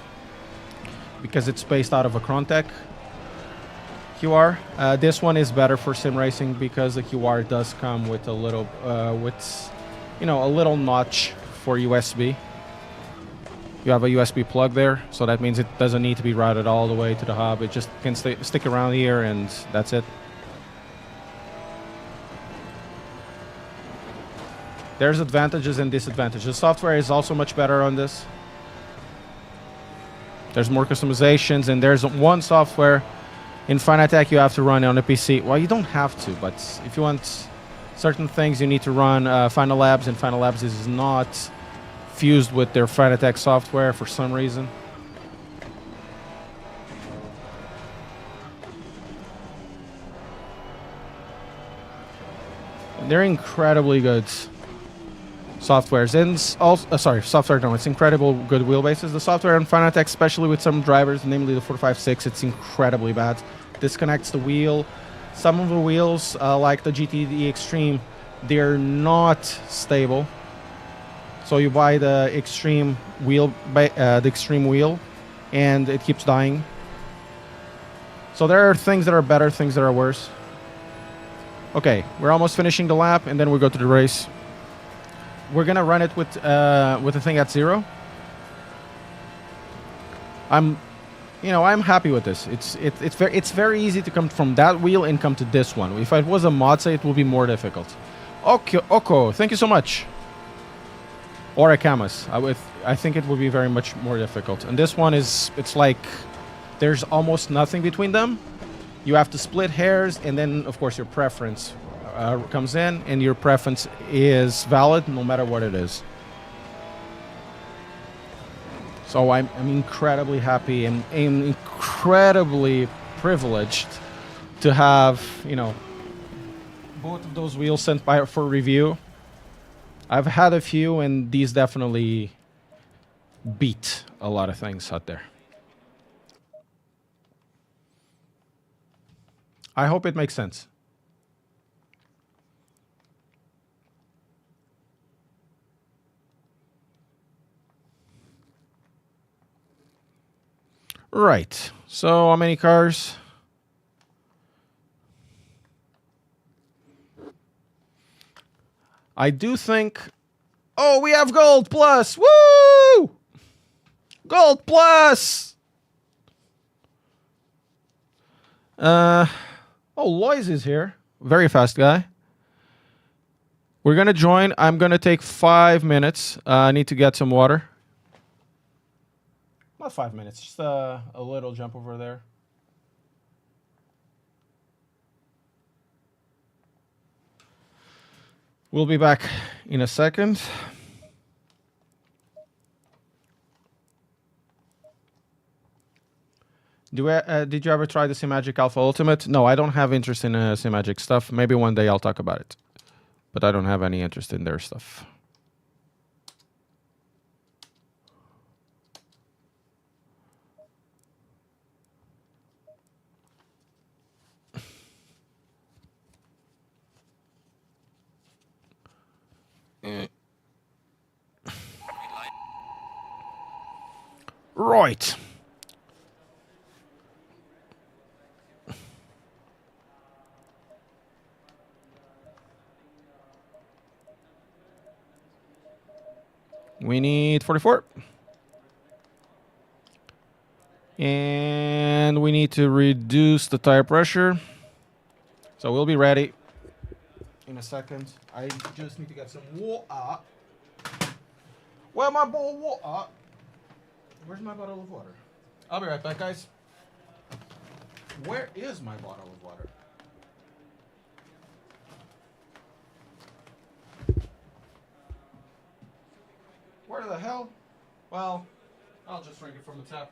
because it's based out of a Crontek QR, this one is better for sim racing because the QR does come with a little, a little notch for USB. You have a USB plug there, so that means it doesn't need to be routed all the way to the hub. It just can stick around here, and that's it. There's advantages and disadvantages. The software is also much better on this. There's more customizations, and there's one software in Fanatec you have to run on a PC. Well, you don't have to, but if you want certain things, you need to run Final Labs, and Final Labs is not fused with their Fanatec software for some reason. They're incredibly good softwares, and software. No, it's incredible good wheelbases. The software on Fanatec, especially with some drivers, namely the 456, it's incredibly bad. Disconnects the wheel. Some of the wheels, like the GTD Extreme, they're not stable. So you buy the extreme wheel, and it keeps dying. So there are things that are better, things that are worse. Okay, we're almost finishing the lap, and then we go to the race. We're gonna run it with the thing at 0. I'm happy with this. It's very easy to come from that wheel and come to this one. If it was a mod say, it will be more difficult. Okay, Oko, thank you so much. Or a Camus. I think it would be very much more difficult. And this one it's like there's almost nothing between them. You have to split hairs, and then of course your preference comes in, and your preference is valid no matter what it is. So I'm incredibly happy and incredibly privileged to have, you know, both of those wheels sent by for review. I've had a few, and these definitely beat a lot of things out there. I hope it makes sense. Right. So how many cars? I do think... Oh, we have gold plus! Woo! Gold plus! Oh, Lois is here. Very fast guy. We're going to join. I'm going to take 5 minutes. I need to get some water. Not 5 minutes. Just a little jump over there. We'll be back in a second. Did you ever try the Simagic Alpha Ultimate? No, I don't have interest in Simagic stuff. Maybe one day I'll talk about it. But I don't have any interest in their stuff. Right. We need 44. And we need to reduce the tire pressure. So we'll be ready in a second. I just need to get some water. Where's my bottle of water? Where's my bottle of water? I'll be right back, guys. Where is my bottle of water? Where the hell? Well, I'll just drink it from the tap.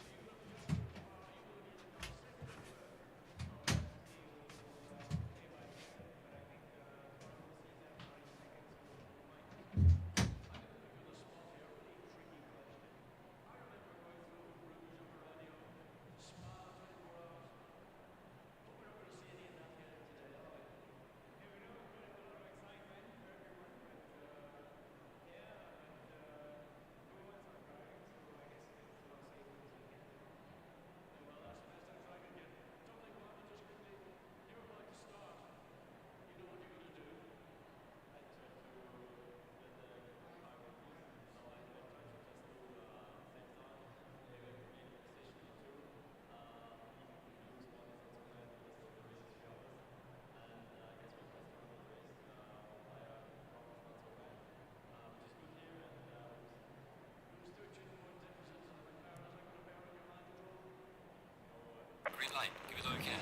Green light. Give us all you can.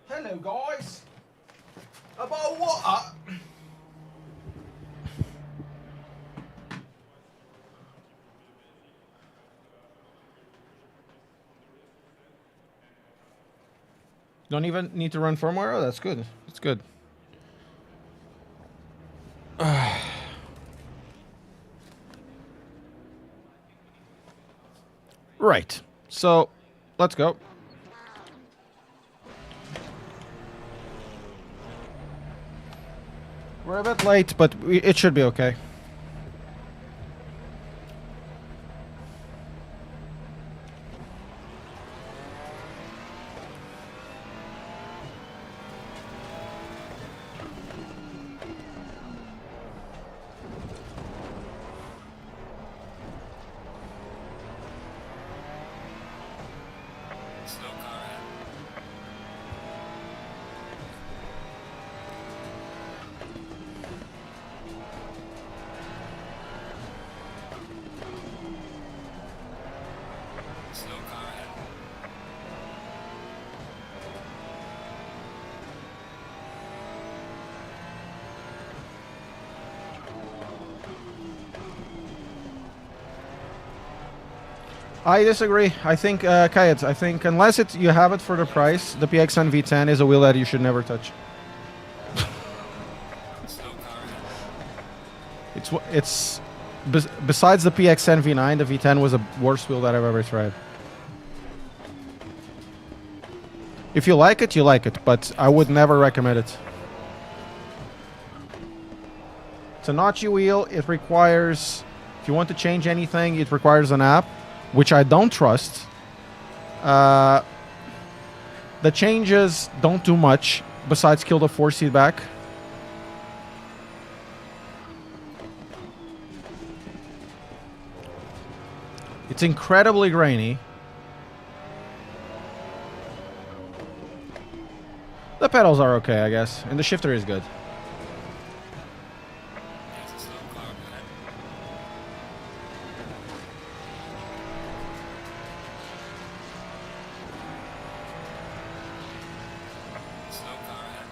Hello, guys. About what? Don't even need to run firmware? Oh, that's good. That's good. Right. So, let's go. We're a bit late, but it should be okay. I disagree. I think, Kayet, I think unless you have it for the price, the PXN V10 is a wheel that you should never touch. Slow car ahead. Besides the PXN V9, the V10 was the worst wheel that I've ever tried. If you like it, you like it, but I would never recommend it. It's a notchy wheel. It requires, if you want to change anything, it requires an app, which I don't trust. The changes don't do much besides kill the force feedback. It's incredibly grainy. The pedals are okay, I guess, and the shifter is good. There's a slow car ahead. Slow car ahead.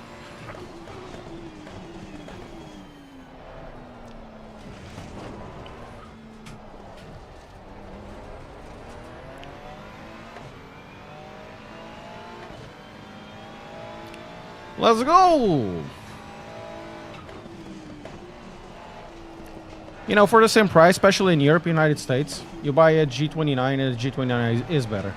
Let's go! You know, for the same price, especially in Europe, United States, you buy a G29 and a G29 is better.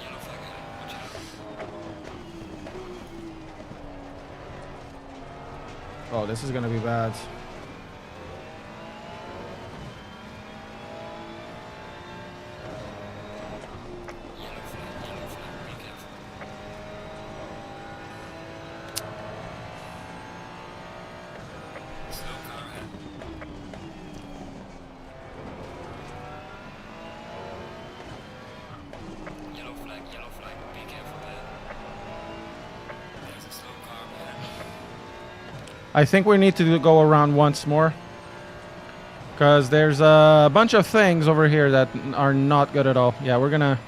Yellow flag ahead. Watch out. Oh, this is gonna be bad. Yellow flag. Be careful. Slow car ahead. Yellow flag. Be careful ahead. There's a slow car ahead. I think we need to go around once more. Because there's a bunch of things over here that are not good at all. Yeah, we're gonna...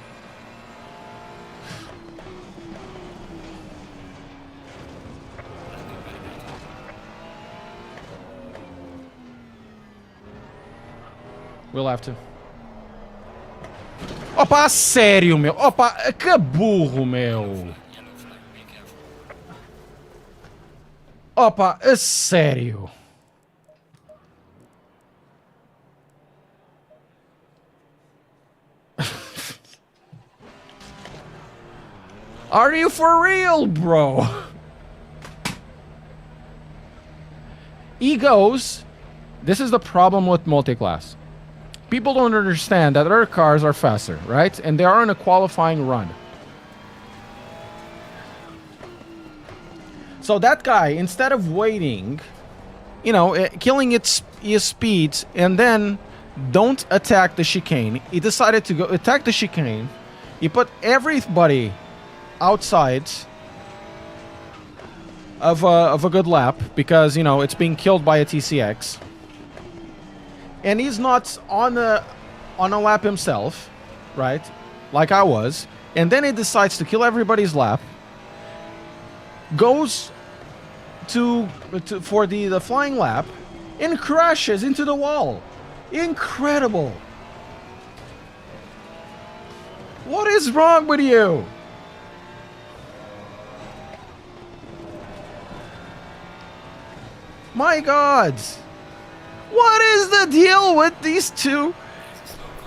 We'll have to. Opa, sério, meu. Opa, que burro, meu. Yellow flag. Be careful. Opa, é sério. Are you for real, bro? Egos. This is the problem with multiclass. People don't understand that other cars are faster, right? And they are in a qualifying run. So that guy, instead of waiting, you know, killing its speeds and then don't attack the chicane, he decided to go attack the chicane. He put everybody outside of a good lap because, you know, it's being killed by a TCX. And he's not on a lap himself, right? Like I was. And then he decides to kill everybody's lap. Goes for the flying lap and crashes into the wall. Incredible. What is wrong with you? My God. What is the deal with these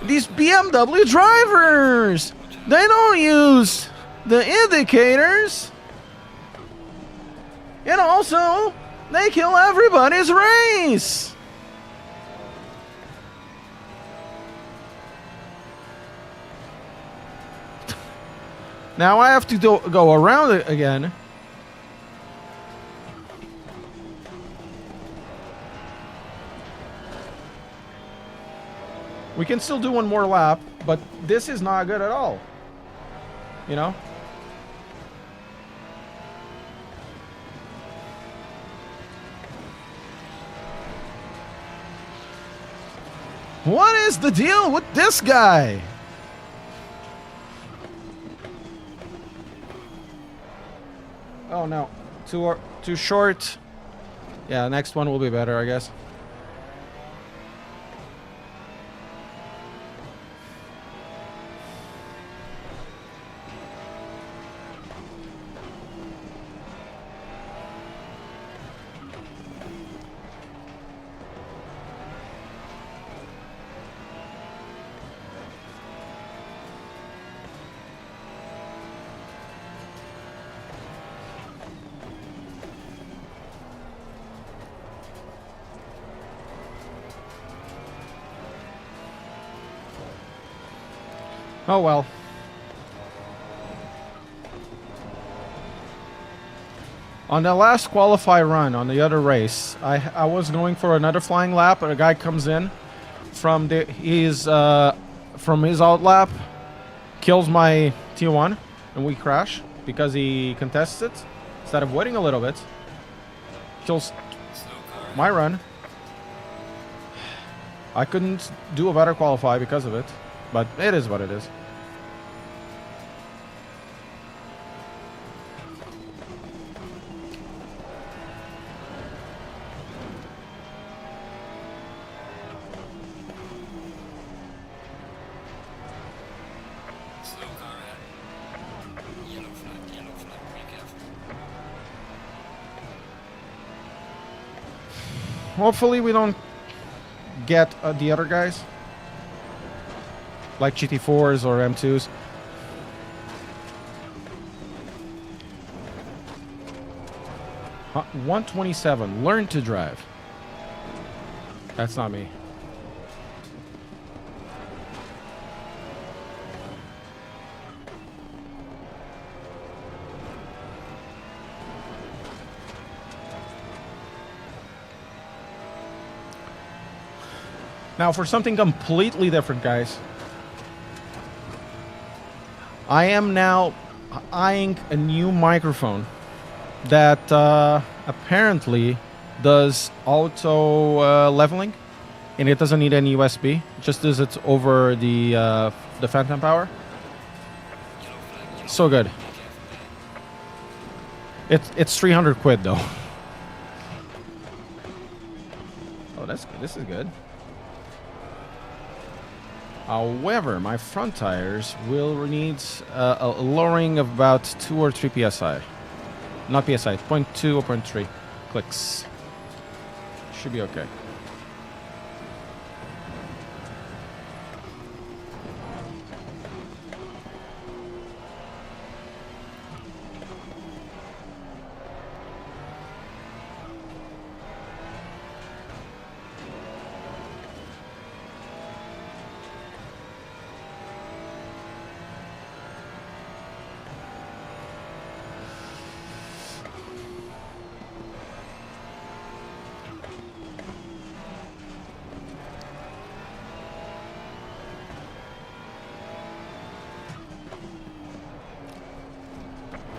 BMW drivers? They don't use the indicators. And also, they kill everybody's race. Now I have to go around it again. We can still do one more lap, but this is not good at all. You know? What is the deal with this guy? Oh no, too short. Yeah, next one will be better, I guess. Oh well. On the last qualify run on the other race, I was going for another flying lap, and a guy comes in from his out lap, kills my T1, and we crash because he contests it. Instead of waiting a little bit, kills my run. I couldn't do a better qualify because of it, but it is what it is. Slow car ahead. Yellow flag, be careful. Hopefully we don't get the other guys, like GT4s or M2s. Huh, 127, learn to drive. That's not me. Now for something completely different, guys. I am now eyeing a new microphone that apparently does auto leveling, and it doesn't need any USB. It just does it over the phantom power. So good. It's 300 quid though. Oh, that's good. This is good. However, my front tires will need a lowering of about 2 or 3 psi. Not psi, 0.2 or 0.3 clicks. Should be okay.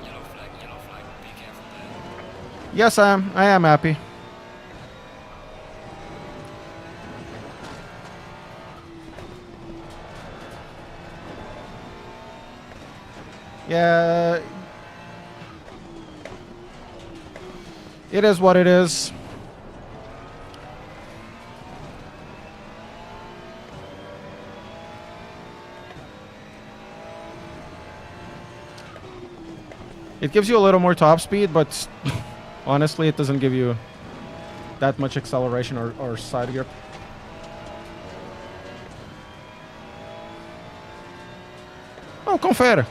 Yellow flag, be careful there. Yes, I am happy. Yeah, it is what it is. It gives you a little more top speed, but honestly, it doesn't give you that much acceleration or side grip. Oh, confere.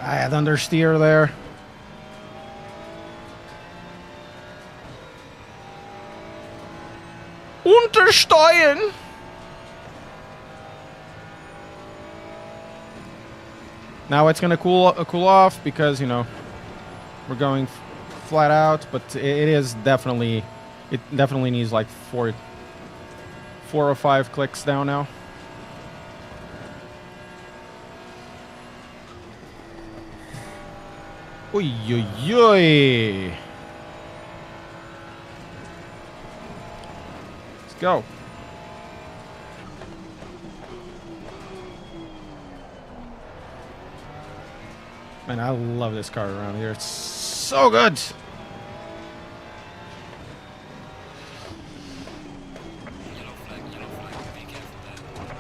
I had understeer there. Untersteuern! Now it's gonna cool off because, you know, we're going flat out, but it definitely needs like 4 or 5 clicks down now. Oy, oy, oy. Let's go. Man, I love this car around here. It's so good. Yellow flag, be careful there.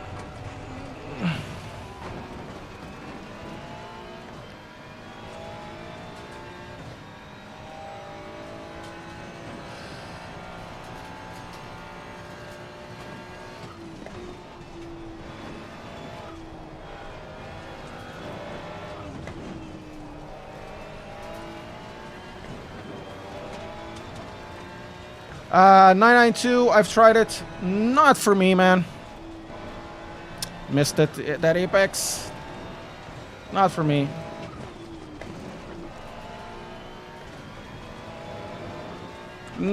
Uh, 992, I've tried it. Not for me, man. Missed it, that apex. Not for me.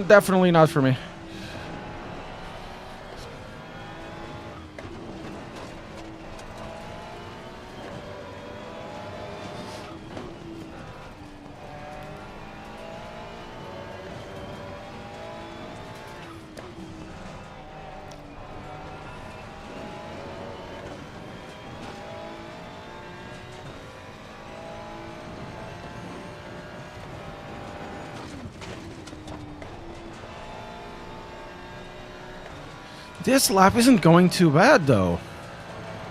Definitely not for me. This lap isn't going too bad, though.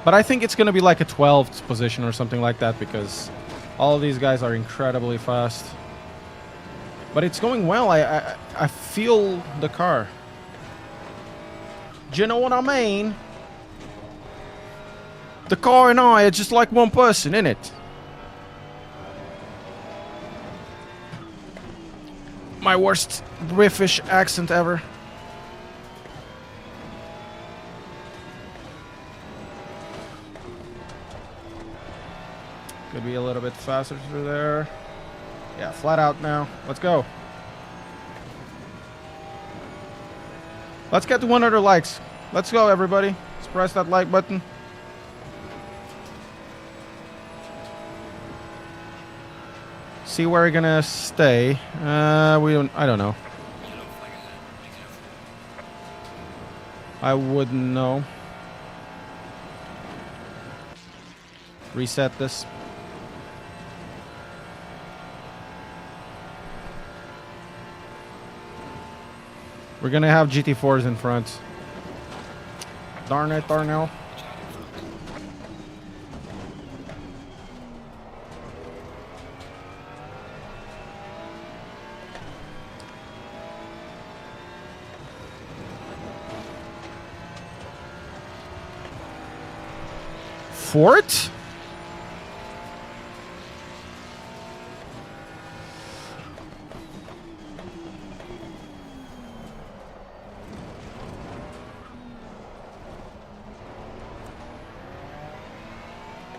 But I think it's going to be like a 12th position or something like that because all of these guys are incredibly fast. But it's going well. I feel the car. Do you know what I mean? The car and I are just like one person, innit? My worst British accent ever. Could be a little bit faster through there. Yeah, flat out now. Let's go. Let's get to 100 likes. Let's go, everybody. Let's press that like button. See where we're gonna stay. I don't know. Yellow flag ahead, be careful. I wouldn't know. Reset this. We're gonna have GT4s in front. Darn it, Darnell. Watch out in front. Fort?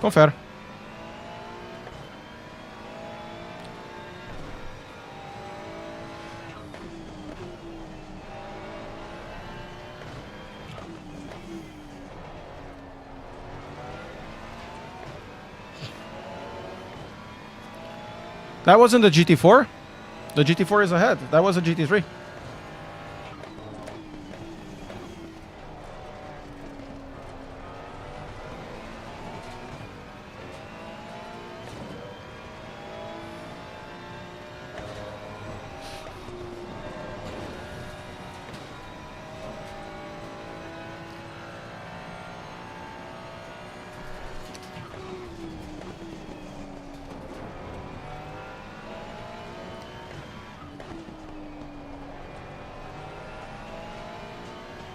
Confere. That wasn't the GT4? The GT4 is ahead. That was a GT3.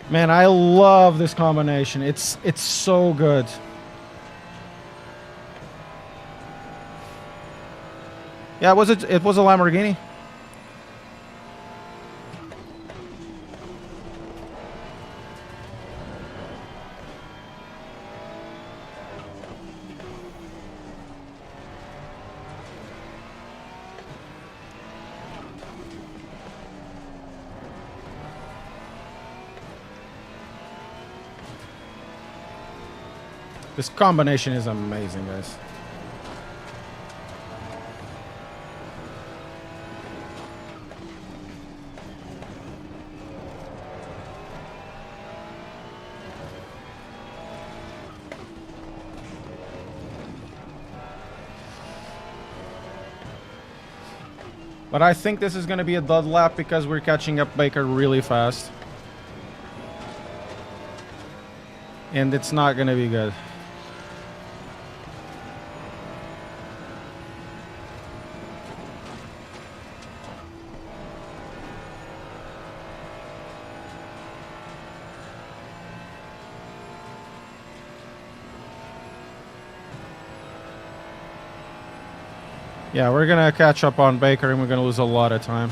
Man, I love this combination. It's so good. Yeah, it was a Lamborghini. This combination is amazing, guys. But I think this is going to be a dud lap because we're catching up Baker really fast. And it's not going to be good. Yeah, we're going to catch up on Baker and we're going to lose a lot of time.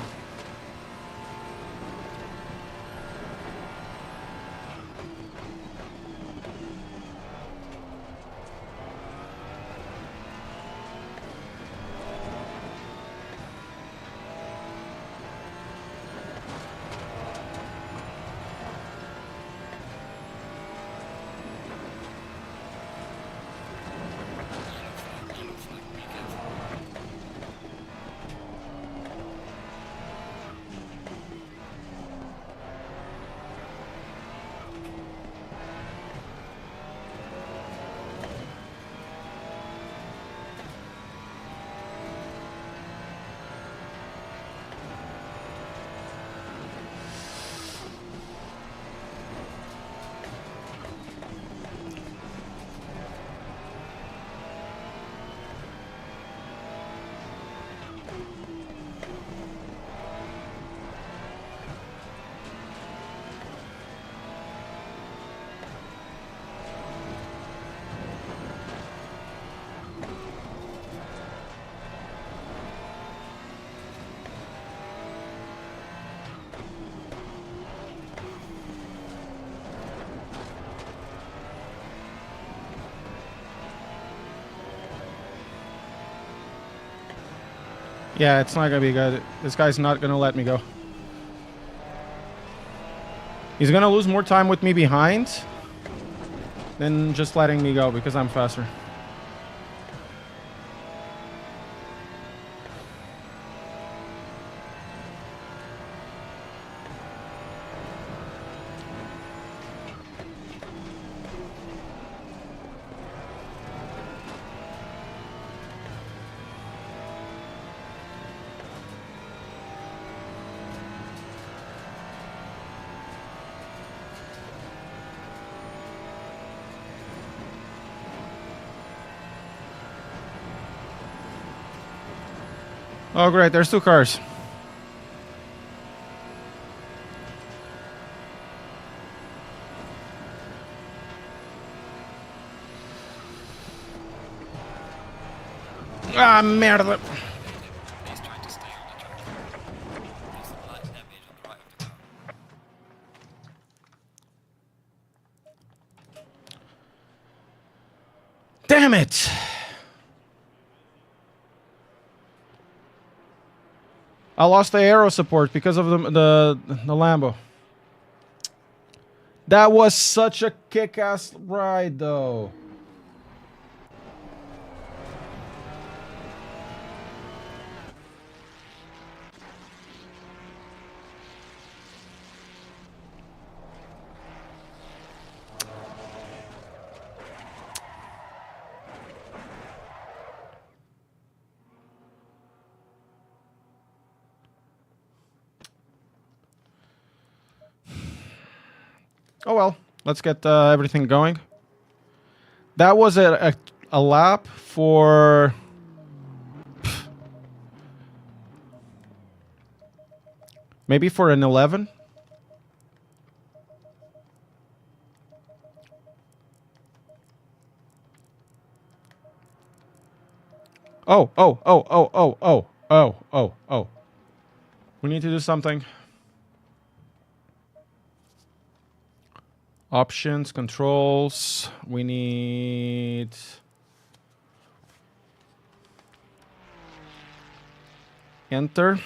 Yeah, it's not going to be good. This guy's not going to let me go. He's going to lose more time with me behind than just letting me go because I'm faster. Oh, great. There's two cars. Ah, merda. He's trying to stay on the track. There's some light damage on the right of the car. Damn it. I lost the aero support because of the Lambo. That was such a kick-ass ride, though. Oh well, let's get everything going. That was a lap for... maybe for an 11? Oh. We need to do something. Options, controls. We need... enter.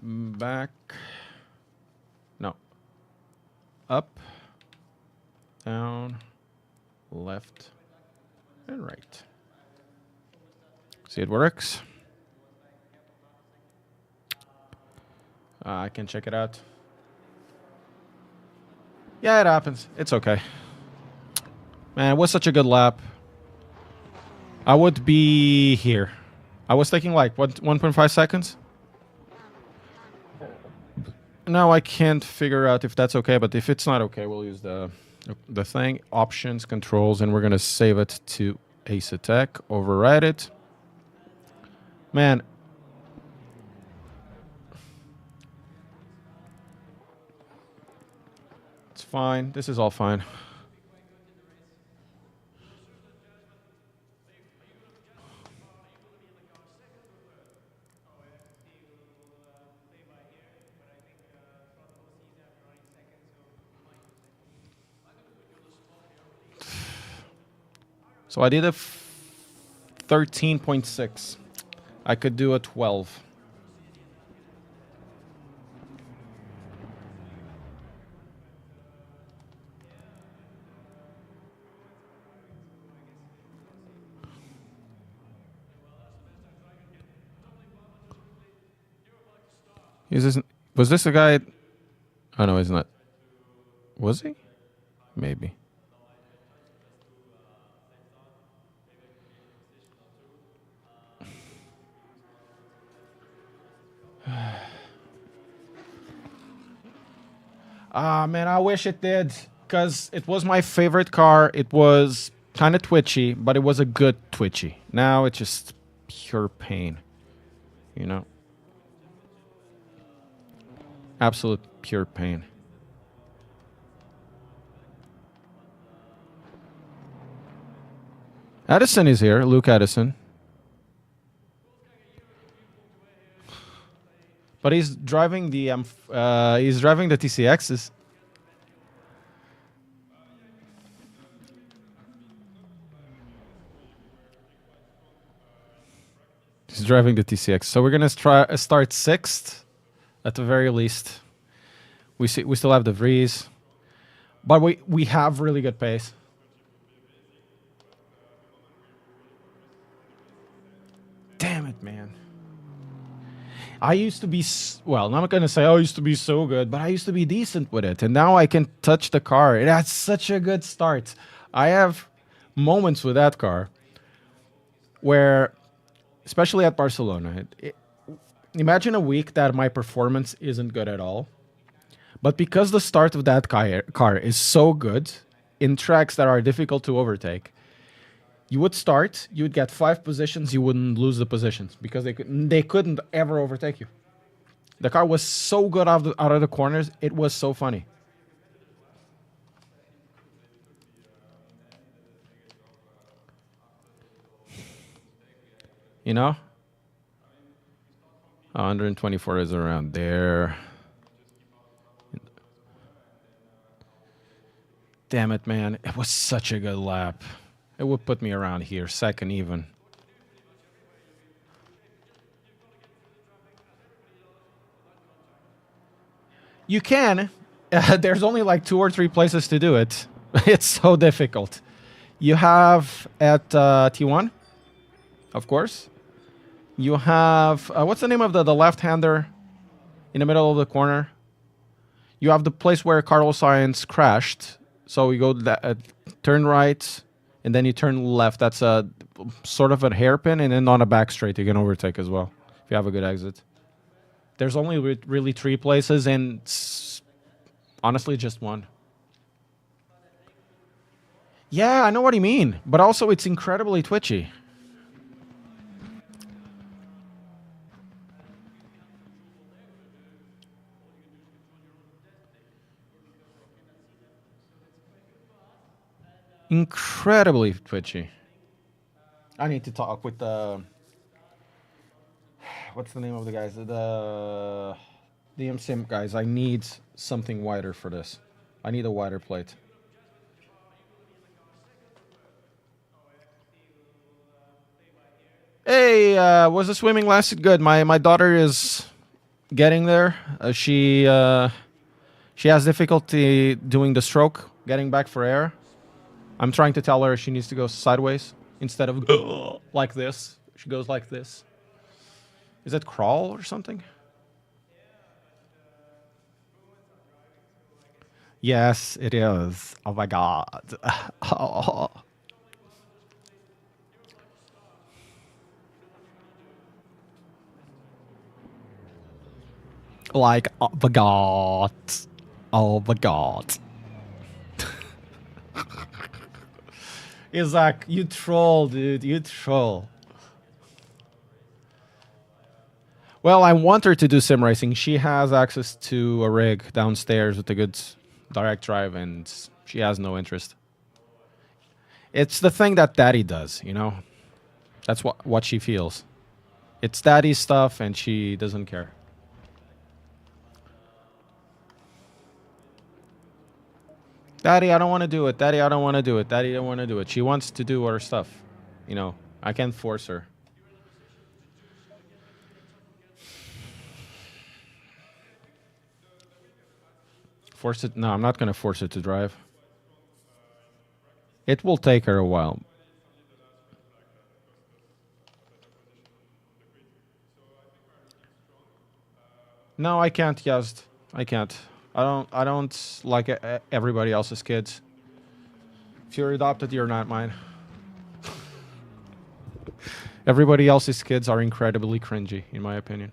Back. No. Up. Down. Left. And right. See, it works. I can check it out. Yeah, it happens. It's okay. Man, it was such a good lap. I would be here. I was taking like, what, 1.5 seconds? Now I can't figure out if that's okay, but if it's not okay, we'll use the thing, options, controls, and we're going to save it to Ace Attack, override it. Man. It's fine. This is all fine. So I did a 13.6. I could do a 12. Was this a guy? Oh no, he's not. Was he? Maybe. Ah, man, I wish it did. Because it was my favorite car. It was kind of twitchy, but it was a good twitchy. Now it's just pure pain. You know? Absolute pure pain. Addison is here. Luke Addison. But he's driving the TCXs. He's driving the TCX. So we're gonna start sixth, at the very least. We still have the Vries, but we have really good pace. Damn it, man. I used to be, well, I'm not going to say I used to be so good, but I used to be decent with it. And now I can touch the car. It has such a good start. I have moments with that car where, especially at Barcelona, imagine a week that my performance isn't good at all. But because the start of that car is so good in tracks that are difficult to overtake, you would start, you would get 5 positions, you wouldn't lose the positions because they couldn't ever overtake you. The car was so good out of the corners, it was so funny. You know? 124 is around there. Damn it, man. It was such a good lap. It would put me around here, second even. You can. There's only like 2 or 3 places to do it. It's so difficult. You have at T1, of course. You have, what's the name of the left-hander in the middle of the corner? You have the place where Carlos Sainz crashed. So you go turn right, and then you turn left. That's a sort of a hairpin, and then on a back straight you can overtake as well if you have a good exit. There's only really 3 places, and honestly just 1. Yeah, I know what you mean, but also it's incredibly twitchy. Incredibly twitchy. I need to talk with the... What's the name of the guys? The DM Sim guys. I need something wider for this. I need a wider plate. Hey, was the swimming lasted good? My daughter is getting there. She has difficulty doing the stroke, getting back for air. I'm trying to tell her she needs to go sideways instead of like this. She goes like this. Is that crawl or something? Yes, it is. Oh my god. Oh. Like, oh my god. Oh my god. Isaac, you troll, dude. You troll. Well, I want her to do sim racing. She has access to a rig downstairs with a good direct drive, and she has no interest. It's the thing that daddy does, you know? That's what she feels. It's daddy's stuff, and she doesn't care. Daddy, I don't want to do it. Daddy, I don't want to do it. Daddy, I don't want to do it. She wants to do her stuff. You know, I can't force her. Force it? No, I'm not going to force it to drive. It will take her a while. No, I can't, Yazd. I can't. I don't like everybody else's kids. If you're adopted, you're not mine. Everybody else's kids are incredibly cringy, in my opinion.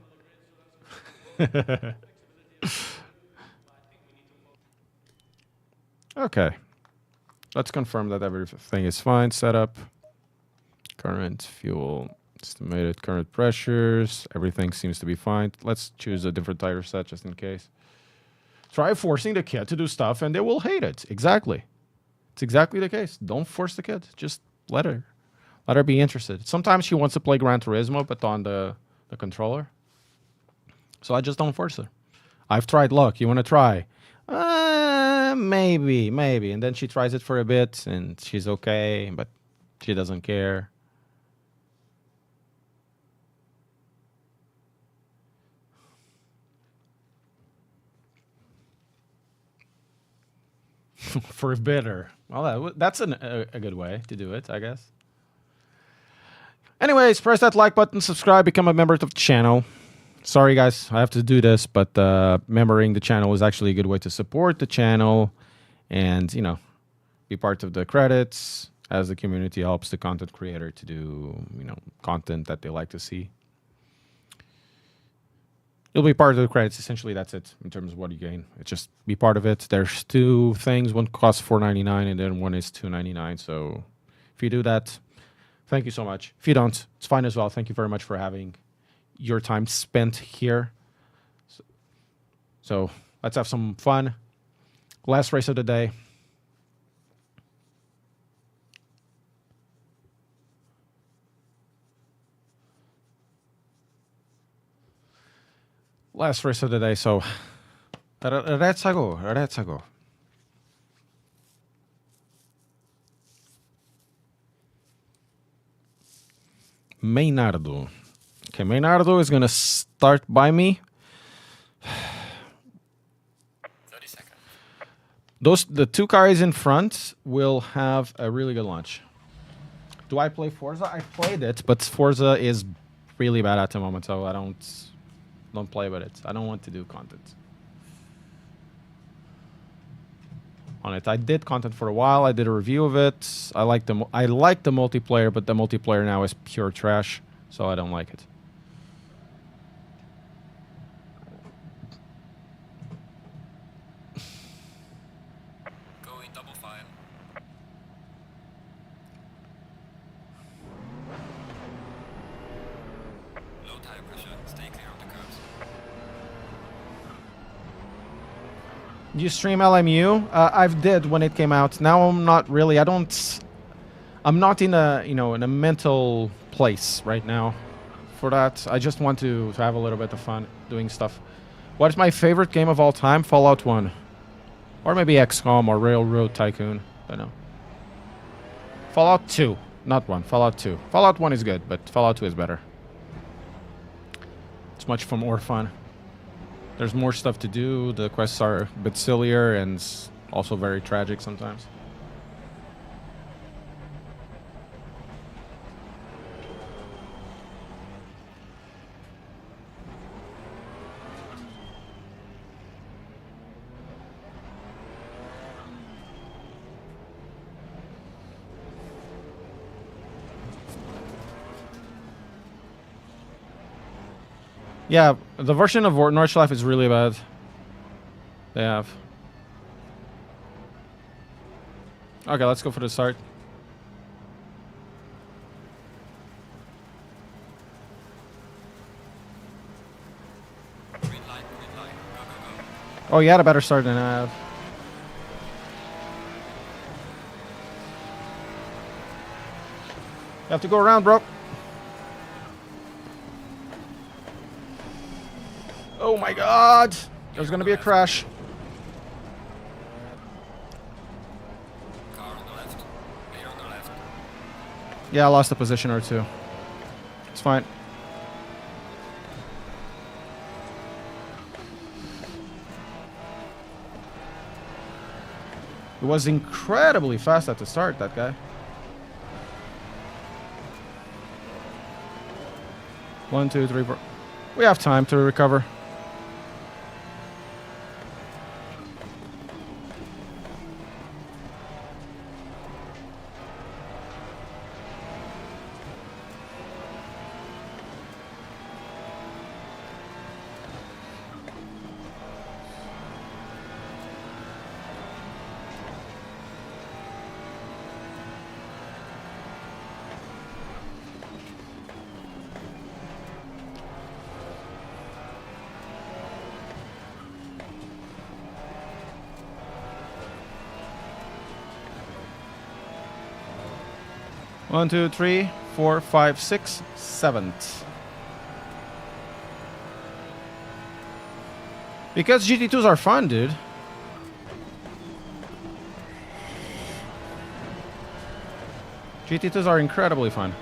Okay. Let's confirm that everything is fine. Setup. Current fuel. Estimated current pressures. Everything seems to be fine. Let's choose a different tire set just in case. Try forcing the kid to do stuff and they will hate it. Exactly. It's exactly the case. Don't force the kid. Just let her. Let her be interested. Sometimes she wants to play Gran Turismo, but on the controller. So I just don't force her. I've tried. Look, you want to try? Maybe. And then she tries it for a bit and she's okay, but she doesn't care. For bitter. Well, that's a good way to do it, I guess. Anyways, press that like button, subscribe, become a member of the channel. Sorry, guys, I have to do this, but membering the channel is actually a good way to support the channel and, you know, be part of the credits as the community helps the content creator to do, you know, content that they like to see. You'll be part of the credits. Essentially, that's it in terms of what you gain. It's just be part of it. There's two things. One costs $4.99 and then one is $2.99. So if you do that, thank you so much. If you don't, it's fine as well. Thank you very much for having your time spent here. So let's have some fun. Last race of the day. Last race of the day, so let's go. Maynardo. Okay, Maynardo is gonna start by me. 30 seconds. The two cars in front will have a really good launch. Do I play Forza? I played it, but Forza is really bad at the moment, so I don't play with it. I don't want to do content on it. I did content for a while. I did a review of it. I like the multiplayer, but the multiplayer now is pure trash, so I don't like it. Going double file. Low tire pressure. Stay clear of the curves. You stream LMU? I've did when it came out. Now I'm not really. I'm not in a in a mental place right now for that. I just want to have a little bit of fun doing stuff. What is my favorite game of all time? Fallout 1. Or maybe XCOM or Railroad Tycoon. I don't know. Fallout 2. Not 1. Fallout 2. Fallout 1 is good, but Fallout 2 is better. It's much more fun. There's more stuff to do. The quests are a bit sillier and also very tragic sometimes. Yeah, the version of Nordschleife is really bad. They have. Okay, let's go for the start. Green light, go, go, go. Oh, you had a better start than I have. You have to go around, bro. Oh my god! There's gonna be a crash. Car on the left. Clear on the left. Yeah, I lost a position or two. It's fine. It was incredibly fast at the start, that guy. 1, 2, 3, 4. We have time to recover. One, two, three, 4, 5, 6, 7th. Because GT2s are fun, dude. GT2s are incredibly fun.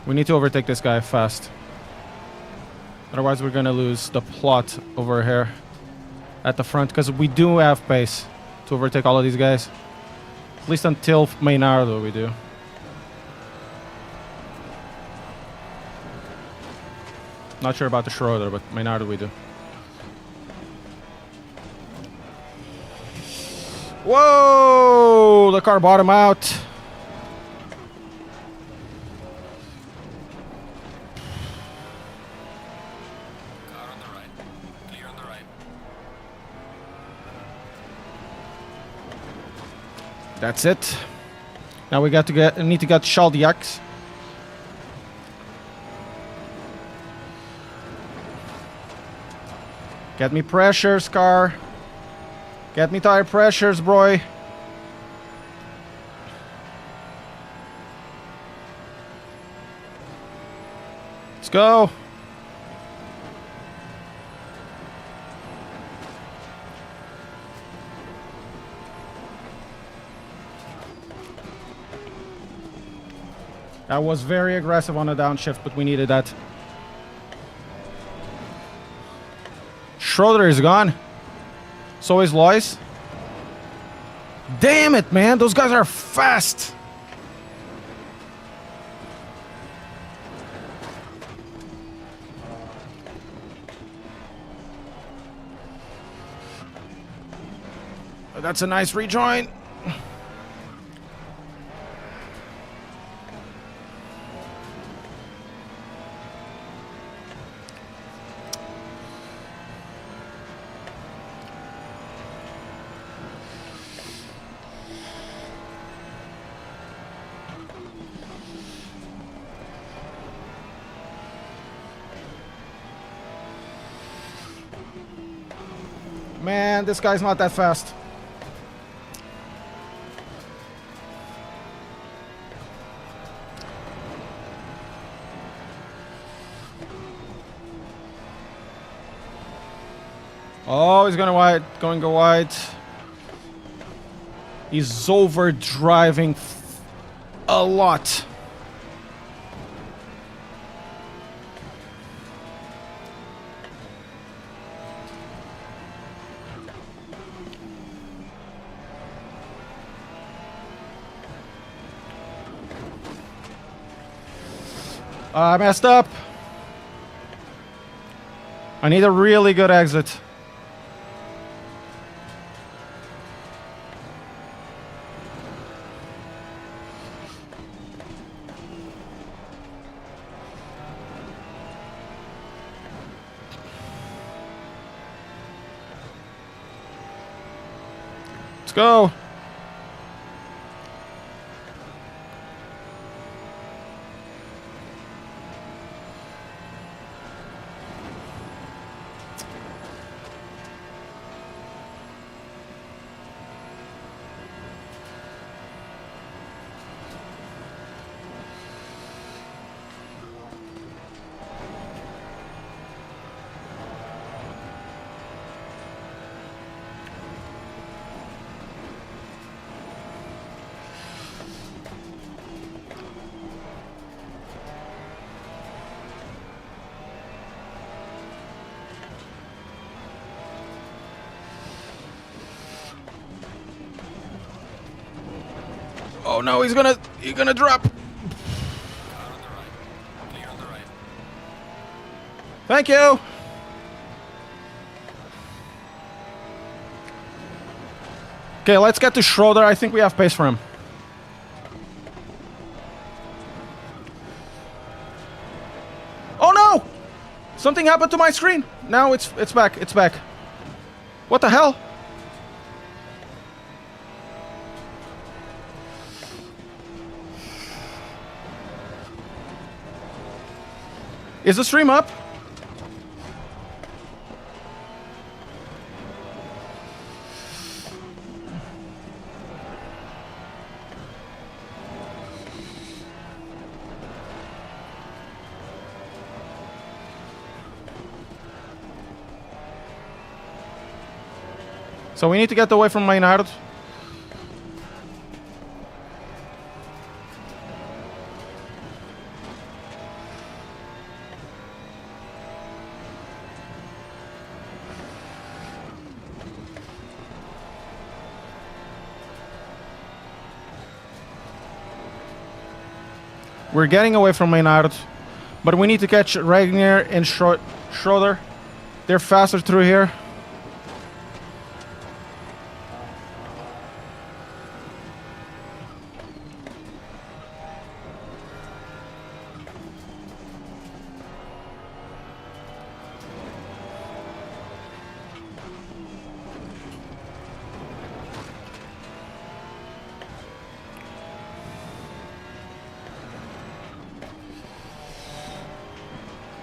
We need to overtake this guy fast. Otherwise, we're gonna lose the plot over here at the front, because we do have pace to overtake all of these guys. At least until Maynardo we do. Not sure about the Schroeder, but Maynardo we do. Whoa! The car bottomed out. Car on the right. Clear on the right. That's it. Now we need to get Shaldiaks. Get me pressures, car. Get me tire pressures, bro. Let's go. That was very aggressive on the downshift, but we needed that. Schroeder is gone. So is Lois. Damn it, man. Those guys are fast. That's a nice rejoin. Man, this guy's not that fast. Oh, he's gonna wide, going to go wide. He's over driving a lot. I messed up. I need a really good exit. go. Oh no, he's gonna drop. Car on the right. Clear on the right. Thank you. Okay, let's get to Schroeder. I think we have pace for him. Oh no! Something happened to my screen. Now it's back. It's back. What the hell? Is the stream up? So we need to get away from Maynard. We're getting away from Maynard, but we need to catch Regnier and Schroeder. They're faster through here.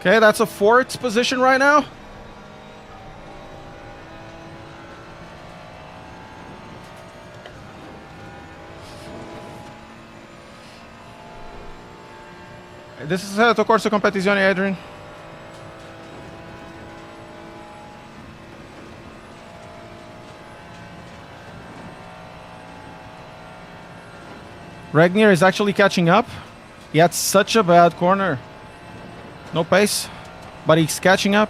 Okay, that's a fourth position right now. This is a corso competizione, Adrian. Regnier is actually catching up. He had such a bad corner. No pace, but he's catching up.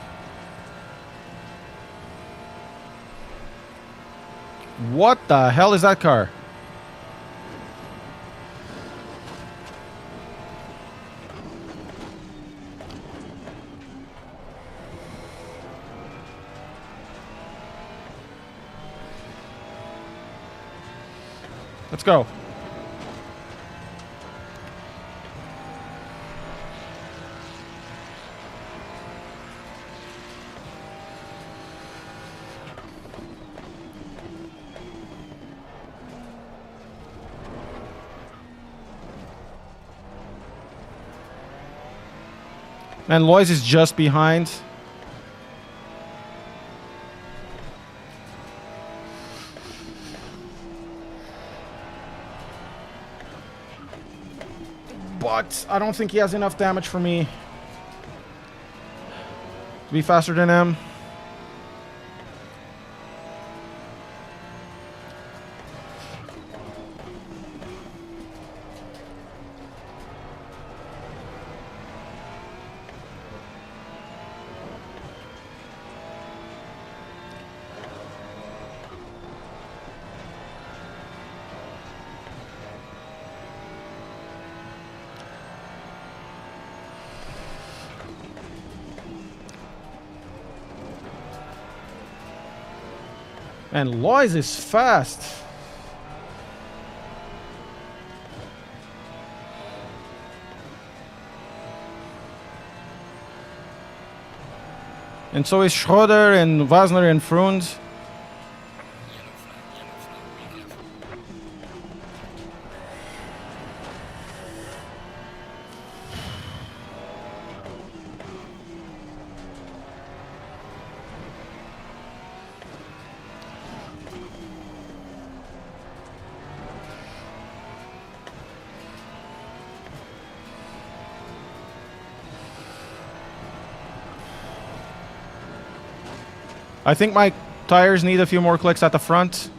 What the hell is that car? Let's go. And Lois is just behind. But I don't think he has enough damage for me to be faster than him. And Lois is fast. And so is Schroeder and Wasner and Frund. Yellow flag, be careful. I think my tires need a few more clicks at the front.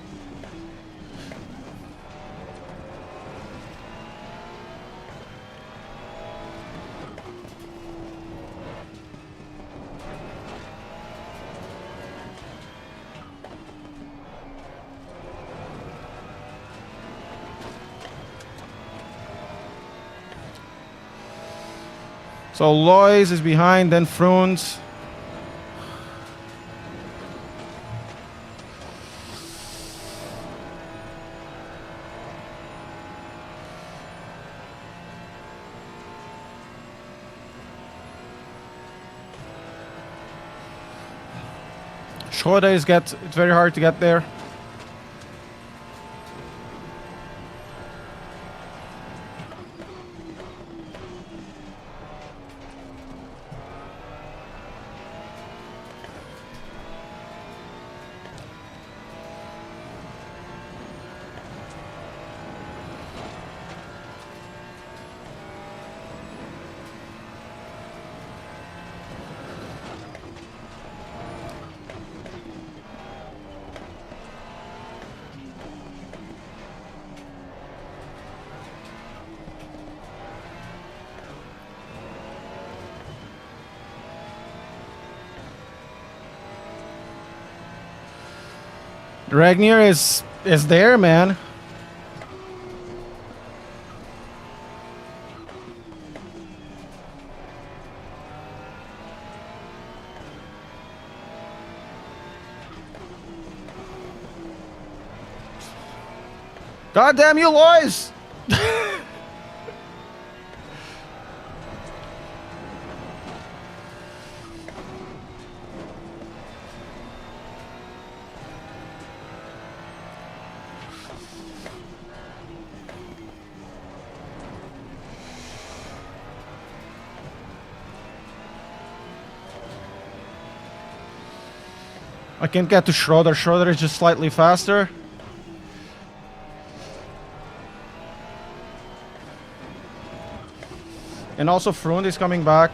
So Lois is behind, then Froons. Schroeder it's very hard to get there. Ragnar is there, man. God damn you, Lois! I can't get to Schroeder. Schroeder is just slightly faster. And also Froon is coming back.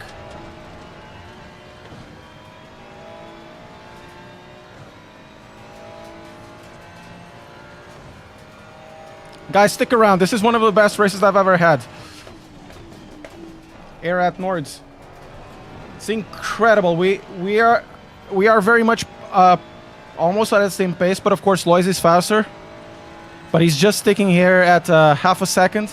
Guys, stick around. This is one of the best races I've ever had. Here at Nords. It's incredible. We are very much almost at the same pace, but of course Lois is faster. But he's just sticking here at half a second.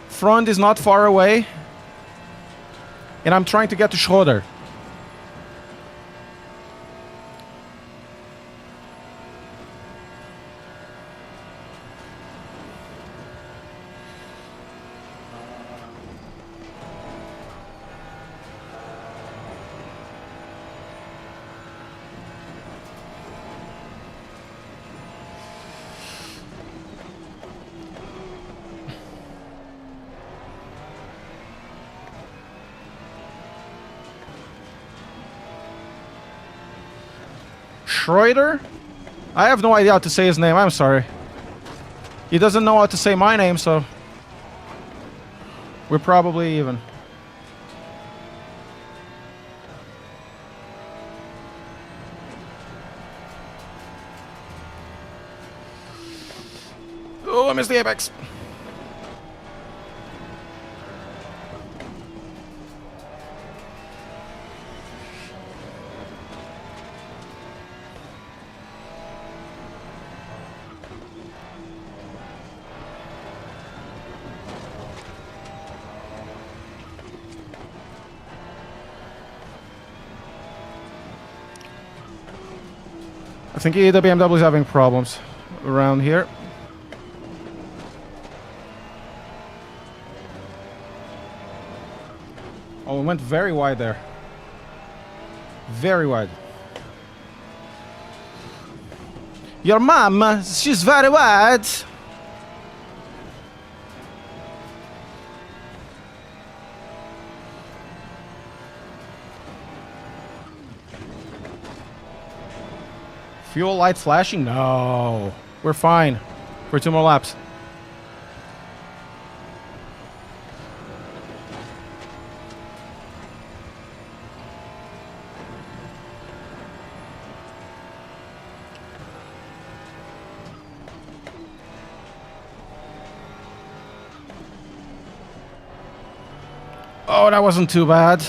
Front is not far away. And I'm trying to get to Schroeder. Schroeder? I have no idea how to say his name, I'm sorry. He doesn't know how to say my name, so we're probably even. Oh, I missed the apex. I think the BMW is having problems around here. Oh, it went very wide there. Very wide. Your mom, she's very wide. Fuel light flashing? No. We're fine for 2 more laps. Oh, that wasn't too bad.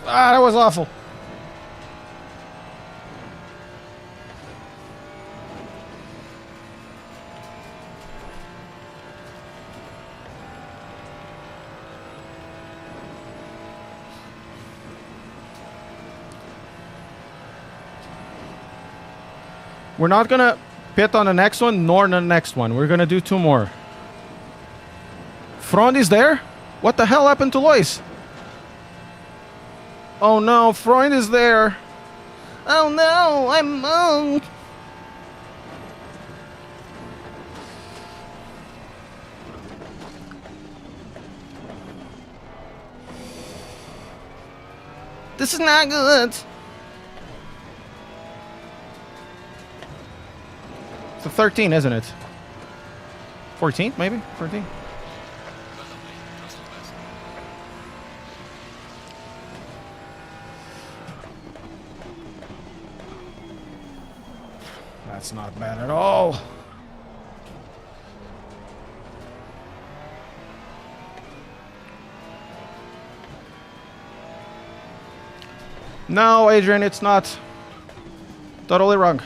Ah, that was awful. We're not gonna pit on the next one, nor the next one. We're gonna do 2 more. Front is there? What the hell happened to Lois? Oh no, Freund is there. Oh no, I'm monked. This is not good. It's a 13, isn't it? 14, maybe? 14? That's not bad at all. No, Adrian, it's not. Totally wrong.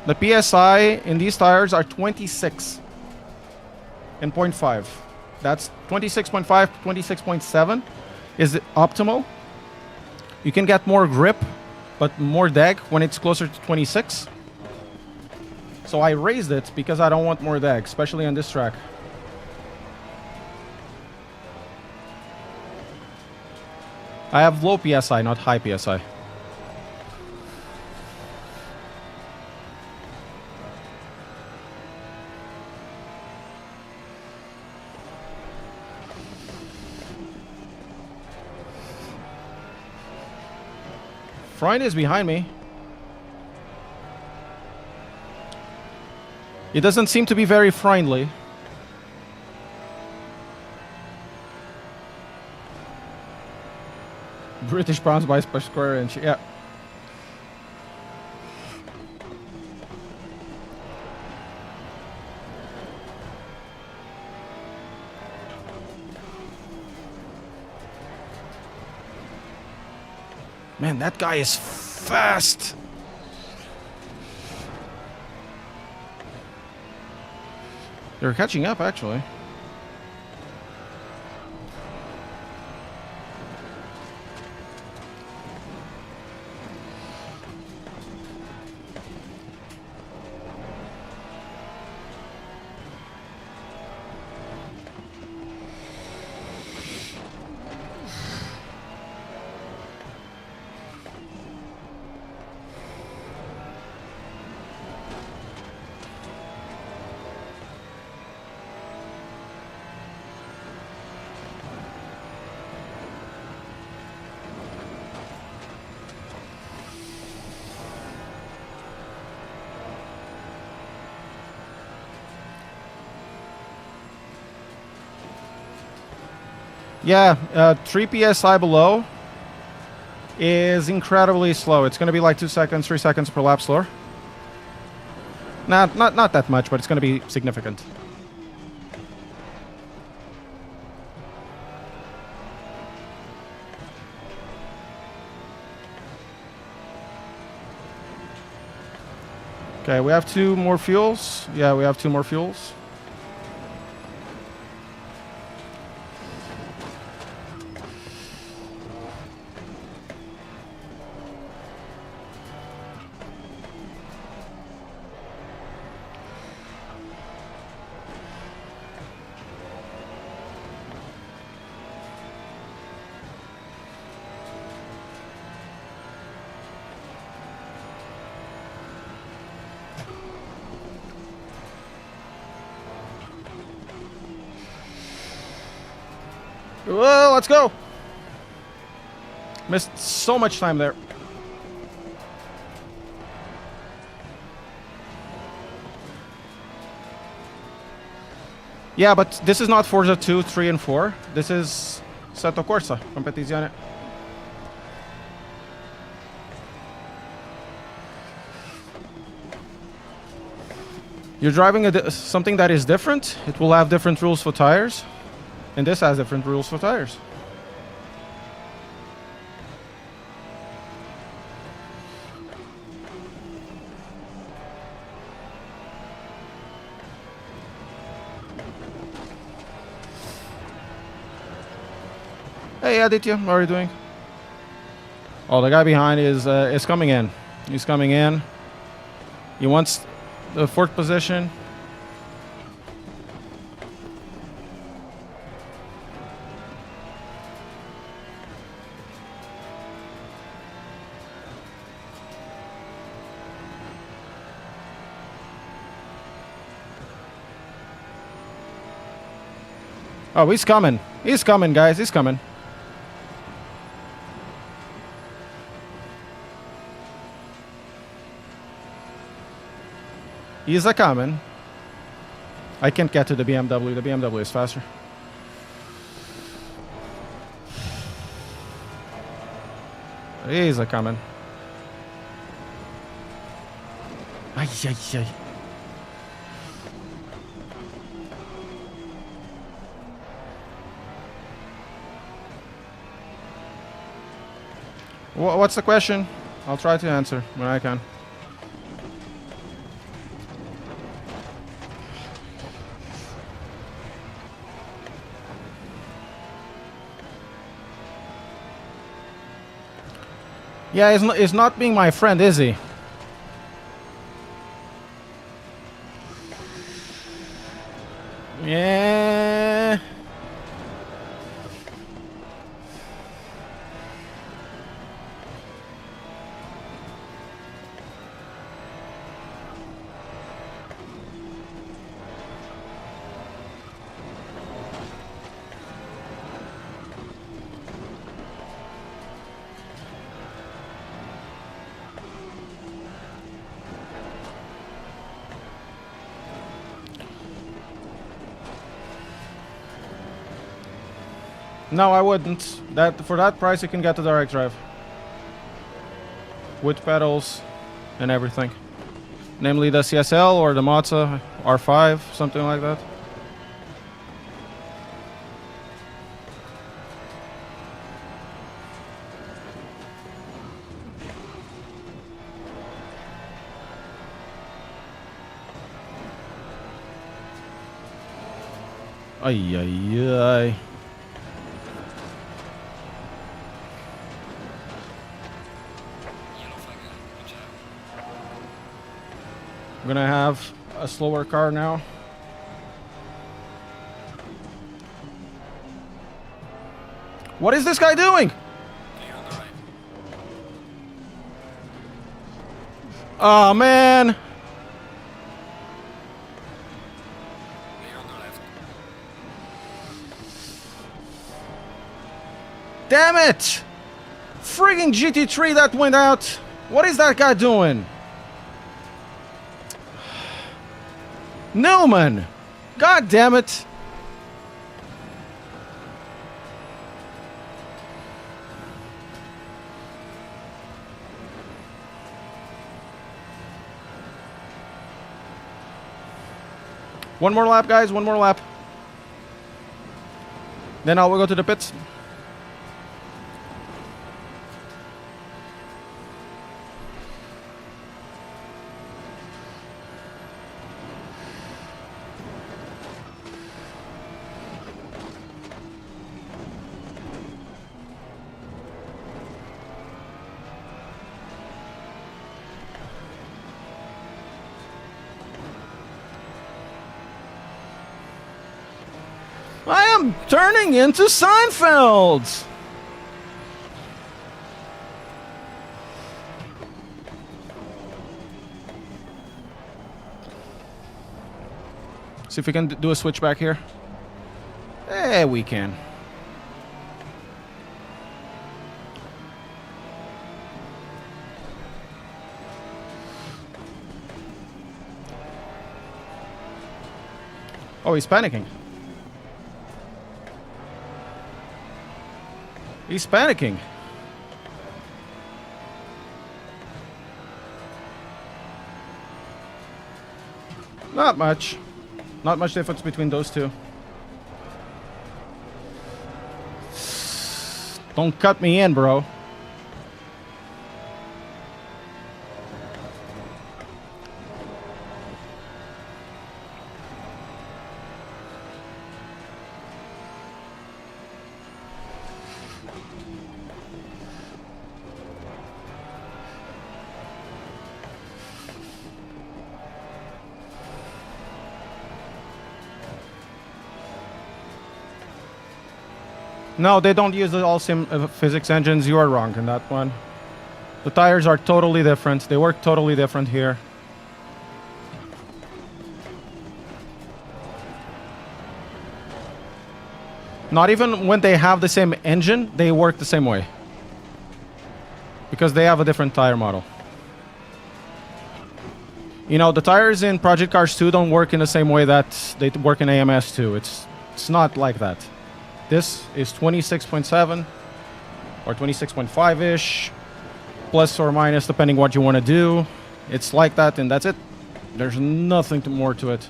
The PSI in these tires are 26 and 0.5. That's 26.5, 26.7 is optimal. You can get more grip, but more drag when it's closer to 26. So I raised it because I don't want more drag, especially on this track. I have low PSI, not high PSI. Freund is behind me. It doesn't seem to be very friendly. British pounds per square inch, yeah. Man, that guy is fast. They're catching up, actually. Yeah, 3 PSI below is incredibly slow. It's going to be like 2 seconds, 3 seconds per lap slower. Not that much, but it's going to be significant. Okay, we have 2 more fuels. Yeah, we have 2 more fuels. Whoa, let's go. Missed so much time there. Yeah, but this is not Forza 2, 3, and 4. This is Assetto Corsa, competizione. You're driving something that is different. It will have different rules for tires. And this has different rules for tires. Hey Aditya, how are you doing? Oh, the guy behind is coming in. He's coming in. He wants the fourth position. Oh, he's coming. He's coming, guys. He's coming. He's a coming. I can't get to the BMW. The BMW is faster. He's a coming. Ay, ay, ay. What's the question? I'll try to answer when I can. Yeah, he's not being my friend, is he? Yeah. No, I wouldn't. For that price, you can get the direct drive with pedals and everything, namely the CSL or the Mazda R5, something like that. Ay, ay, ay. I'm gonna have a slower car now. What is this guy doing? Oh man. Damn it! Frigging GT3 that went out. What is that guy doing? Newman! God damn it! One more lap, guys. One more lap. Then I'll go to the pits. I am turning into Seinfeld! See if we can do a switch back here. Eh, we can. Oh, he's panicking. He's panicking. Not much. Not much difference between those two. Don't cut me in, bro. No, they don't use the all sim physics engines. You are wrong in that one. The tires are totally different. They work totally different here. Not even when they have the same engine, they work the same way. Because they have a different tire model. You know, the tires in Project Cars 2 don't work in the same way that they work in AMS 2. It's not like that. This is 26.7 or 26.5-ish, plus or minus, depending what you want to do. It's like that, and that's it. There's nothing more to it.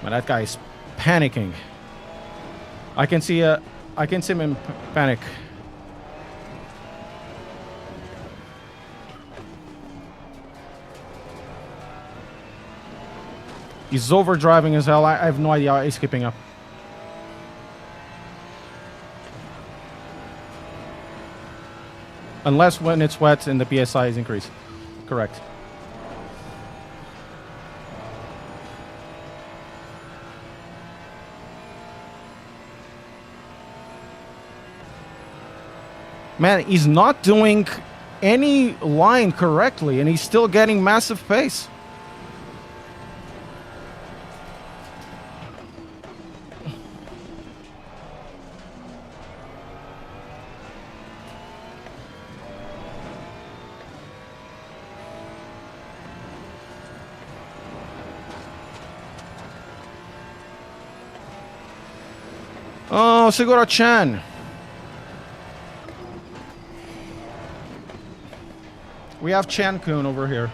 But that guy's panicking. I can see him in panic. He's overdriving as hell. I have no idea how he's keeping up. Unless when it's wet and the PSI is increased. Correct. Man, he's not doing any line correctly, and he's still getting massive pace. Oh, Segura-chan. We have Chan-kun over here.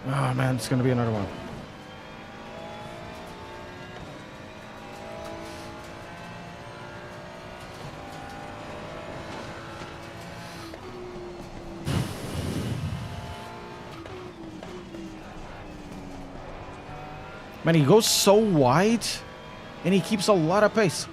Oh man, it's gonna be another one. Man, he goes so wide, and he keeps a lot of pace.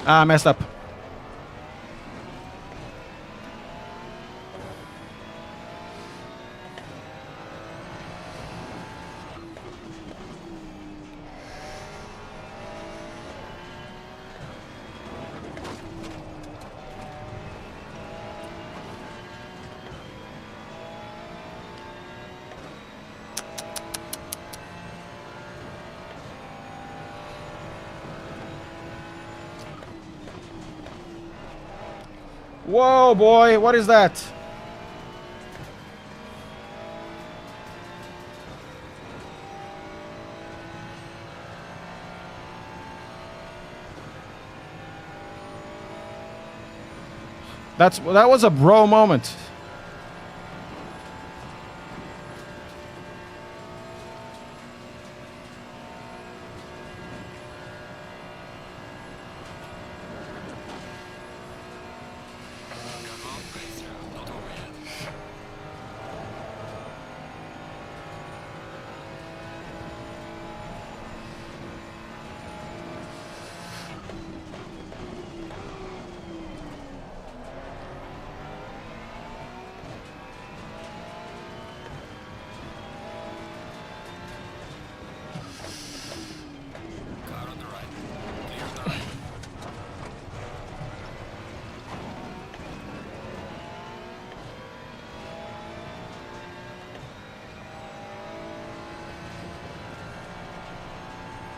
Ah, messed up. Whoa, boy, what is that? That was a bro moment.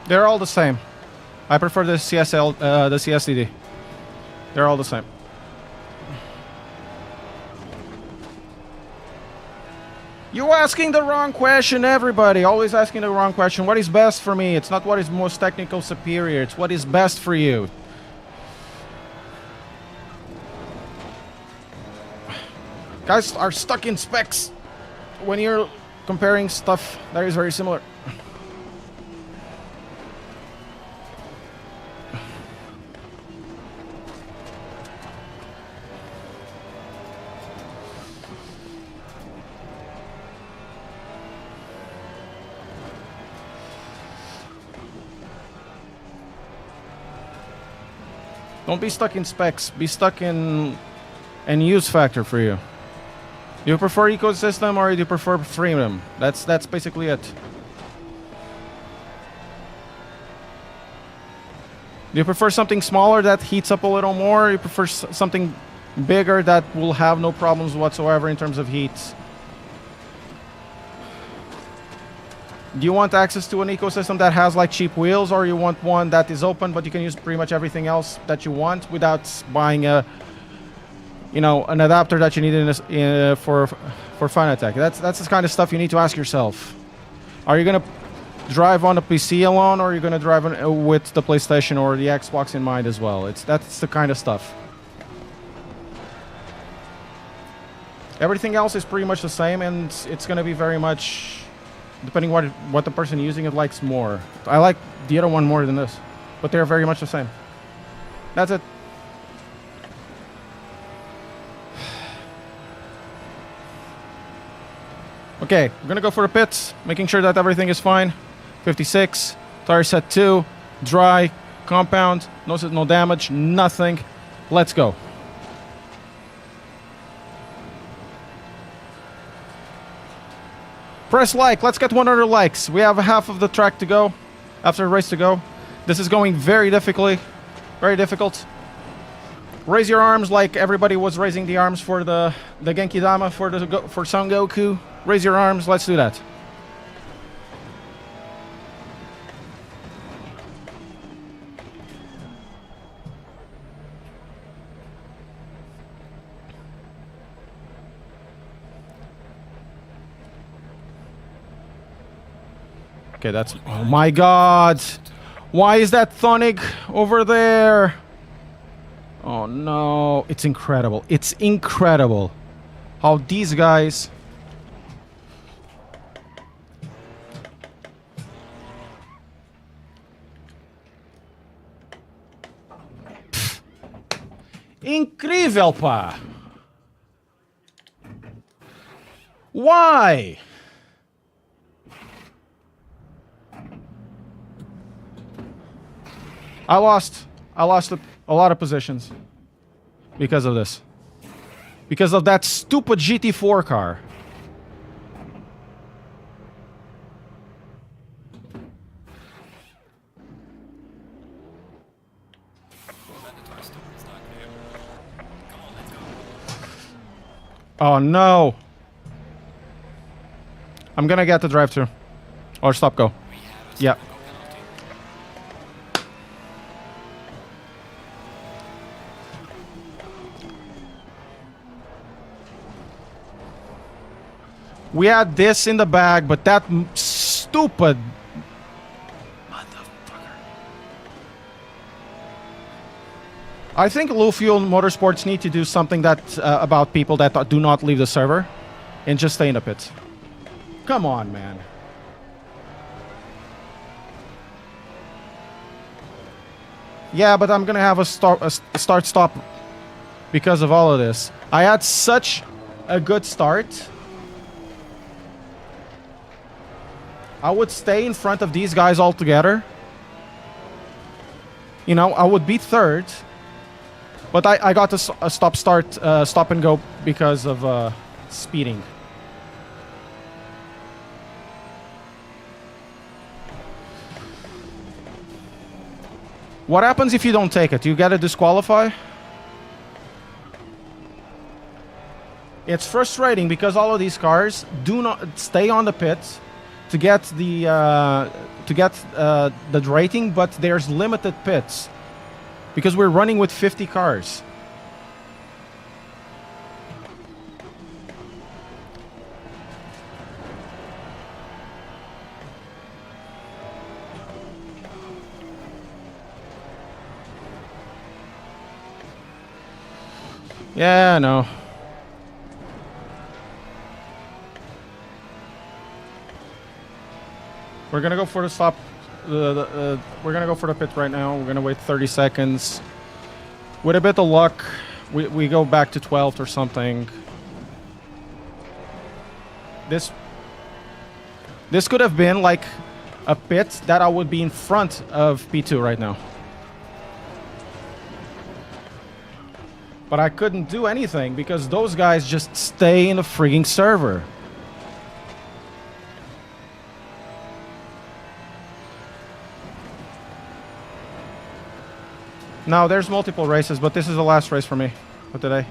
They're all the same. I prefer the the CSDD. They're all the same. You asking the wrong question, everybody. Always asking the wrong question. What is best for me? It's not what is most technical superior. It's what is best for you. Guys are stuck in specs when you're comparing stuff that is very similar. Don't be stuck in specs. Be stuck in use factor for you. Do you prefer ecosystem or do you prefer freedom? That's basically it. Do you prefer something smaller that heats up a little more? Or you prefer something bigger that will have no problems whatsoever in terms of heat? Do you want access to an ecosystem that has like cheap wheels, or you want one that is open but you can use pretty much everything else that you want without buying a, you know, an adapter that you need for Fanatec? That's the kind of stuff you need to ask yourself. Are you gonna drive on the PC alone, or are you gonna drive with the PlayStation or the Xbox in mind as well? That's the kind of stuff. Everything else is pretty much the same, and it's gonna be very much depending what the person using it likes more. I like the other one more than this, but they're very much the same. That's it. Okay, we're gonna go for the pits, making sure that everything is fine. 56, tire set 2, dry, compound, no damage, nothing. Let's go. Press like. Let's get 100 likes. We have half of the track to go, after the race to go. This is going very difficult. Very difficult. Raise your arms like everybody was raising the arms for the Genki Dama for Son Goku. Raise your arms. Let's do that. Okay, that's... Oh my god! Why is that Thonic over there? Oh no, it's incredible. It's incredible how these guys... Pff. Incrível, pá! Why? I lost a lot of positions because of this. Because of that stupid GT4 car. Oh no. I'm gonna get the drive through. Or stop go. Yeah. We had this in the bag, but that stupid motherfucker. I think Low Fuel Motorsports need to do something that about people that do not leave the server and just stay in the pits. Come on, man. Yeah, but I'm gonna have a start-stop because of all of this. I had such a good start. I would stay in front of these guys altogether. You know, I would be third. But I got a stop and go because of speeding. What happens if you don't take it? You get a disqualify? It's frustrating because all of these cars do not stay on the pit to get the rating, but there's limited pits because we're running with 50 cars. Yeah, no. We're gonna go for the stop. We're gonna go for the pit right now. We're gonna wait 30 seconds. With a bit of luck, we go back to 12th or something. This could have been like a pit that I would be in front of P2 right now. But I couldn't do anything because those guys just stay in the frigging server. Now, there's multiple races, but this is the last race for me for today.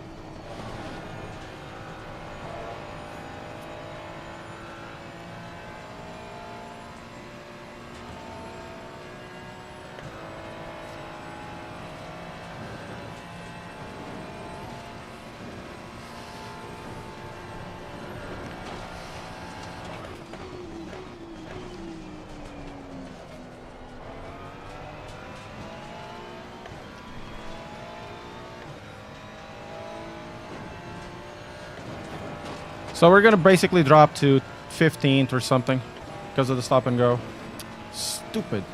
So we're gonna basically drop to 15th or something because of the stop and go. Stupid.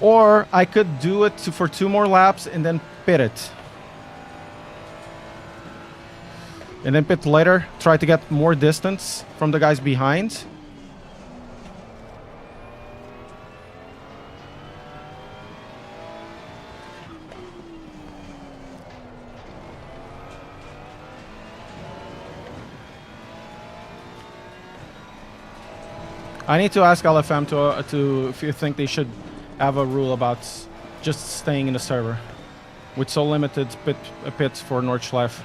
Or I could do it for 2 more laps and then pit it. And then pit later, try to get more distance from the guys behind. I need to ask LFM to if you think they should have a rule about just staying in the server with so limited pits for Nordschleife.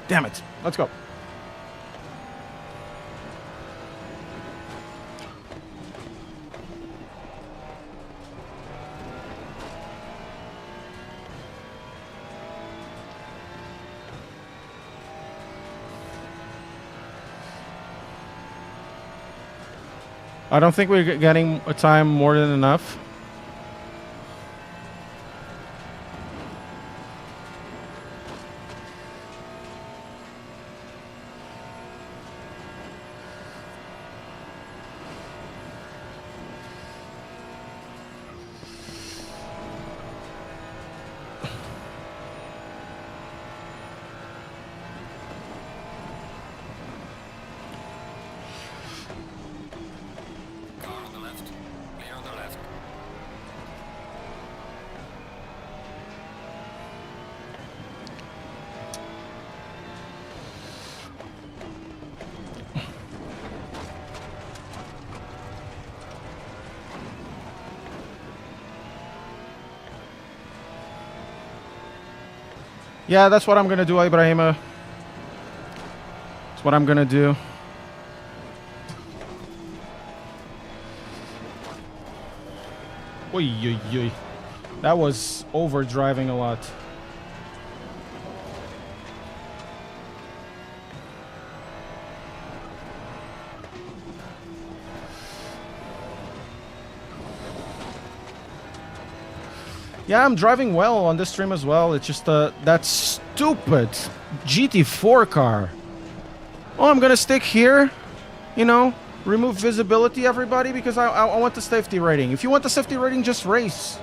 Damn it. Let's go. I don't think we're getting a time more than enough. Yeah, that's what I'm gonna do, Ibrahima. That's what I'm gonna do. Oy, oy, oy. That was over driving a lot. Yeah, I'm driving well on this stream as well. It's just that stupid GT4 car. Oh, I'm gonna stick here, you know, remove visibility, everybody, because I want the safety rating. If you want the safety rating, just race.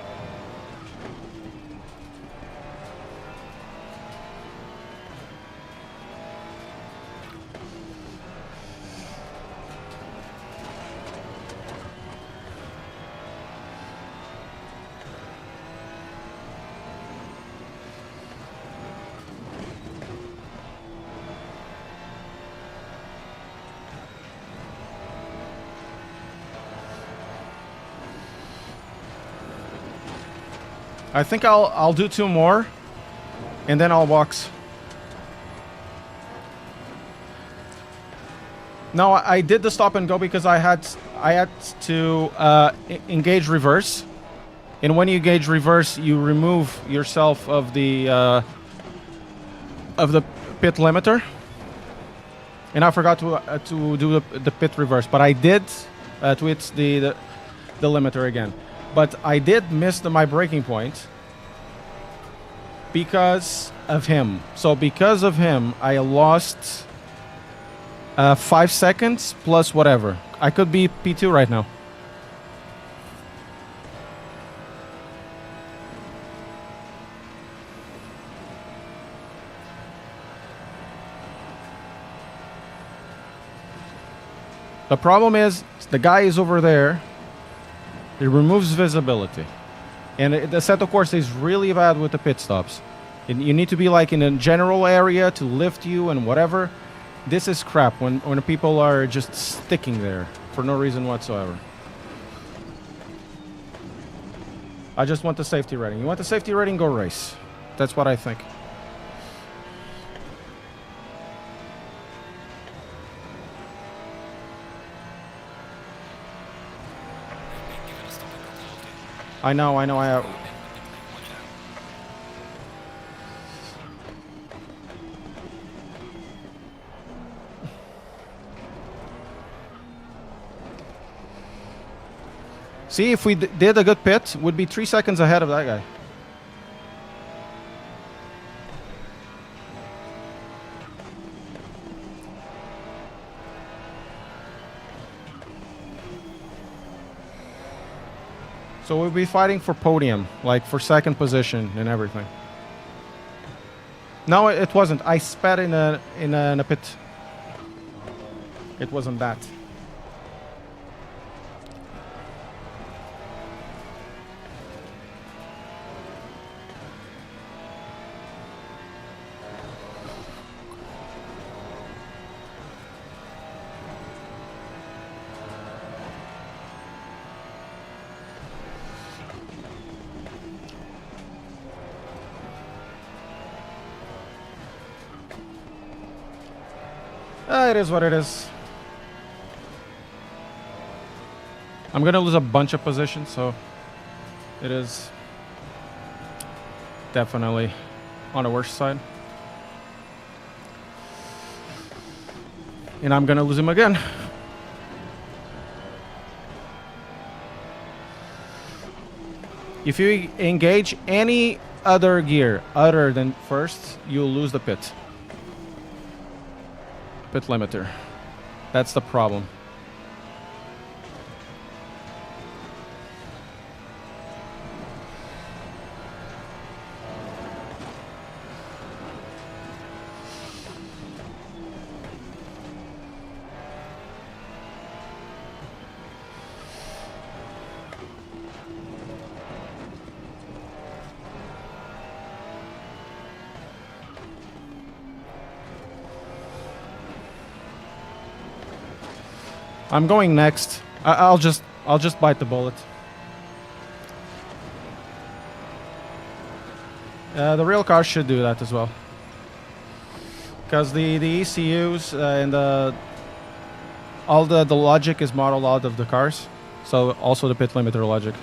I think I'll do 2 more, and then I'll box. No, I did the stop and go because I had to engage reverse, and when you engage reverse, you remove yourself of the pit limiter. And I forgot to do the pit reverse, but I did twitch the limiter again. But I did miss my braking point because of him. So because of him, I lost 5 seconds plus whatever. I could be P2 right now. The problem is the guy is over there. It removes visibility. And the Assetto Corsa is really bad with the pit stops. You need to be like in a general area to lift you and whatever. This is crap when people are just sticking there for no reason whatsoever. I just want the safety rating. You want the safety rating? Go race. That's what I think. I know. See, if we did a good pit, would be 3 seconds ahead of that guy. So we'll be fighting for podium, like for second position and everything. No, it wasn't. I sped in a pit. It wasn't that. It is what it is. I'm gonna lose a bunch of positions, so it is definitely on the worst side. And I'm gonna lose him again. If you engage any other gear other than first, you'll lose the pit. Pit limiter. That's the problem. I'm going next. I'll just bite the bullet. The real cars should do that as well, because the ECUs and all the logic is modeled out of the cars, so also the pit limiter logic.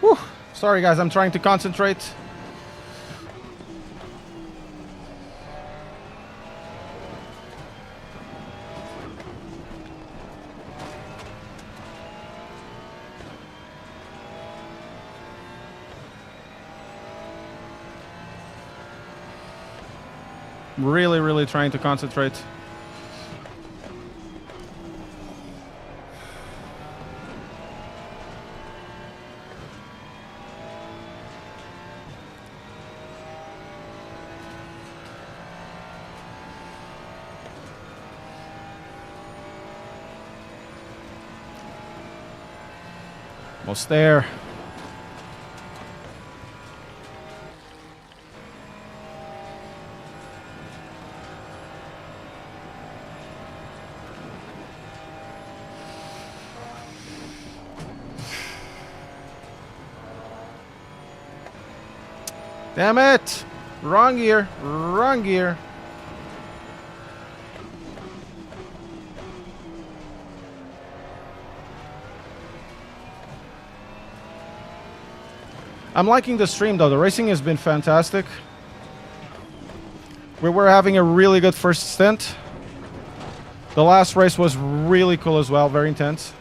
Whew. Sorry, guys. I'm trying to concentrate. Really, really trying to concentrate. Almost there. Damn it! Wrong gear. Wrong gear. I'm liking the stream though. The racing has been fantastic. We were having a really good first stint. The last race was really cool as well. Very intense.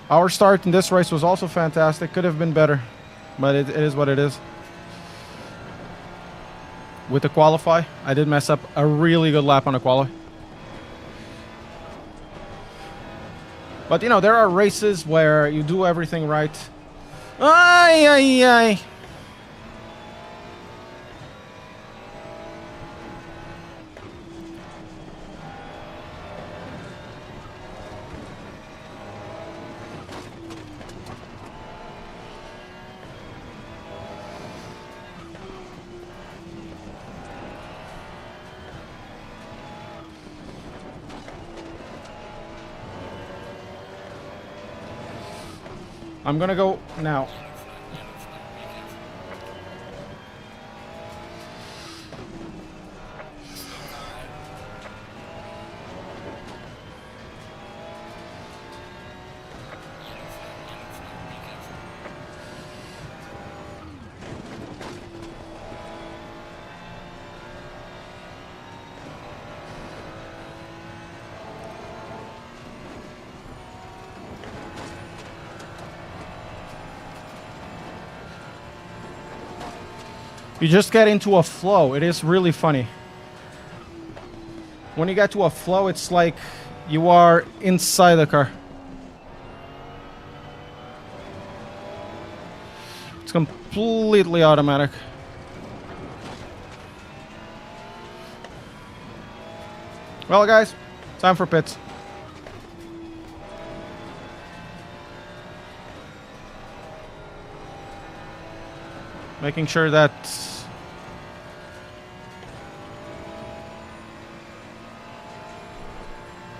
Our start in this race was also fantastic. Could have been better. But it is what it is. With the qualify, I did mess up a really good lap on the qualify. But you know, there are races where you do everything right. Ay, ay, ay. I'm gonna go now. You just get into a flow. It is really funny. When you get to a flow, it's like you are inside the car. It's completely automatic. Well, guys, time for pits. Making sure that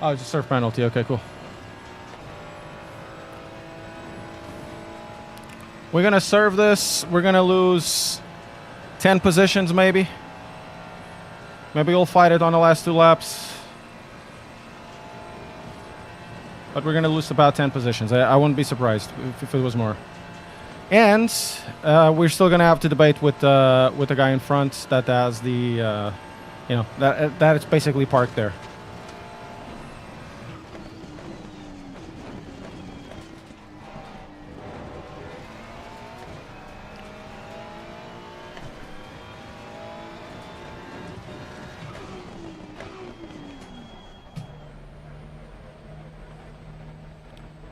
oh, it's a surf penalty. Okay, cool. We're gonna serve this. We're gonna lose 10 positions, maybe. Maybe we'll fight it on the last 2 laps. But we're gonna lose about 10 positions. I wouldn't be surprised if it was more. And we're still gonna have to debate with the guy in front that has the, you know, that it's basically parked there.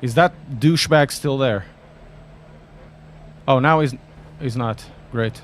Is that douchebag still there? Oh, now he's not. Great.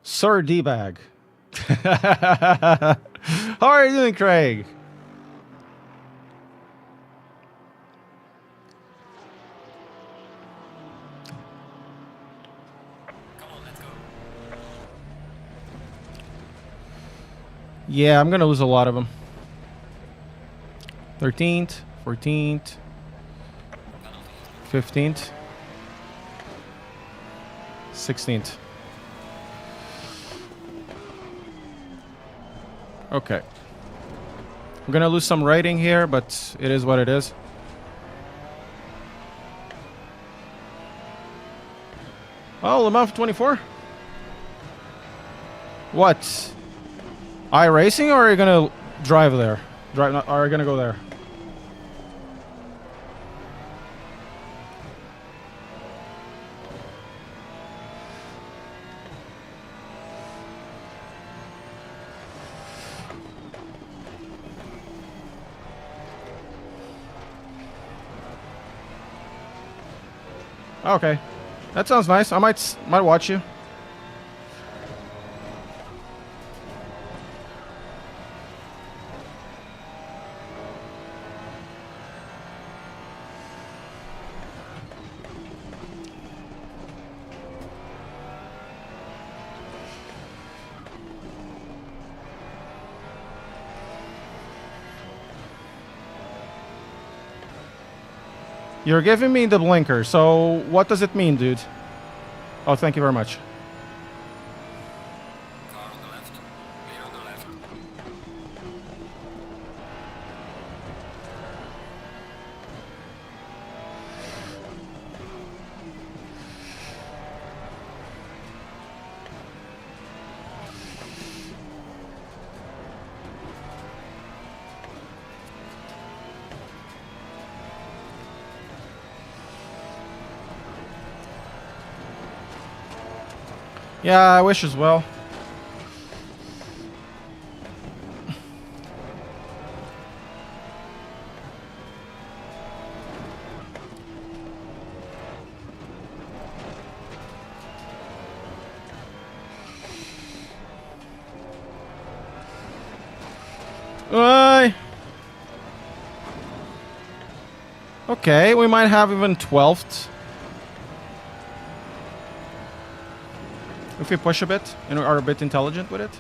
Sir D-Bag. How are you doing, Craig? . Yeah, I'm gonna lose a lot of them. 13th, 14th, 15th, 16th. Okay. I'm gonna lose some rating here, but it is what it is. Oh, Le Mans 24? What? iRacing, or are you gonna drive there? Are you gonna go there? Okay, that sounds nice. I might watch you. You're giving me the blinker, so what does it mean, dude? Oh, thank you very much. Car on the left. Clear on the left. Yeah, I wish as well. Okay, we might have even 12th. If we push a bit and are a bit intelligent with it.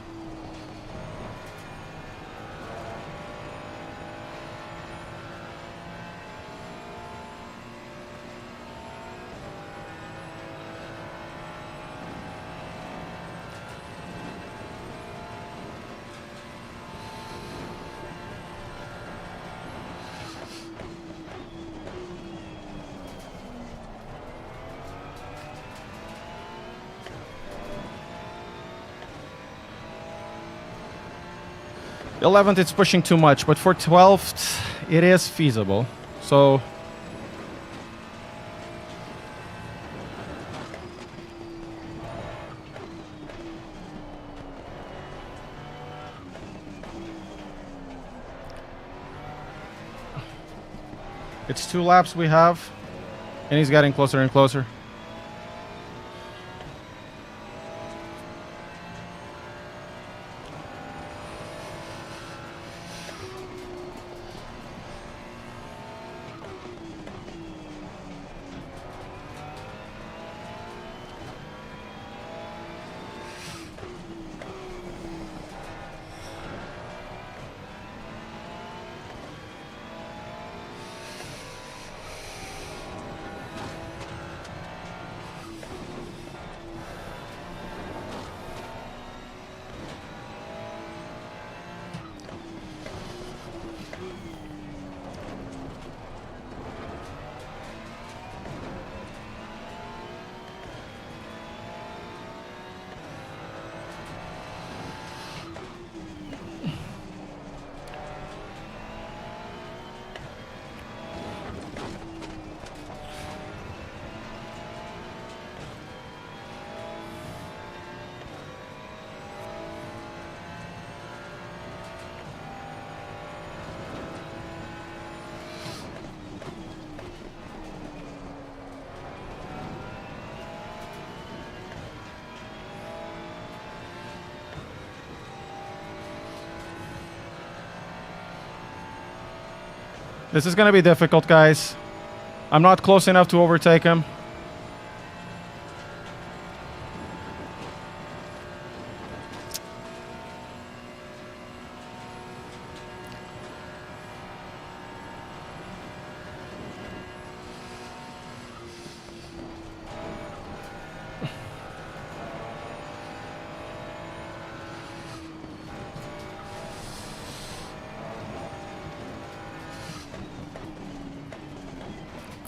The 11th, it's pushing too much, but for 12th, it is feasible. So it's 2 laps we have, and he's getting closer and closer. This is going to be difficult, guys. I'm not close enough to overtake him.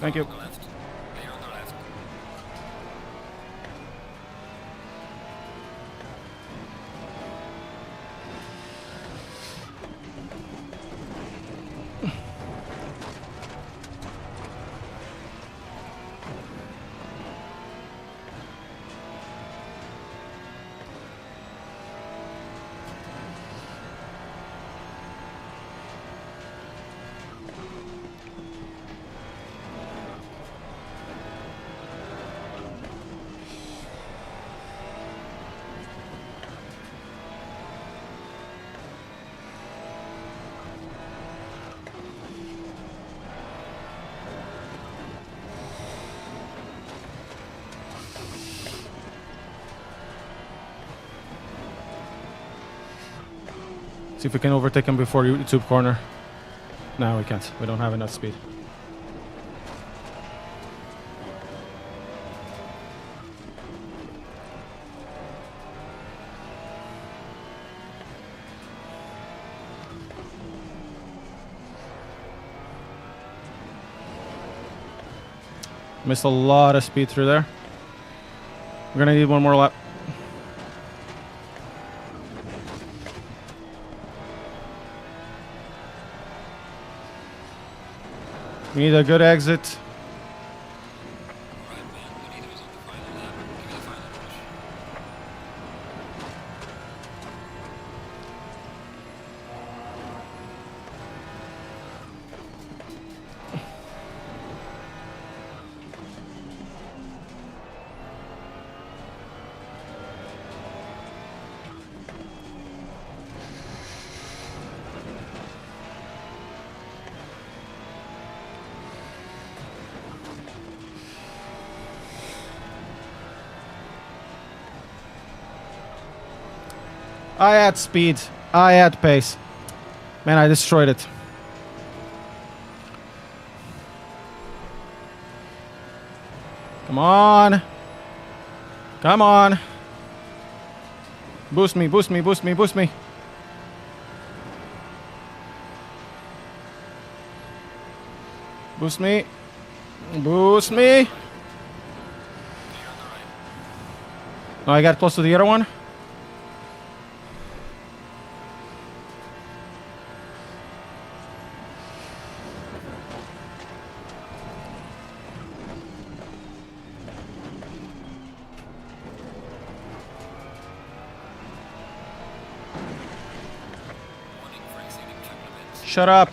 Thank you. On the left. Here on the left. See if we can overtake him before YouTube corner. No, we can't. We don't have enough speed. Missed a lot of speed through there. We're gonna need one more lap. We need a good exit. Right, man. We need those on the final lap. Give me the final push. I had speed. I had pace. Man, I destroyed it. Come on. Come on. Boost me, boost me, boost me, boost me. Boost me. Boost me. Here on the right. No, I got close to the other one. Warning for exceeding track limits. Shut up.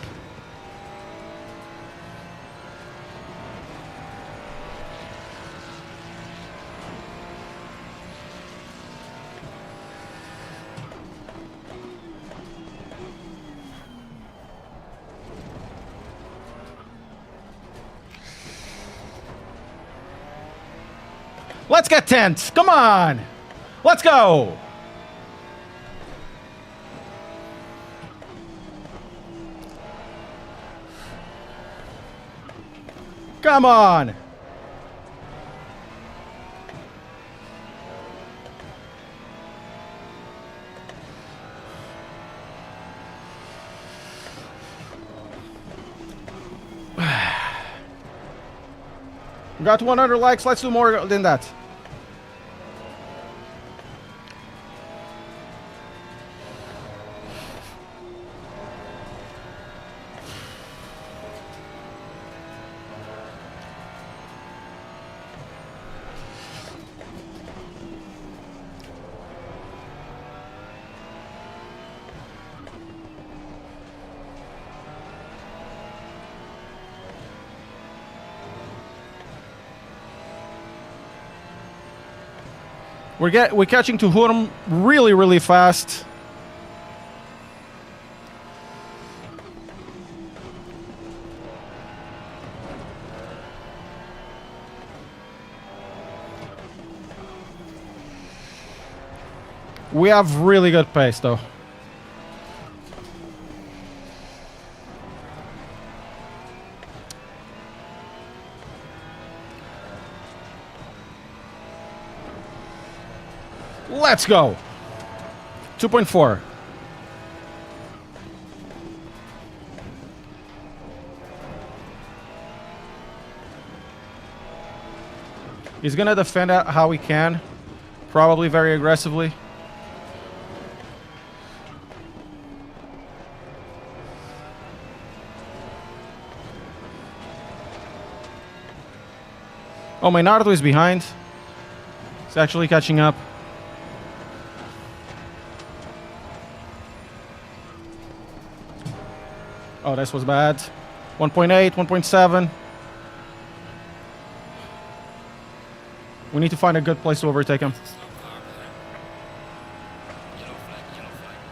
Let's get 10th. Come on. Let's go. Come on. We got 100 likes. Let's do more than that. We're catching to Hurm really, really fast. We have really good pace, though. Let's go. 2.4. He's gonna defend it how he can. Probably very aggressively. Oh, my Nardo is behind. He's actually catching up. Oh, this was bad. 1.8, 1.7. We need to find a good place to overtake him. Slow car behind. Yellow flag,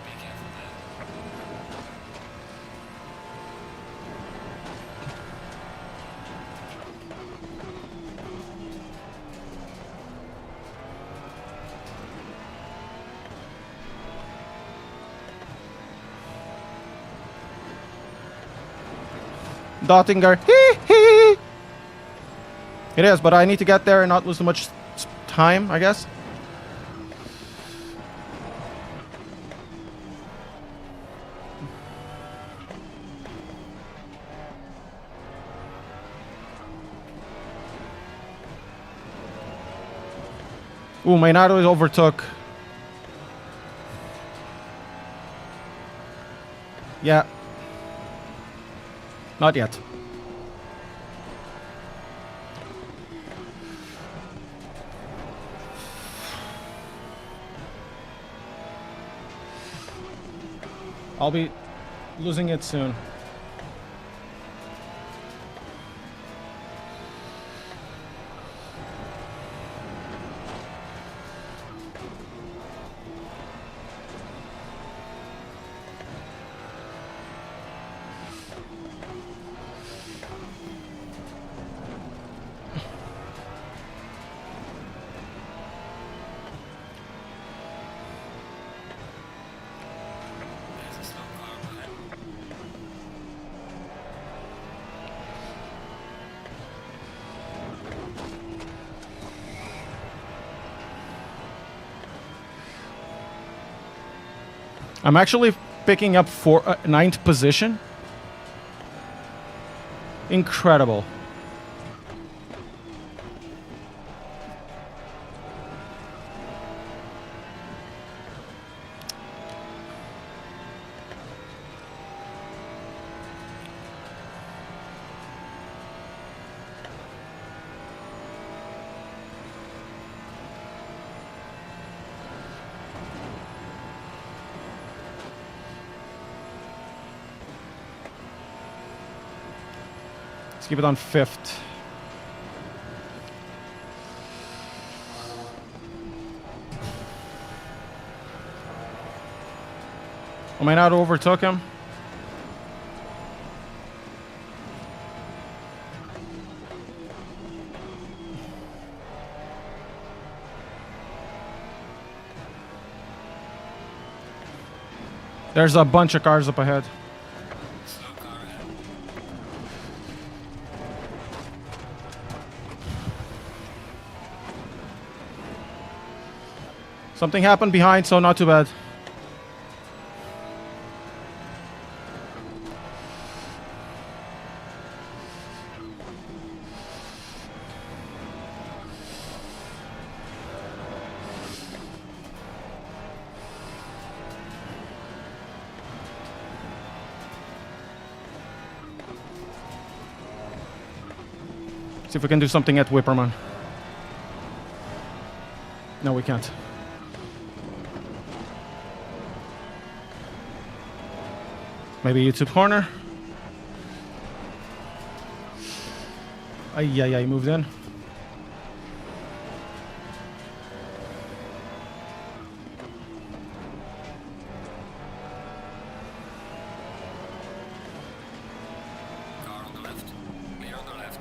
be careful there. Dottinger. Hee hee. It is, but I need to get there and not lose too much time, I guess. Ooh, Maynardo is overtook. Yeah. Not yet. I'll be losing it soon. There's a slow car behind. I'm actually picking up ninth position. Incredible. Let's keep it on 5th. Oh, Maynardo overtook him. There's a bunch of cars up ahead. Slow car ahead. Something happened behind, so not too bad. See if we can do something at Whipperman. No, we can't. Maybe YouTube corner. Ay, moved in. Car on the left. Clear on the left.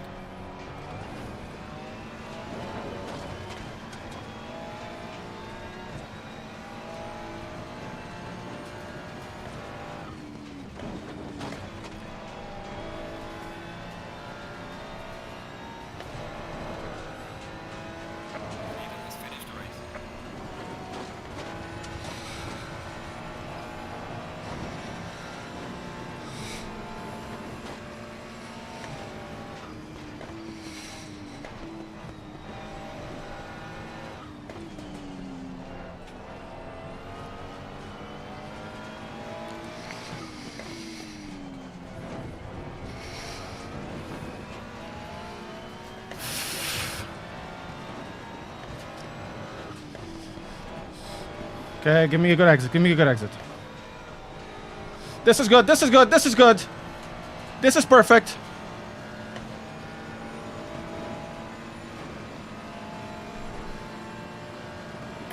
Okay, give me a good exit. Give me a good exit. This is good. This is good. This is good. This is perfect.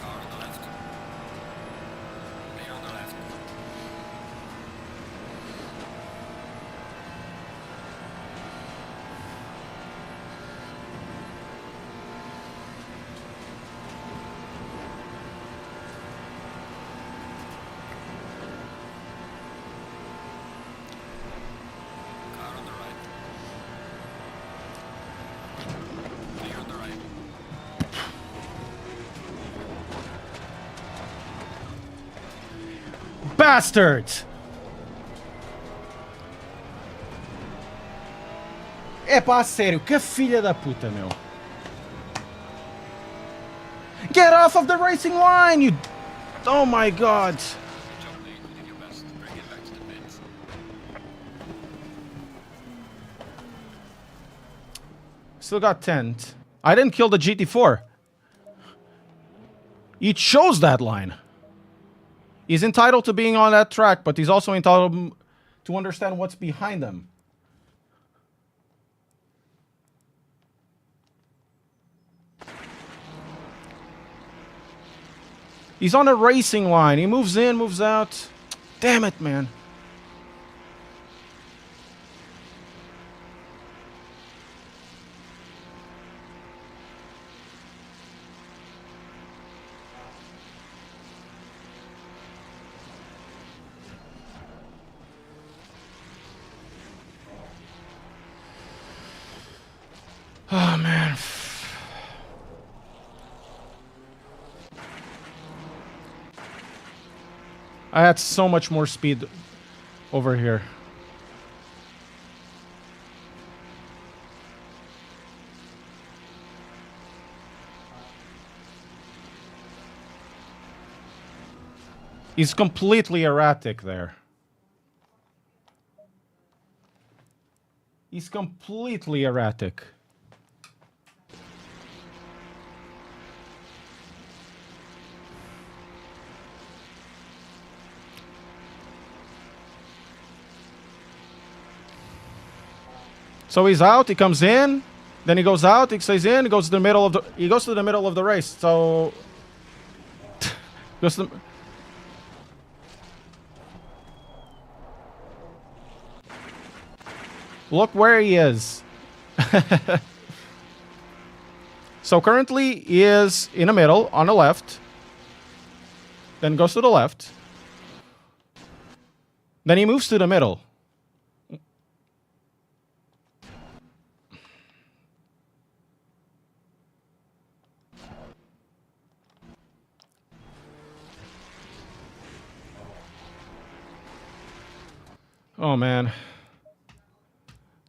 Car on the left. Clear on the left. Car on the right. Clear on the right. Bastards! É pá, sério, que filha da puta, meu. Get off of the racing line, you... Oh my god. Good job, Lee. You did your best. Bring it back to the pits. Still got 10. I didn't kill the GT4. It shows that line. He's entitled to being on that track, but he's also entitled to understand what's behind him. He's on a racing line. He moves in, moves out. Damn it, man. Oh, man. I had so much more speed over here. He's completely erratic there. He's completely erratic. So he's out, he comes in, then he goes out, he stays in, he goes to the middle of the race. So goes to the, look where he is. So currently he is in the middle on the left, then goes to the left, then he moves to the middle. Oh man,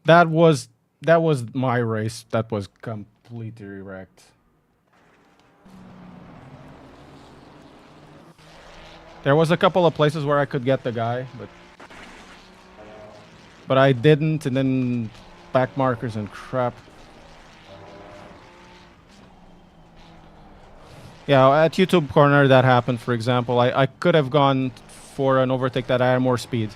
that was my race. That was completely wrecked. There was a couple of places where I could get the guy, but I didn't, and then back markers and crap. Yeah, at YouTube corner that happened. For example, I could have gone for an overtake that I had more speed.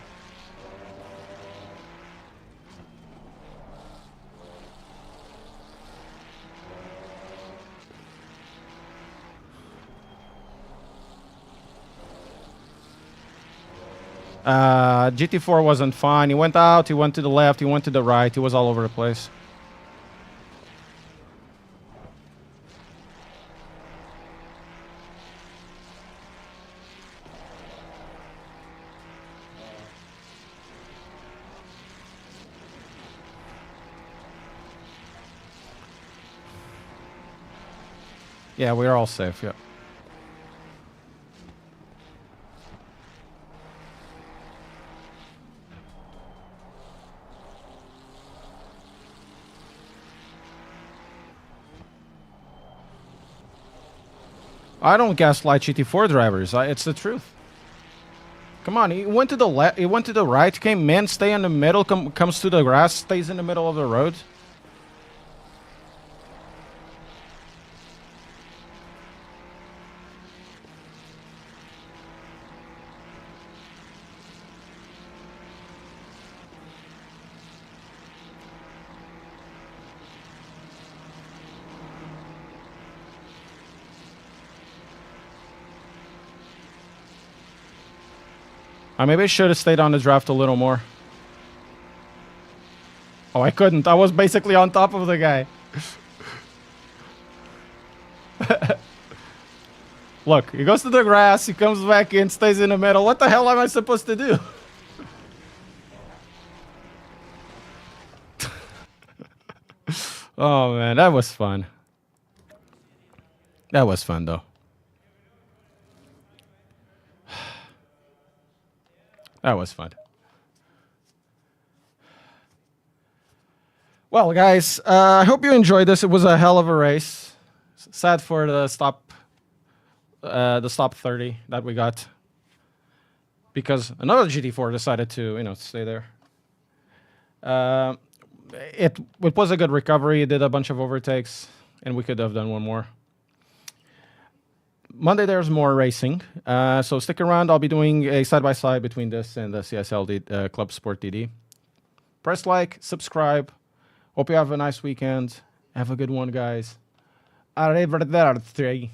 GT4 wasn't fine. He went out, he went to the left, he went to the right. He was all over the place. Yeah, we're all safe, yeah. I don't gaslight GT4 drivers. It's the truth. Come on, he went to the left, he went to the right, came in, stay in the middle, comes to the grass, stays in the middle of the road. Maybe I should have stayed on the draft a little more. Oh, I couldn't. I was basically on top of the guy. Look, he goes to the grass, he comes back in, stays in the middle. What the hell am I supposed to do? Oh, man, that was fun. That was fun, though. That was fun. Well, guys, I hope you enjoyed this. It was a hell of a race. Sad for the stop 30 that we got, because another GT4 decided to, stay there. It was a good recovery. It did a bunch of overtakes, and we could have done one more. Monday there's more racing, so stick around. I'll be doing a side-by-side between this and the CSL Club Sport DD. Press like, subscribe. Hope you have a nice weekend. Have a good one, guys. Arrivederci.